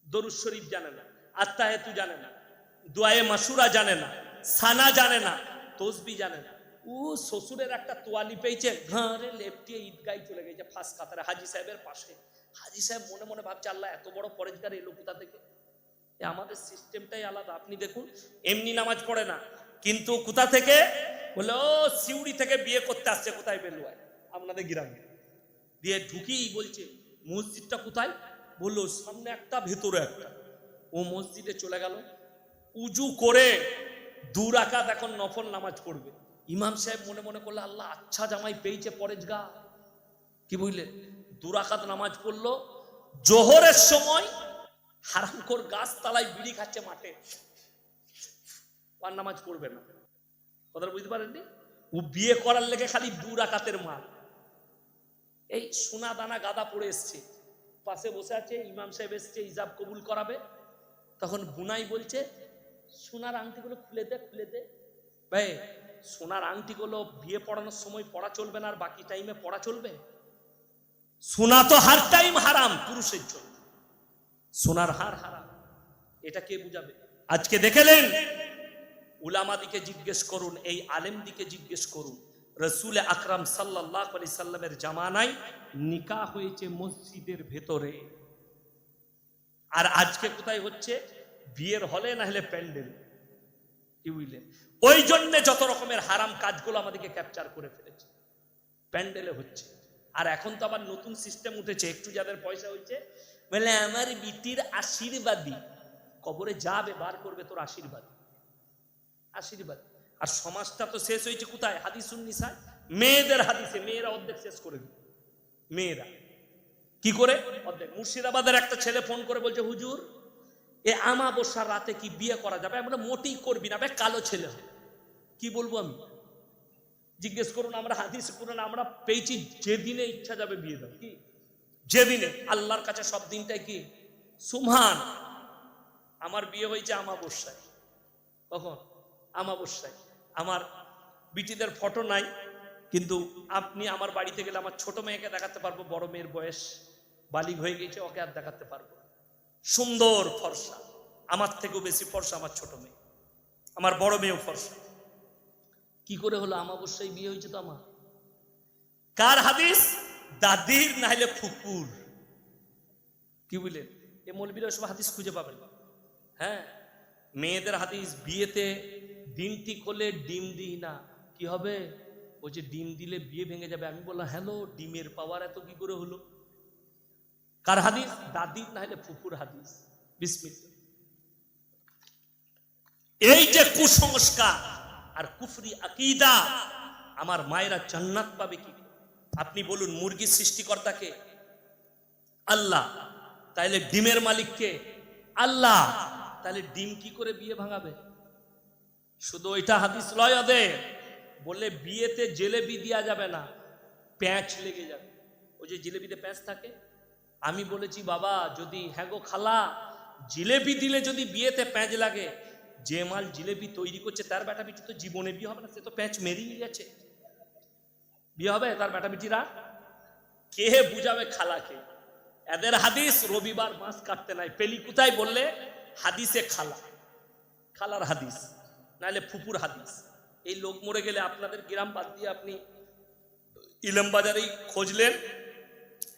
দরুদ শরীফ জানে না, আত্তাহিয়াতু জানে না, দুআয়ে মাসুরা জানে না, সানা জানে না, তসবিহ জানে না। ও শ্বশুরের একটা তোয়ালি পেয়েছে, ঘরে লেপটিয়ে ঈদগাহ চলে গেছে ফাঁস কাতারে হাজি সাহেবের পাশে। হাজি সাহেব মনে মনে ভাবছে আল্লাহ এত বড় পরেজগার এলো কোথা থেকে? আমাদের সিস্টেমটাই আলাদা। আপনি দেখুন এমনি নামাজ পড়ে না, কিন্তু কোথা থেকে বলে, ও সিউড়ি থেকে বিয়ে করতে আসছে, কোথায় বেলুয়ায় আপনাদের গ্রামে। দিয়ে ঢুকিই বলছে মসজিদটা কোথায়? বললো সামনে একটা ভেতরে একটা। ও মসজিদে চলে গেল, উজু করে 2 রাকাত এখন নফল নামাজ পড়বে। ইমাম সাহেব মনে মনে করলো আল্লাহ আচ্ছা জামাই পেয়েছে পরেজগার, কি বুঝলেন? 2 রাকাত নামাজ পড়লো। জোহরের সময় হারামখোর গাছতলায় বিড়ি খাচ্ছে মাঠে, আর নামাজ পড়বে না। কথা বুঝতে পারেননি? ও বিয়ে করার লেগে খালি 2 রাকাতের মাল। এই সোনা দানা গাদা পড়ে এসছে, পাশে বসে আছে, ইমাম সাহেব এসছে ইজাব কবুল করাবে। তখন বুনাই বলছে সোনার আংটিগুলো খুলে দে, খুলে দে। ভাই সোনার আংটিগুলো বিয়ে পড়ানোর সময় পড়া চলবে না, আর বাকি টাইমে পড়া চলবে? সোনা তো হার টাইম হারাম পুরুষের জন্য, সোনার হার হারাম। এটা কে বুঝাবে? আজকে দেখলেন, উলামাদিকে জিজ্ঞেস করুন, এই আলেমদিকে জিজ্ঞেস করুন, রসুল আকরাম সাল্লাল্লাহু আলাইহি সাল্লামের জামানায় নিকাহ হয়েছে মসজিদের ভেতরে, আর আজকে কোথায় হচ্ছে? বিয়ের হলে না হলে প্যান্ডেল। কি বুঝলেন? ওই জন্য যত রকমের হারাম কাজগুলো আমাদেরকে ক্যাপচার করে ফেলেছে, প্যান্ডেলে হচ্ছে। আর এখন তো আবার নতুন সিস্টেম উঠেছে, একটু যাদের পয়সা হয়েছে বলে আমার বিটির আশীর্বাদী, কবরে যাবে বার করবে তোর আশীর্বাদ, আশীর্বাদ। আর সমাজটা তো শেষ হয়েছে কোথায়? হাদিসুন নিসা, মেয়েদের হাদিসে। মেয়েরা অর্ধেক শেষ করে দিল। মেয়েরা কি করে অর্ধেক? মুর্শিদাবাদের একটা ছেলে ফোন করে বলছে হুজুর এ আমাবস্যার রাতে কি বিয়ে করা যাবে? আমরা মোটেই করবি না, কালো ছেলে। কি বলবো আমি? জিজ্ঞেস করুন, আমরা হাদিস কোরআন আমরা পেয়েছি যেদিনে ইচ্ছা যাবে বিয়ে দাও। কি যেদিনে? আল্লাহর কাছে সব দিনটাই কি সুবহান। আমার বিয়ে হয়েছে আমাবস্যায়। কখন? আমাবস্যায়। আমার বিটিদের ফটো নাই, কিন্তু আপনি আমার বাড়িতে গেলে আমার ছোট মেয়েকে দেখাতে পারবো, বড় মেয়ের বয়স বালিগ হয়ে গেছে, ওকে আর দেখাতে পারবো। সুন্দর ফর্সা, আমার থেকেও বেশি ফর্সা আমার ছোট মেয়ে, আমার বড় মেয়েও ফর্সা। কি করে হলো? আমাবস্যায় বিয়ে হয়েছে তো আমার। কার হাদিস? দাদির নাইলে ফুপুর। কি বুঝলেন? এ মৌলবীরা সব হাদিস খুঁজে পাবেন। হ্যাঁ, মেয়েদের হাদিস, বিয়েতে ডিম ঠিক হলে ডিম দিই না, কি হবে? ওই যে ডিম দিলে বিয়ে ভেঙে যাবে। আমি বললাম হ্যালো, ডিমের পাওয়ার এত কি করে হলো? কার হাদিস? দাদির নাইলে ফুপুর হাদিস। বিসমিল্লাহ। এই যে কুসংস্কার আর কুফরি আকীদা, আমার মায়েরা জান্নাত পাবে কি? আপনি বলুন, মুরগির সৃষ্টিকর্তাকে আল্লাহ, তাইলে ডিমের মালিককে আল্লাহ, তাহলে ডিম কি করে বিয়ে ভাঙাবে? শুধু ওইটা হাদিস লয় ওদের, বলে বিয়েতে জিলেবি দেওয়া যাবে না, প্যাঁচ লেগে যাবে। ওই যে জিলেবিতে প্যাঁচ থাকে, আমি বলেছি বাবা যদি, হ্যাঁ গো খালা, জিলেবি দিলে যদি বিয়েতে প্যাঁচ লাগে, যে মাল জিলেবি তৈরি করছে তার বেটা বেটি তো জীবনে বিয়ে হবে না, সে তো প্যাঁচ মেরিয়ে গেছে, বিয়ে হবে তার বেটা বেটিরা? কে বুঝাবে খালাকে? এদের হাদিস রবিবার মাছ কাটতে নাই, পেলি কোথায় বললে? হাদিসে খালা, খালার হাদিস, নাহলে ফুপুর হাদিস। এই লোক মরে গেলে আপনাদের গ্রাম বাদ দিয়ে আপনি ইলম বাজারেই খুঁজলেন,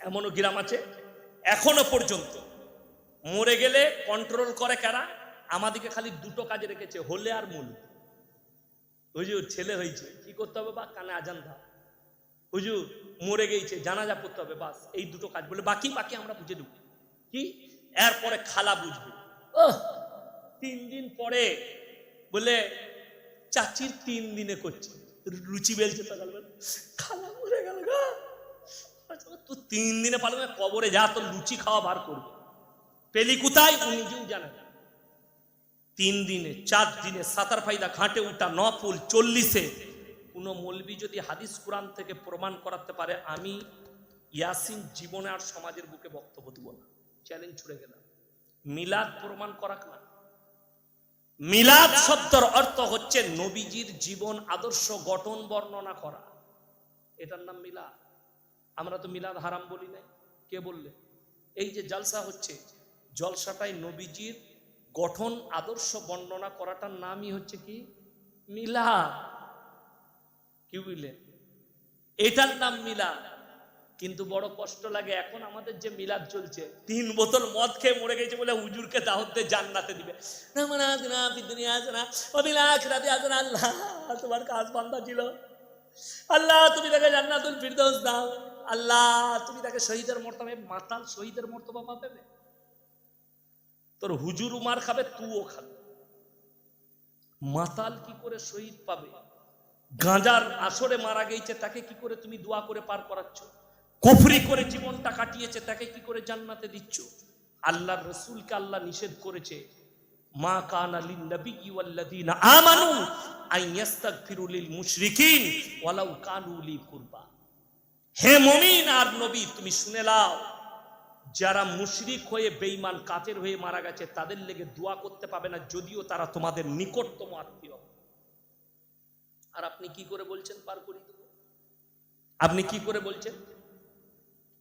এমনও গ্রাম আছে এখনো পর্যন্ত মরে গেলে কন্ট্রোল করে কারা? আমাদেরকে খালি দুটো কাজে রেখেছে, হলে আর মূল। হুজুর ছেলে হয়েছে, কি করতে হবে? বা কানে আজান দাও। হুজুর মরে গেছে, জানাজা পড়তে হবে, বাস এই দুটো কাজ। বলে বাকি বাকি আমরা বুঝে দেব। কি? এরপরে খালা বুঝবে। ও 3 দিন পরে বলে চাচির 3 দিনে করছে, রুচি বেলছে, খালা মরে গেল গা, তো 3 দিনে পারবে? কবরে যা, তোর লুচি খাওয়া বার করবে। পেলি কোথায়? উনি নিজেও জানেন। 3 দিনে, 4 দিনে, সাতার ফায়দা ঘাটে উঠা, নফল 40-এ। কোন মৌলবি যদি হাদিস কোরআন থেকে প্রমাণ করাতে পারে, আমি ইয়াসিন জীবনে আর সমাজের বুকে বক্তব্য দিব না, চ্যালেঞ্জ ছুড়ে গেলাম। মিলাদ প্রমাণ করাক না। মিলাদ শব্দের অর্থ হচ্ছে নবীজির জীবন আদর্শ গঠন বর্ণনা করা, এটার নাম মিলাদ। আমরা তো মিলাদ হারাম বলি নাই, কে বললে? এই যে জলসা হচ্ছে, জলসাটাই নবীজির গঠন আদর্শ বর্ণনা করাটার নামই হচ্ছে কি? মিলাদ। কি বুঝলেন? এটার নাম মিলাদ। কিন্তু বড় কষ্ট লাগে, এখন আমাদের যে মিলাদ চলছে, 3 বোতল মদ খেয়ে মরে গেছে বলে হুজুরকে দাওয়াত দিয়ে জান্নাতে দিবে। আল্লাহ তোমার কাজ বান্দা ছিল, আল্লাহ তুমি তাকে জান্নাতুল ফিরদৌস দাও, আল্লাহ তুমি তাকে শহীদের মর্তবা। মাতাল শহীদের মর্তবা পাবে? তোর হুজুর উমার খাবে, তুও খাবে। মাতাল কি করে শহীদ পাবে? গাঁজার আসরে মারা গেছে, তাকে কি করে তুমি দোয়া করে পার করাচ্ছ? কুফরি করে জীবনটা কাটিয়েছে, তাকে কি করে জান্নাতে দিচ্ছ? আল্লাহর রাসূলকে আল্লাহ নিষেধ করেছে, মা কানা লিন নবিয়্যি ওয়াল্লাযিনা আমানু আন ইস্তাগফিরু লিল মুশরিকিন ওয়ালাউ কানু লি কুরবা। হে মুমিন আর নবী, তুমি শুনে নাও, যারা মুশরিক হয়ে বেঈমান কাফের হয়ে মারা গেছে, তাদের লেগে দোয়া করতে পাবে না, যদিও তারা তোমাদের নিকটতম আত্মীয়। আর আপনি কি করে বলছেন পার করি দেব? আপনি কি করে বলছেন?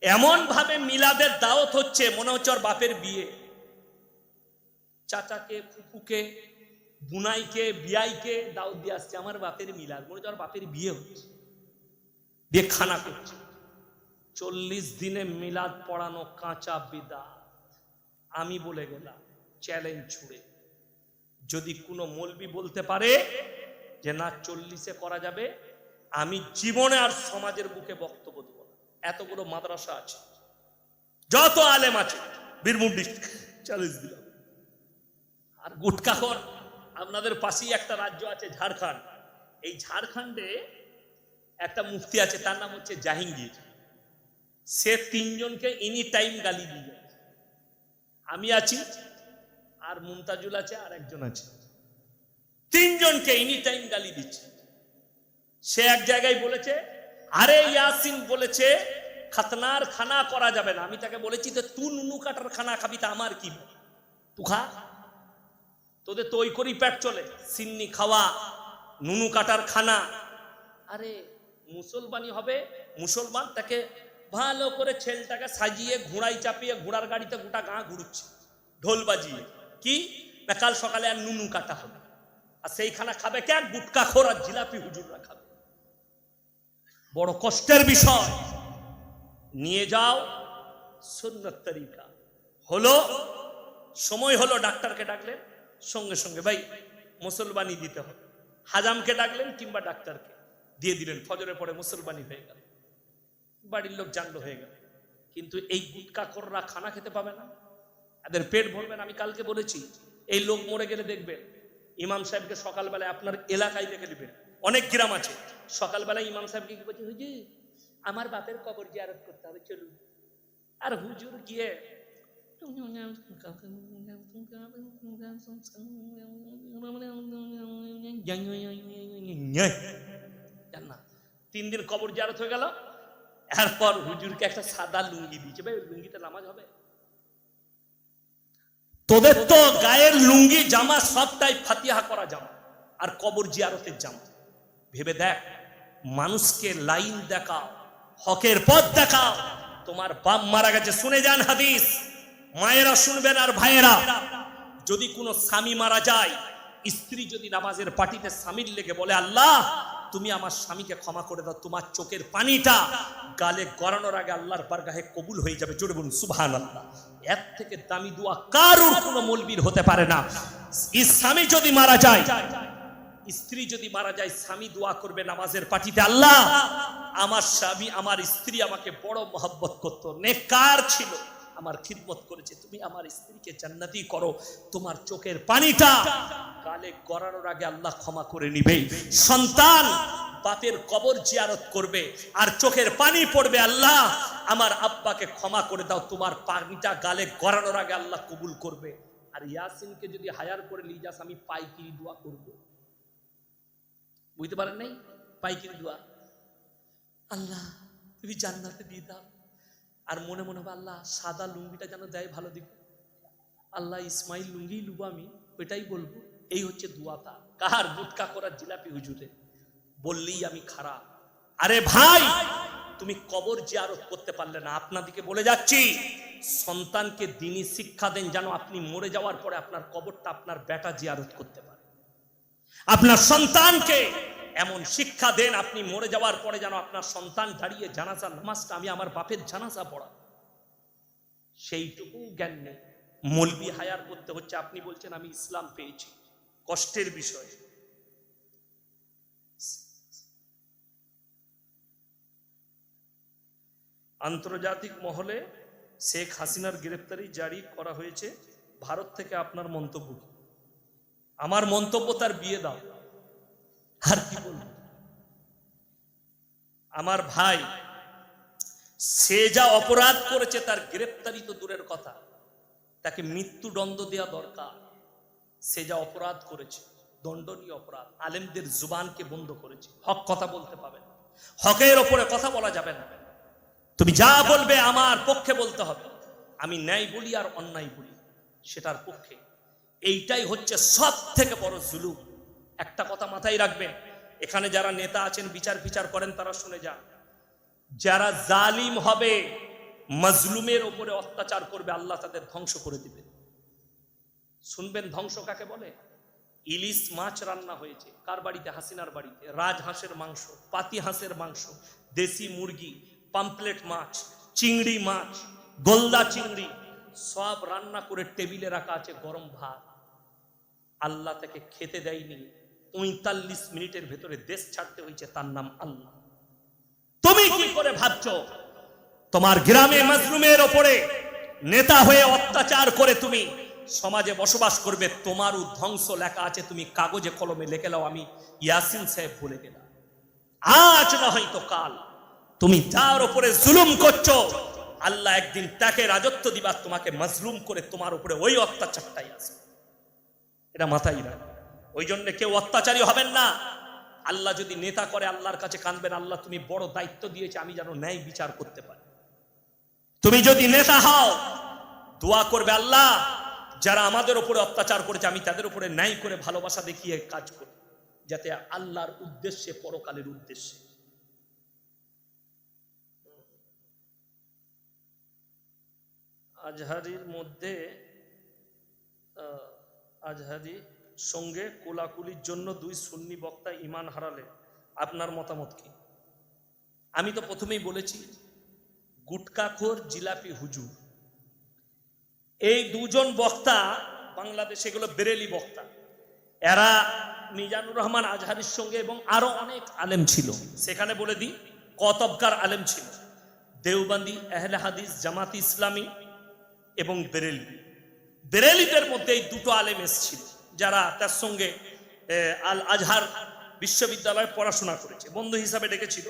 এমন ভাবে মিলাদের দাওয়াত হচ্ছে, মনে হচ্ছে ওর বাপের বিয়ে। চাচাকে, ফুপুকে, বুনাইকে, বিয়াইকে দাওয়াত দিয়ে আসছে, আমার বাপের মিলাদ, মনে হচ্ছে ওর বাপের বিয়ে হচ্ছে, দিয়ে খানা করছে। 40 দিনে মিলাদ পড়ানো কাঁচা বিদআত। আমি বলে গেলাম চ্যালেঞ্জ ছুড়ে, যদি কোনো মৌলবি বলতে পারে যে না 40-এ করা যাবে, আমি জীবনে আর সমাজের বুকে বক্তব্য দেব না। এতগুলো মাদ্রাসা আছে, যত আলেম আছে, বীরভূম ডিস্ট্রিক্ট চ্যালেঞ্জ দিলাম। আর গুটকাখোর, আপনাদের পাশেই একটা রাজ্য আছে ঝাড়খণ্ড। এই ঝাড়খণ্ডে একটা মুফতি আছে, তার নাম হচ্ছে জাহাঙ্গীর। সে 3 জনকে এনি টাইম গালি দিয়ে যাচ্ছে। আমি আছি, আর মুমতাজুল আছে, আর একজন আছে, 3 জনকে এনি টাইম গালি দিচ্ছে। সে এক জায়গায় বলেছে, আরে ইয়াসিন বলেছে খাতনার খানা করা যাবে না। আমি তাকে বলেছি যে তুই নুনু কাটার খানা খাবি, তা আমার কি? তুই খা, তোদের তো ওই করেই পেট চলে, সিন্নি খাওয়া, নুনু কাটার খানা। আরে মুসলমানি হবে, মুসলমান তাকে ভালো করে ছেলেটাকে সাজিয়ে ঘোড়ায় চাপিয়ে ঘোড়ার গাড়িতে গোটা গাঁ ঘুরুচ্ছে, ঢোল বাজিয়ে। কি না কাল সকালে আর নুনু কাটা হবে, আর সেই খানা খাবে কে? গুটকা খোর আর জিলাপি হুজুররা খাবে। বড় কষ্টের বিষয়। নিয়ে যাও সুন্নত তরিকা। হলো সময় হলো, ডাক্তারকে ডাকলেন, সঙ্গে সঙ্গে ভাই মুসলমানি দিতে হবে। হাজামকে ডাকলেন কিংবা ডাক্তারকে, দিয়ে দিলেন। ফজরের পরে মুসলমানি হয়ে গেল, বাড়ির লোক জানলো, হয়ে গেল। কিন্তু এই গুটকাখোররা খানা খেতে পাবে না, এদের পেট ভরবেন। আমি কালকে বলেছি, এই লোক মরে গেলে দেখবেন ইমাম সাহেবকে সকালবেলায় আপনার এলাকায় দেখে দিবেন, অনেক গ্রাম আছে, সকালবেলায় ইমাম সাহেবকে কি বলছে, হুজুর আমার বাপের কবর জিয়ারত করতে হবে, চলুন। আর হুজুর গিয়ে না, 3 দিন কবর জিয়ারত হয়ে গেল। এরপর হুজুরকে একটা সাদা লুঙ্গি দিয়েছে, ভাই ওই লুঙ্গিতে নামাজ হবে? তোদের তো গায়ের লুঙ্গি জামা সবটাই ফাতিহা করা জামা, আর কবর জিয়ারতের জামা। ভেবে দেখ, মানুষকে লাইন দেখা, হকের পথ দেখা। তোমার বাপ মারা গেছে, শুনে যান হাদিস, মায়েরা শুনবেন আর ভাইয়েরা। যদি কোনো স্বামী মারা যায়, স্ত্রী যদি নামাজের পাটিতে স্বামীর লেগে বলে, আল্লাহ তুমি আমার স্বামীকে ক্ষমা করে দাও, তোমার চোখের পানিটা গালে গড়ানোর আগে আল্লাহর বারগাহে কবুল হয়ে যাবে। জোরে বলুন সুবহানাল্লাহ। এর থেকে দামি দোয়া কারোর কোনো মৌলবীর হতে পারে না। স্বামী যদি মারা যায়, স্ত্রী যদি মারা যায়, স্বামী দোয়া করবে নামাজের পাটিতে, আল্লাহ আমার স্বামী আমার স্ত্রী আমাকে বড় মহব্বত করতো, নেককার ছিল, আমার খিদমত করেছে, তুমি আমার স্ত্রীকে জান্নাতি করো। তোমার চোখের পানিটা গালে গড়ানোর আগে আল্লাহ ক্ষমা করে নিবে। সন্তান বাপের কবর জিয়ারত করবে আর চোখের পানি পড়বে, আল্লাহ আমার আব্বাকে ক্ষমা করে দাও, তোমার পানিটা গালে গড়ানোর আগে আল্লাহ কবুল করবে। আর ইয়াসিনকে যদি হায়ার করে নিয়ে যাস, আমি পাইকিরি দোয়া করব। বুঝতে পারেন নাই? পাইকিরি দোয়া, আল্লাহ তুমি জান্নাতে দিয়ে দাও। আর মনে মনে হবে, আল্লাহ সাদা লুঙ্গিটা যেন দেয় ভালো দিকে, আল্লাহ ইসমাইল লুঙ্গি লুবো, আমি ওইটাই বলবো। এই হচ্ছে দোয়াটা। কার? গুটকা করার জিলাপি হুজুরে বললেই আমি খারাপ। আরে ভাই, তুমি কবর জিয়ারত করতে পারলে না, আপনাদিকে বলে যাচ্ছি, সন্তানকে দ্বীনি শিক্ষা দেন, যেন আপনি মরে যাওয়ার পরে আপনার কবরটা আপনার বেটা জিয়ারত করতে পারে। আপনার সন্তানকে এমন শিক্ষা দেন, আপনি মরে যাওয়ার পরে যেন আপনার সন্তান দাঁড়িয়ে জানাজার নামাজটা আমি আমার বাপের জানাজা পড়া, সেইটুকু জ্ঞান নেই। মৌলবি হায়ার করতে হচ্ছে। আপনি বলছেন আমি ইসলাম পেয়েছি, কষ্টের বিষয়। আন্তর্জাতিক মহলে শেখ হাসিনার গ্রেফতারি জারি করা হয়েছে, ভারত থেকে আপনার মন্তব্য কি? আমার মন্তব্য তার বিয়ে দাও, আর কি বলবো। আমার ভাই, সে যা অপরাধ করেছে তার গ্রেফতারি তো দূরের কথা, তাকে মৃত্যুদণ্ড দেওয়া দরকার। সে যা অপরাধ করেছে, দণ্ডনীয় অপরাধ। আলেমদের জুবানকে বন্ধ করেছে, হক কথা বলতে পাবে না, হকের ওপরে কথা বলা যাবে না। তুমি যা বলবে আমার পক্ষে বলতে হবে, আমি ন্যায় বলি আর অন্যায় বলি সেটার পক্ষে। এইটাই হচ্ছে সব থেকে বড় জুলুম। একটা কথা মাথায় রাখবেন, এখানে যারা নেতা আছেন বিচার করেন, তারা শুনে যান, যারা জালিম হবে, মজলুমের উপরে অত্যাচার করবে, আল্লাহ তাদের ধ্বংস করে দিবে। শুনবেন ধ্বংস কাকে বলে? ইলিশ মাছ রান্না হয়েছে কার বাড়িতে? হাসিনার বাড়িতে। রাজহাঁসের মাংস, পাতি হাঁসের মাংস, দেশি মুরগি, পাম্পলেট মাছ, চিংড়ি মাছ, গোলদা চিংড়ি, সব রান্না করে টেবিলে রাখা আছে, গরম ভাত। আল্লাহ তাকে খেতে দেয়নি, ৪৫ মিনিটের ভেতরে দেশ ছাড়তে হয়েছে, তার নাম আল্লাহ। তুমি কি করে ভাবছো তোমার গ্রামে মজলুমের ওপরে নেতা হয়ে অত্যাচার করে তুমি সমাজে বসবাস করবে? তোমারও ধ্বংস লেখা আছে, তুমি কাগজে কলমে লিখে নাও, আমি ইয়াসিন সাহেব বলে গেলাম। আজ না হয়তো কাল তুমি যার উপরে জুলুম করছো, আল্লাহ একদিন তাকে রাজত্ব দিবা, তোমাকে মজলুম করে তোমার উপরে ওই অত্যাচারটাই আসবে। এটা মাথায় রাখবে। ওই জন্য কেউ অত্যাচারী হবেন না। আল্লাহ যদি নেতা করে, আল্লাহর কাছে কাঁদবেন, আল্লাহ তুমি বড় দায়িত্ব দিয়েছে, আমি যেন ন্যায় বিচার করতে পারি। তুমি যদি নেতা হও, দোয়া করবে, আল্লাহ যারা আমাদের উপরে অত্যাচার করেছে, আমি তাদের উপরে ন্যায় করে ভালোবাসা দেখিয়ে কাজ করি, যাতে আল্লাহর উদ্দেশ্যে, পরকালের উদ্দেশ্যে। আজহারির মধ্যে আজহারি সঙ্গে কোলাকুলির জন্য 2 সুন্নি বক্তা ঈমান হারালে আপনার মতামত কি? আমি তো প্রথমেই বলেছি, গুটকাখোর জিলাপি হুজুর, এই 2 জন বক্তা বাংলাদেশে, এগুলো বেরেলি বক্তা, এরা মিজানুর রহমান আজহারির সঙ্গে এবং আরো অনেক আলেম ছিল, সেখানে বলে দিই কতবকার আলেম ছিল, দেওবন্দি, আহলে হাদিস, জামাতি ইসলামী এবং বেরেলিদের মধ্যে এই 2টো আলেম এসেছিল যারা তার সঙ্গে আল আজহার বিশ্ববিদ্যালয়ে পড়াশোনা করেছে, বন্ধু হিসাবে ডেকেছিল।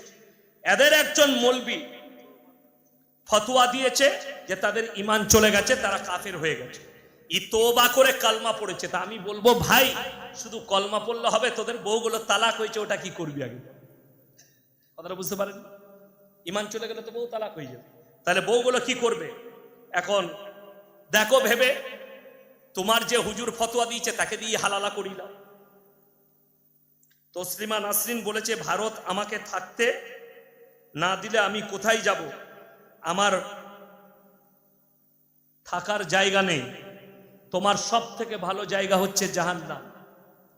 এদের একজন মৌলবি ফতোয়া দিয়েছে যে তাদের ঈমান চলে গেছে, তারা কাফের হয়ে গেছে, তওবা করে কালমা পড়েছে। তা আমি বলবো, ভাই শুধু কলমা পড়লে হবে? তোদের বউগুলো তালাক হয়েছে, ওটা কি করবি আগে? কথাটা বুঝতে পারেন? ঈমান চলে গেলে তো বউ তালাক হয়ে যাবে, তাহলে বউগুলো কি করবে? এখন দেখো ভেবে, তোমার যে হুজুর ফতোয়া দিয়েছে তাকে দিয়ে হালালা করিলাম। তসলিমা নাসরিন বলেছে, ভারত আমাকে থাকতে না দিলে আমি কোথায় যাব? আমার থাকার জায়গা নেই, তোমার সব থেকে ভালো জায়গা হচ্ছে জাহান্নাম,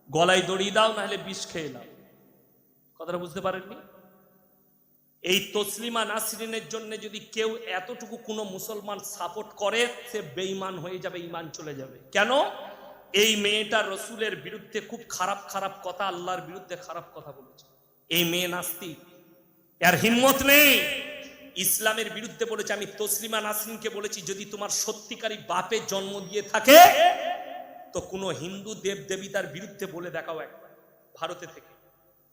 গলায় দড়ি দাও, নাহলে বিষ খেয়ে নাও। কথাটা বুঝতে পারেননি? এই তসলিমা নাসরিনের জন্য যদি কেউ এতটুকু কোনো মুসলমান সাপোর্ট করে, সে বেঈমান হয়ে যাবে, ঈমান চলে যাবে। কেন? এই মেয়েটা রসুলের বিরুদ্ধে খুব খারাপ খারাপ কথা, আল্লাহর বিরুদ্ধে খারাপ কথা বলেছে। এই মেয়ে নাস্তিক, এর হিম্মত নেই, ইসলামের বিরুদ্ধে বলেছে। আমি তসলিমা নাসরিনকে বলেছি, যদি তোমার সত্যিকারী বাপে জন্ম দিয়ে থাকে তো কোনো হিন্দু দেব দেবীতার বিরুদ্ধে বলে দেখাও একবার ভারতে থেকে,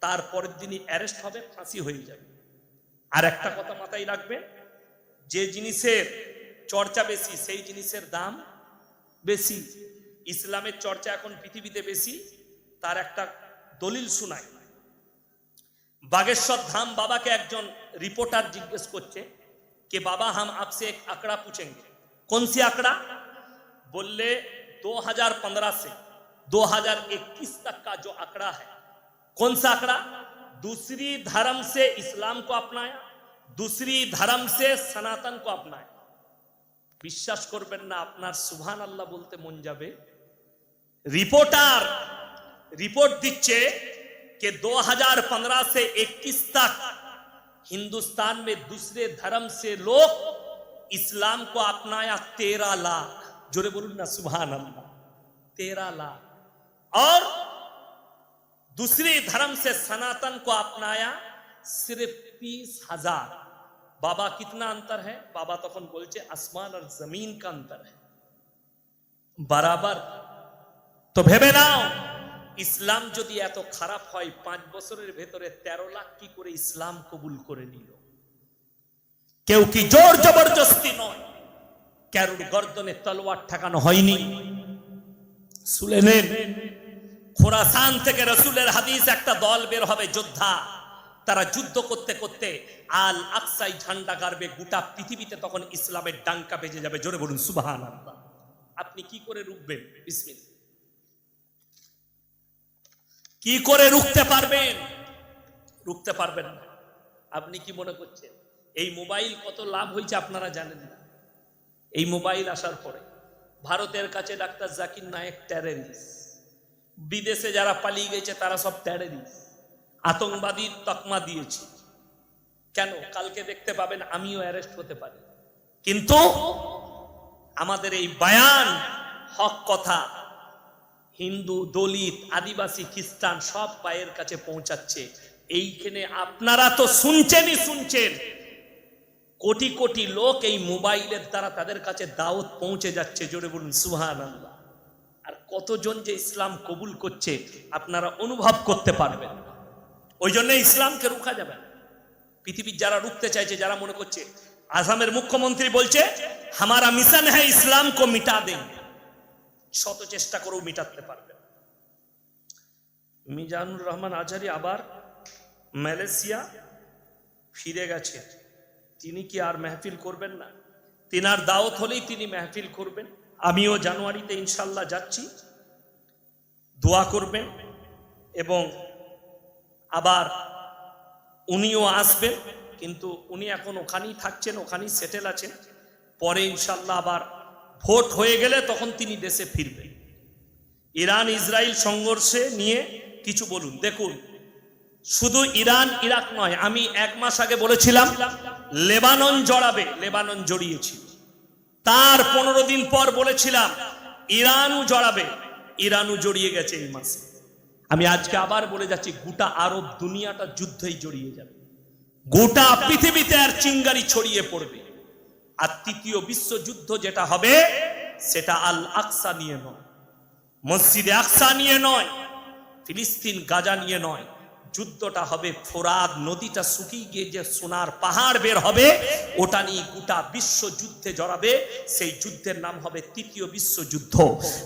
তারপরের দিনই অ্যারেস্ট হবে, ফাঁসি হয়ে যাবে। আর একটা কথা মাথায় রাখবেন, যে জিনিসের চর্চা বেশি সেই জিনিসের দাম বেশি। ইসলামের চর্চা এখন পৃথিবীতে বেশি, তার একটা দলিল শোনায়। बागेश्वर धाम बाबा के একজন রিপোর্টার জিজ্ঞেস করছে कि बाबा हम आपसे एक आंकड़ा पूछेंगे। कौन सी आंकड़ा? बोले 2015 से 2021 तक का जो आंकड़ा है। कौन सा आंकड़ा? दूसरी धर्म से इस्लाम को अपनाया, दूसरी धर्म से सनातन को अपनाया। বিশ্বাস করবেন না, আপনার সুবহান আল্লাহ বলতে মন যাবে। রিপোর্টার রিপোর্ট দিচ্ছে कि 2015 से 21 तक हिंदुस्तान में दूसरे धर्म से लोग इस्लाम को अपनाया 13 लाख। जोरे बोलूं ना सुभान अल्लाह, 13 लाख। और दूसरी धर्म से सनातन को अपनाया सिर्फ 30,000। बाबा कितना अंतर है? बाबा तो बोलते आसमान और जमीन का अंतर है, बराबर। तो भेबे नाओ, ইসলাম যদি এত খারাপ হয়, 5 বছরের ভেতরে 13 লাখ কি করে ইসলাম কবুল করে নিল? কেউ কি জোর জবরদস্তি নয়, কারুর গর্দনে তলোয়ার ঠেকানো হয়নি। শুনেন, খোরাসান থেকে রাসূলের হাদিস, একটা দল বের হবে যোদ্ধা, তারা যুদ্ধ করতে করতে আল আকসায় ঝান্ডা গাড়বে, গোটা পৃথিবীতে তখন ইসলামের ডাঙ্কা বেজে যাবে। জোরে বলুন সুবহানাল্লাহ। আপনি কি করে রুখবেন? বিসমিল্লাহ। কি করে রুখতে পারবেন? রুখতে পারবেন না। আপনি কি মনে করছেন এই মোবাইল কত লাভ হয়েছে আপনারা জানেন না? এই মোবাইল আসার পরে ভারতের কাছে ডাক্তার জাকির নায়েক টেররিস্ট, বিদেশে যারা পালিয়ে গেছে তারা সব টেররিস্ট, আতঙ্কবাদীর তকমা দিয়েছে। কেন? কালকে দেখতে পাবেন আমিও অ্যারেস্ট হতে পারি। কিন্তু আমাদের এই বয়ান হক কথা হিন্দু, দলিত, আদিবাসী, খ্রিস্টান সব পায়ের কাছে পৌঁছাচ্ছে। এইখানে আপনারা তো শুনছেনই শুনছেন, কোটি কোটি লোক এই মোবাইলের দ্বারা তাদের কাছে দাওয়াত পৌঁছে যাচ্ছে। জোরে বলুন সুবহানাল্লাহ। আর কতজন যে ইসলাম কবুল করছে আপনারা অনুভব করতে পারবেন। ওই জন্য ইসলামকে রুখা যাবে না। পৃথিবীর যারা রুখতে চাইছে, যারা মনে করছে, আসামের মুখ্যমন্ত্রী বলছে হামারা মিশন হ্যাঁ ইসলাম কো মিটা দেंगे, শত চেষ্টা করেও মিটাতে পারবে। মিজানুর রহমান আজহারি আবার মালয়েশিয়া ফিরে গেছে, তিনি কি আর মেহফিল করবেন না? তিনার দাওয়াত হলেই তিনি মেহফিল করবেন। আমিও জানুয়ারিতে ইনশাল্লাহ যাচ্ছি, দোয়া করবেন। এবং আবার উনিও আসবেন, কিন্তু উনি এখন ওখানেই থাকছেন, ওখানেই সেটেল আছেন। পরে ইনশাল্লাহ আবার ভোট হয়ে গেলে তখন তিনি দেশে ফিরবেন। ইরান ইসরায়েল সংঘর্ষে নিয়ে কিছু বলুন। দেখুন, শুধু ইরান ইরাক নয়, আমি 1 মাস আগে বলেছিলাম লেবানন জড়াবে, লেবানন জড়িয়েছিল। তার 15 দিন পর বলেছিলাম ইরানও জড়াবে, ইরানও জড়িয়ে গেছে এই মাসে। আমি আজকে আবার বলে যাচ্ছি, গোটা আরব দুনিয়াটা যুদ্ধেই জড়িয়ে যাবে, গোটা পৃথিবীতে আর চিঙ্গারি ছড়িয়ে পড়বে। আর তৃতীয় বিশ্বযুদ্ধ যেটা হবে সেটা আল আকসা নিয়ে নয়, মসজিদে আকসা নিয়ে নয়, ফিলিস্তিন গাজা নিয়ে নয়। যুদ্ধটা হবে ফোরাত নদীটা শুকিয়ে গিয়ে যে সোনার পাহাড় বের হবে, ওটা নিয়ে গোটা বিশ্বযুদ্ধে জড়াবে। সেই যুদ্ধের নাম হবে তৃতীয় বিশ্বযুদ্ধ।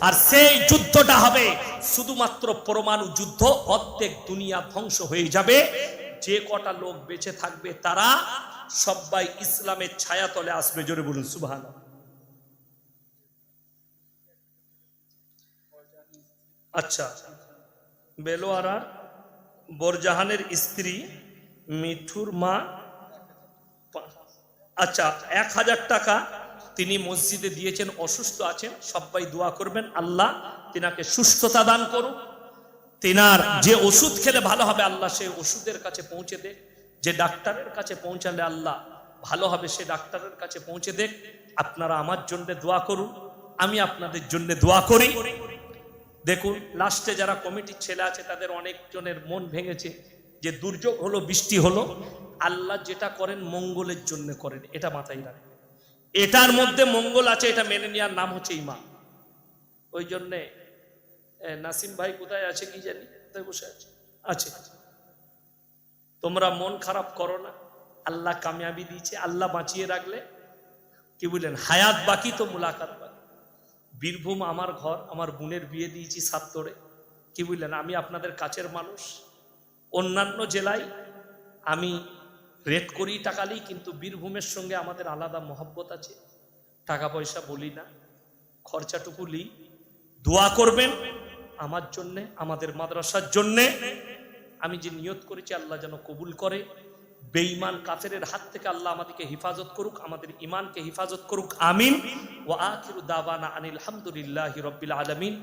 আর সেই যুদ্ধটা হবে শুধুমাত্র পরমাণু যুদ্ধ। অর্ধেক দুনিয়া ধ্বংস হয়ে যাবে। যে কটা লোক বেঁচে থাকবে তারা সবাই ইসলামের ছায়াতলে আসবে। জোরে বলুন সুবহানাল্লাহ। আচ্ছা, বেলোয়ারা বোরজাহানের স্ত্রী মিঠুর মা, আচ্ছা 1000 টাকা তিনি মসজিদে দিয়েছেন, অসুস্থ আছেন, সবাই দোয়া করবেন আল্লাহ তিনাকে সুস্থতা দান করুন। তিনার যে ওষুধ খেলে ভালো হবে আল্লাহ সেই ওষুধের কাছে পৌঁছে দেখ, যে ডাক্তারের কাছে পৌঁছালে আল্লাহ ভালো হবে সে ডাক্তারের কাছে পৌঁছে দেখ। আপনারা আমার জন্য দোয়া করুন, আমি আপনাদের জন্য দোয়া করি। দেখুন, লাস্টে যারা কমিটির ছেলে আছে তাদের অনেকজনের মন ভেঙেছে যে দুর্যোগ হলো, বৃষ্টি হলো। আল্লাহ যেটা করেন মঙ্গলের জন্য করেন, এটা মাথায় রাখেন। এটার মধ্যে মঙ্গল আছে, এটা মেনে নেওয়ার নাম হচ্ছে ঈমান। ওই জন্যে নাসিম ভাই কোথায় আছে কি জানি, কোথায় বসে আছে। তোমরা মন খারাপ করো না, আল্লাহ কামিয়াবি দিয়েছে, আল্লাহ বাঁচিয়ে রাখলে কি বললেন হায়াত বাকি তো মুলাকাত বাকি। বীরভূম আমার ঘর, আমার বোনের বিয়ে দিয়েছি 7 তোড়ে, কি বুঝলেন, আমি আপনাদের কাছের মানুষ। অন্যান্য জেলায় আমি রেট করি টাকালেই, কিন্তু বীরভূমের সঙ্গে আমাদের আলাদা মহব্বত আছে। টাকা পয়সা বলি না, খরচাটুকু লি। দোয়া করবেন আমার জন্যে, আমাদের মাদ্রাসার জন্যে। আমি যে নিয়ত করেছি আল্লাহ যেন কবুল করে। বেঈমান কাফেরের হাত থেকে আল্লাহ আমাদেরকে হিফাজত করুক, আমাদের ঈমানকে হিফাজত করুক। আমিন। ওয়া আখিরু দাওয়ানা আনিল হামদুলিল্লাহি রাব্বিল আলামিন।